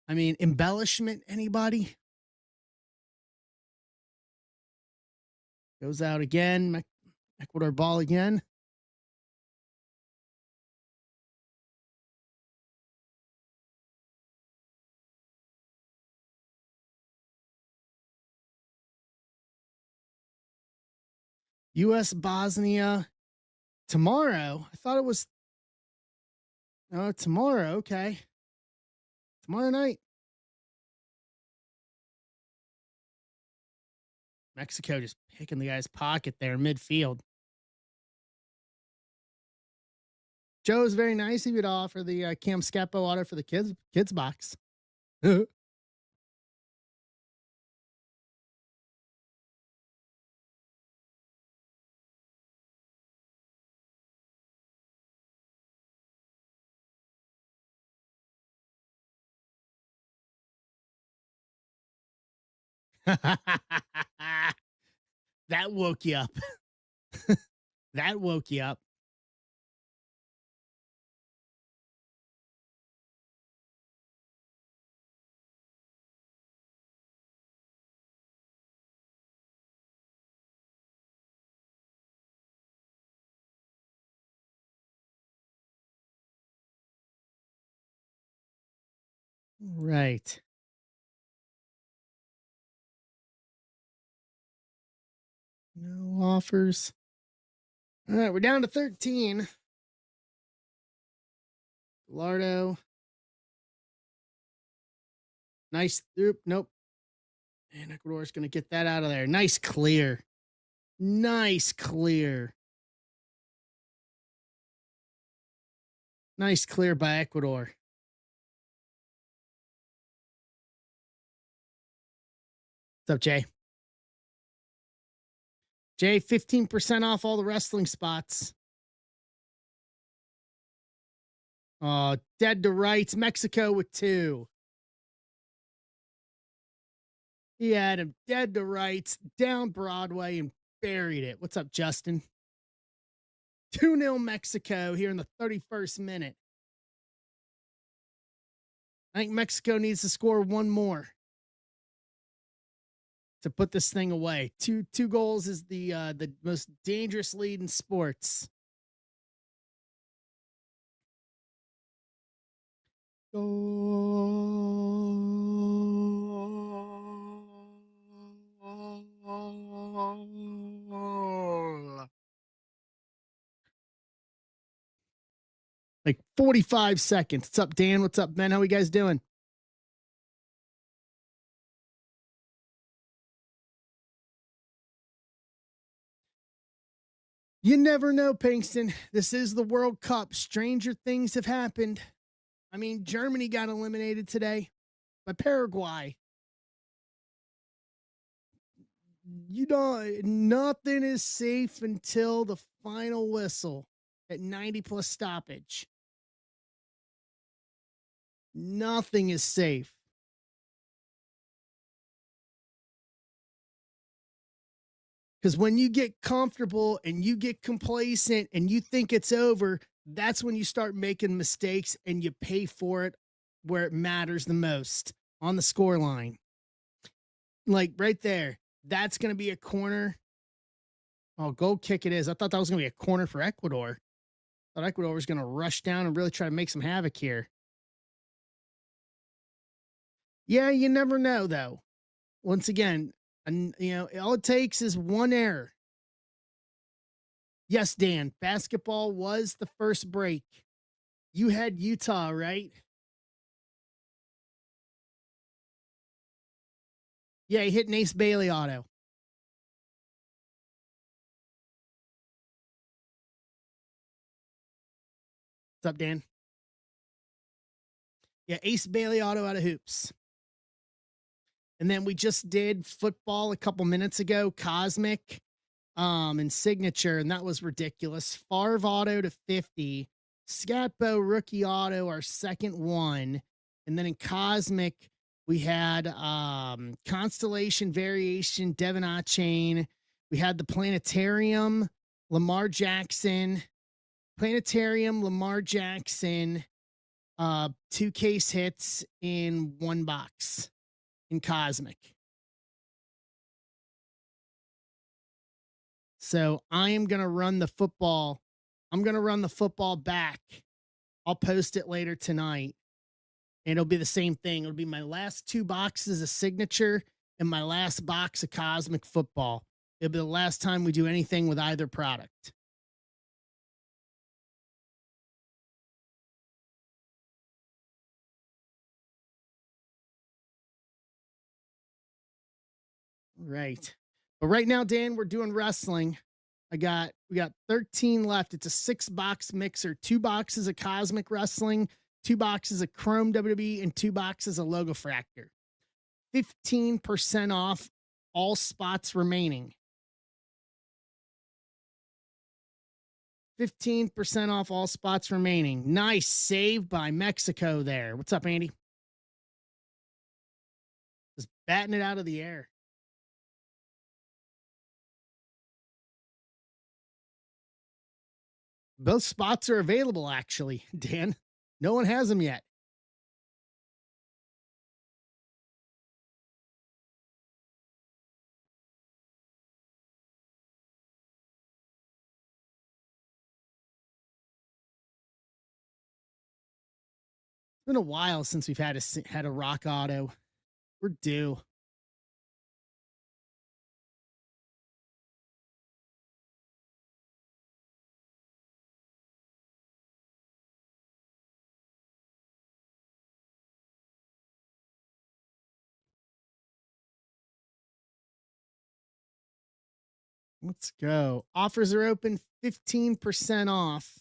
I mean, embellishment, anybody? Goes out again. Ecuador ball again. U.S. Bosnia tomorrow. I thought it was tomorrow. Okay. Tomorrow night. Mexico just picking the guy's pocket there midfield. Joe is very nice. He would offer the Cam Scapo auto for the kids box. That woke you up. That woke you up. Right. No offers. All right, we're down to 13. Lardo. Nice. Oop, nope. And Ecuador's going to get that out of there. Nice clear. Nice clear. Nice clear by Ecuador. What's up, Jay? Jay, 15% off all the wrestling spots. Dead to rights. Mexico with 2. He had him dead to rights, down Broadway, and buried it. What's up, Justin? 2-0 Mexico here in the 31st minute. I think Mexico needs to score one more to put this thing away. Two goals is the most dangerous lead in sports. Like 45 seconds. What's up, Dan? What's up, Ben? How you guys doing? You never know, Pinkston. This is the World Cup. Stranger things have happened. I mean, Germany got eliminated today by Paraguay. You don't, nothing is safe until the final whistle at 90 plus stoppage. Nothing is safe. Because when you get comfortable and you get complacent and you think it's over, that's when you start making mistakes and you pay for it where it matters the most on the score line. Like right there, that's going to be a corner. Oh, goal kick it is. I thought that was going to be a corner for Ecuador. I thought Ecuador was going to rush down and really try to make some havoc here. Yeah, you never know, though. Once again, and all it takes is one error. Yes, Dan, basketball was the first break. You had Utah, right? Yeah, he hit an Ace Bailey auto. What's up, Dan? Yeah, Ace Bailey auto out of hoops. And then we just did football a couple minutes ago, Cosmic and Signature, and that was ridiculous. Favre auto to 50. Scatbo rookie auto, our second one. And then in Cosmic, we had Constellation Variation, Devon Chain. We had the Planetarium, Lamar Jackson. Planetarium, Lamar Jackson. 2 case hits in 1 box in Cosmic. So I am going to run the football. I'm going to run the football back. I'll post it later tonight. And it'll be the same thing. It'll be my last 2 boxes of Signature and my last box of Cosmic Football. It'll be the last time we do anything with either product. Right. But right now, Dan, we're doing wrestling. We got 13 left. It's a 6-box mixer, 2 boxes of Cosmic Wrestling, 2 boxes of Chrome WWE, and 2 boxes of Logo Fractor. 15% off, all spots remaining. 15% off, all spots remaining. Nice save by Mexico there. What's up, Andy? Just batting it out of the air. Both spots are available, actually, Dan. No one has them yet. It's been a while since we've had a Rock Auto. We're due. Let's go. Offers are open, 15% off.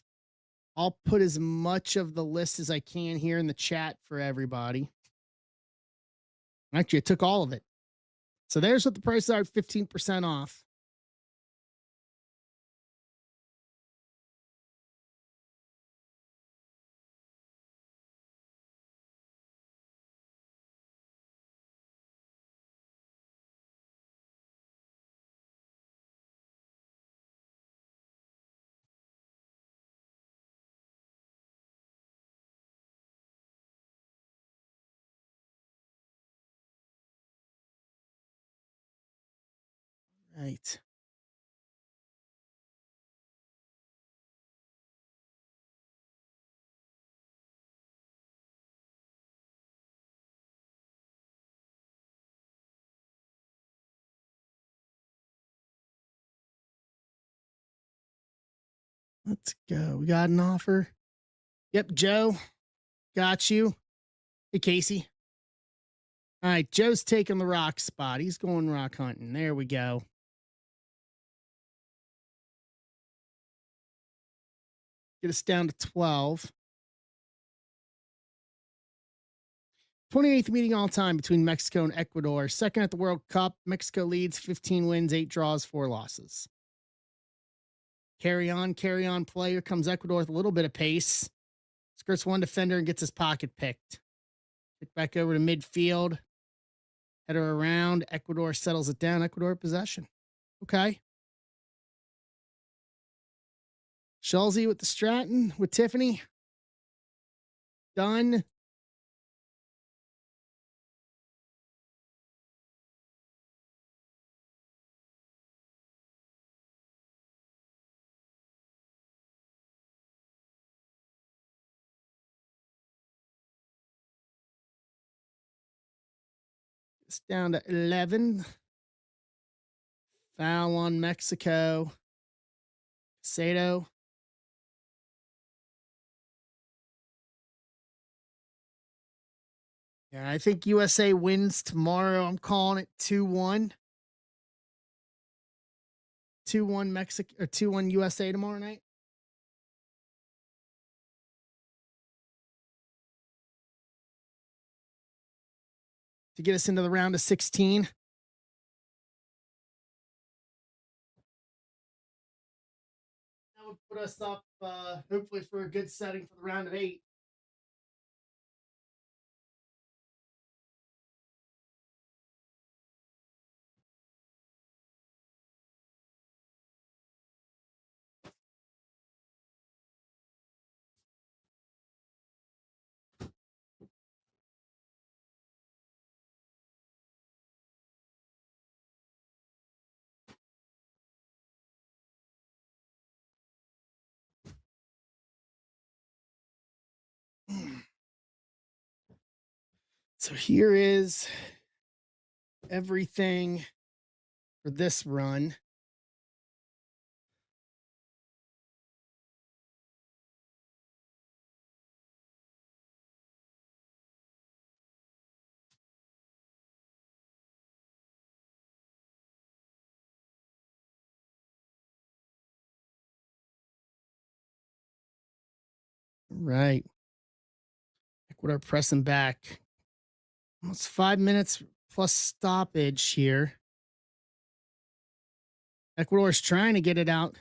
I'll put as much of the list as I can here in the chat for everybody. Actually, I took all of it. So there's what the prices are, 15% off. Right. Let's go. We got an offer. Yep, Joe. Got you. Hey, Casey. All right, Joe's taking the rock spot. He's going rock hunting. There we go. Get us down to 12. 28th meeting all time between Mexico and Ecuador. Second at the World Cup. Mexico leads 15 wins, 8 draws, 4 losses. Carry on play. Here comes Ecuador with a little bit of pace. Skirts one defender and gets his pocket picked. Kick back over to midfield. Header around. Ecuador settles it down. Ecuador possession. Okay. Schulze with the Stratton with Tiffany. Done. It's down to 11. Foul on Mexico. Sato. Yeah, I think USA wins tomorrow. I'm calling it 2-1. 2-1 Mexico or 2-1 USA tomorrow night. To get us into the round of 16. That would put us up hopefully for a good setting for the round of 8. So here is everything for this run. Right. Ecuador pressing back. Almost 5 minutes plus stoppage here. Ecuador's trying to get it out.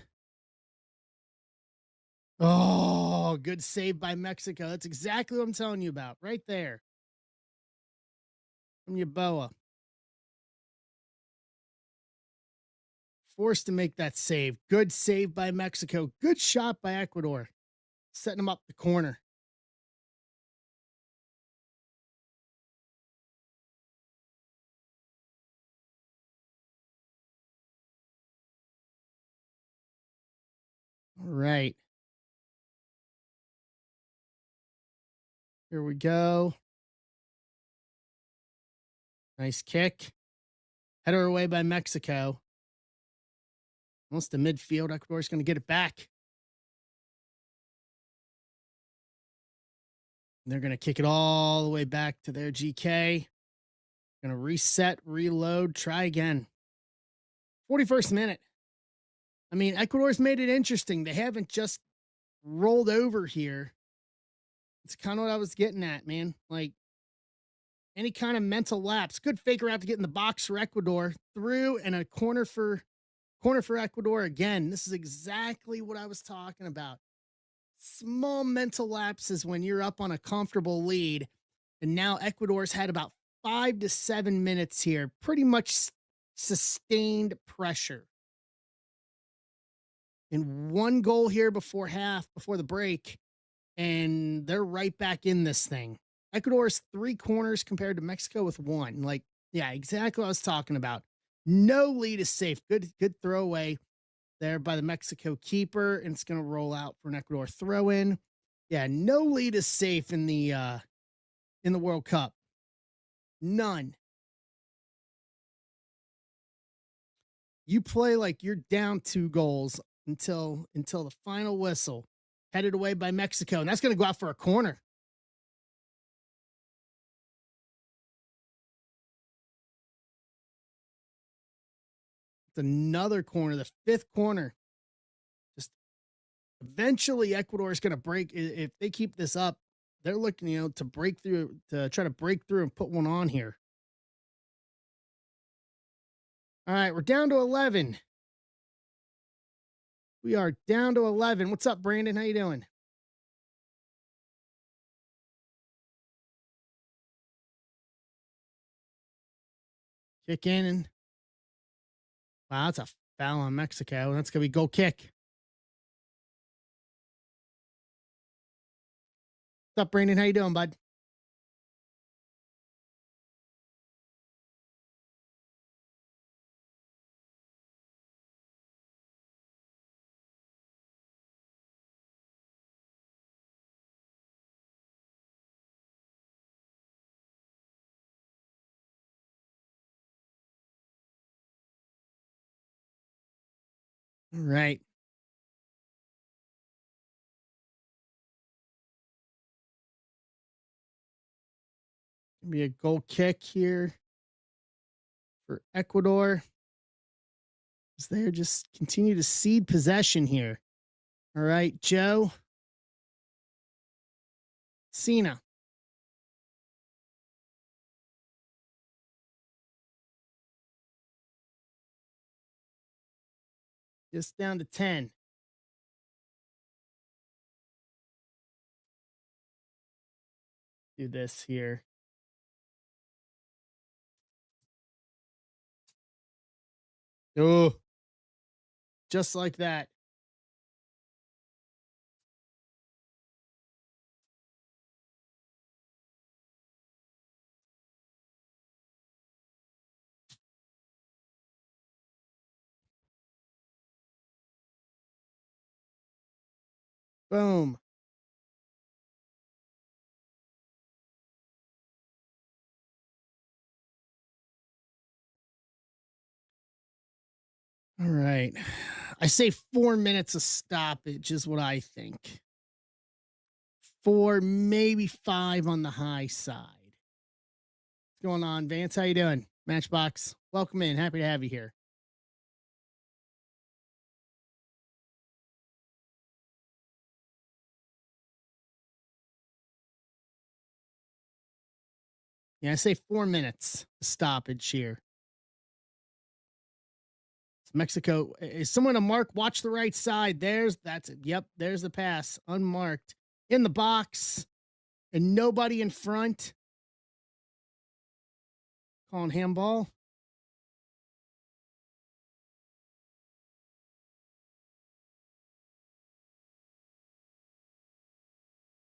Oh, good save by Mexico. That's exactly what I'm telling you about. Right there. From Yeboah. Forced to make that save. Good save by Mexico. Good shot by Ecuador. Setting them up the corner. All right. Here we go. Nice kick. Header away by Mexico. Almost to midfield. Ecuador's going to get it back. They're going to kick it all the way back to their GK. Going to reset, reload, try again. 41st minute. I mean, Ecuador's made it interesting. They haven't just rolled over here. It's kind of what I was getting at, man. Like any kind of mental lapse. Good faker out to get in the box for Ecuador. Through and a corner for Ecuador again. This is exactly what I was talking about. Small mental lapses when you're up on a comfortable lead. And now Ecuador's had about 5 to 7 minutes here. Pretty much sustained pressure. And one goal here before the break, and they're right back in this thing. Ecuador's 3 corners compared to Mexico with 1. Like, yeah, exactly what I was talking about. No lead is safe. Good throwaway there by the Mexico keeper, and it's going to roll out for an Ecuador throw in. Yeah, no lead is safe in the World Cup. None. You play like you're down 2 goals until the final whistle. Headed away by Mexico, and that's going to go out for a corner. It's another corner, the 5th corner. Just eventually Ecuador is going to break. If they keep this up, they're looking, to break through, to try to break through and put one on here. All right, we're down to 11. We are down to 11. What's up, Brandon? How you doing? Kick in and wow, that's a foul on Mexico. That's gonna be goal kick. What's up, Brandon? How you doing, bud? All right. Gonna be a goal kick here for Ecuador. As they just continue to cede possession here. All right, Joe. Cena. Just down to 10. Do this here. Oh, just like that. Boom. All right. I say 4 minutes of stoppage is what I think. 4, maybe 5 on the high side. What's going on, Vance? How you doing? Matchbox, welcome in. Happy to have you here. Yeah, I say 4 minutes stoppage here. It's Mexico is someone a mark. Watch the right side. That's it. Yep, there's the pass. Unmarked. In the box. And nobody in front. Calling handball.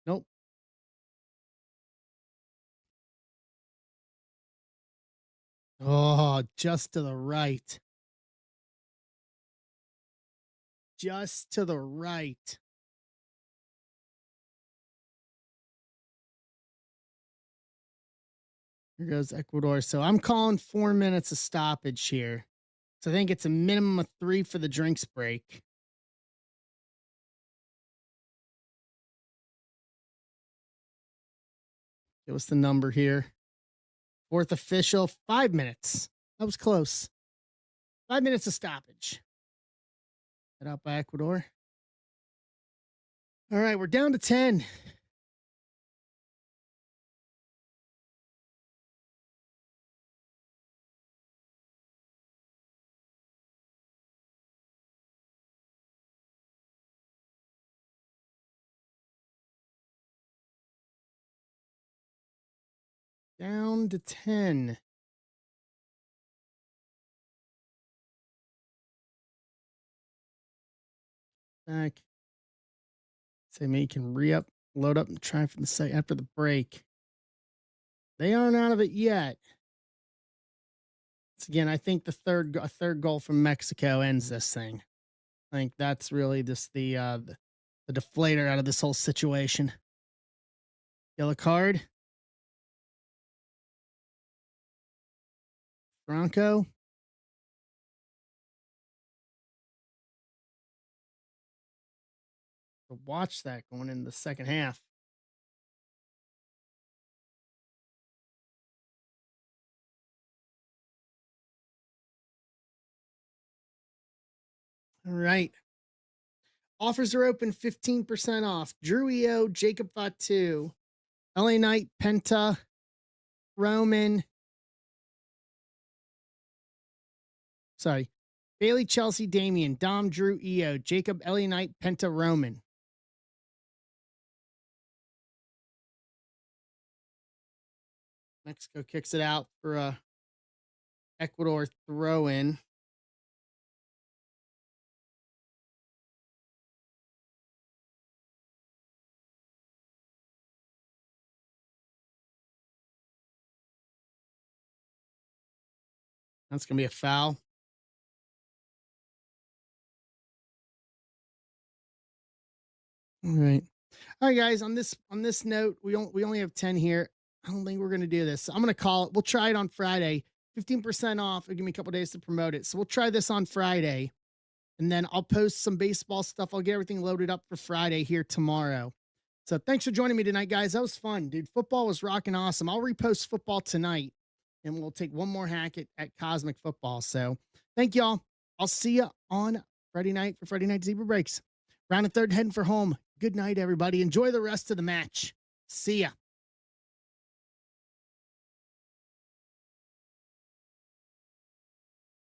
Nope. Oh, just to the right. Just to the right. Here goes Ecuador. So I'm calling 4 minutes of stoppage here. So I think it's a minimum of 3 for the drinks break. Give us the number here. Fourth official, 5 minutes. That was close. 5 minutes of stoppage. Head out by Ecuador. All right, we're down to 10. Down to 10. Back. Say me can re-up, load up, and try from the site after the break. They aren't out of it yet. So again, I think a third goal from Mexico ends this thing. I think that's really just the deflator out of this whole situation. Yellow card. Franco. Watch that going into the second half. All right. Offers are open 15% off. Drew EO, Jacob Fatu, LA Knight, Penta, Roman. Sorry. Bailey, Chelsea, Damian, Dom, Drew, EO, Jacob, LA Knight, Penta, Roman. Mexico kicks it out for a Ecuador throw in. That's going to be a foul. All right. All right, guys. On this note, we only have 10 here. I don't think we're gonna do this. So I'm gonna call it. We'll try it on Friday. 15% off. It'll give me a couple days to promote it. So we'll try this on Friday. And then I'll post some baseball stuff. I'll get everything loaded up for Friday here tomorrow. So thanks for joining me tonight, guys. That was fun, dude. Football was rocking awesome. I'll repost football tonight and we'll take one more hack at Cosmic Football. So thank y'all. I'll see you on Friday night for Friday Night Zebra Breaks. Round and third heading for home. Good night, everybody. Enjoy the rest of the match. See ya.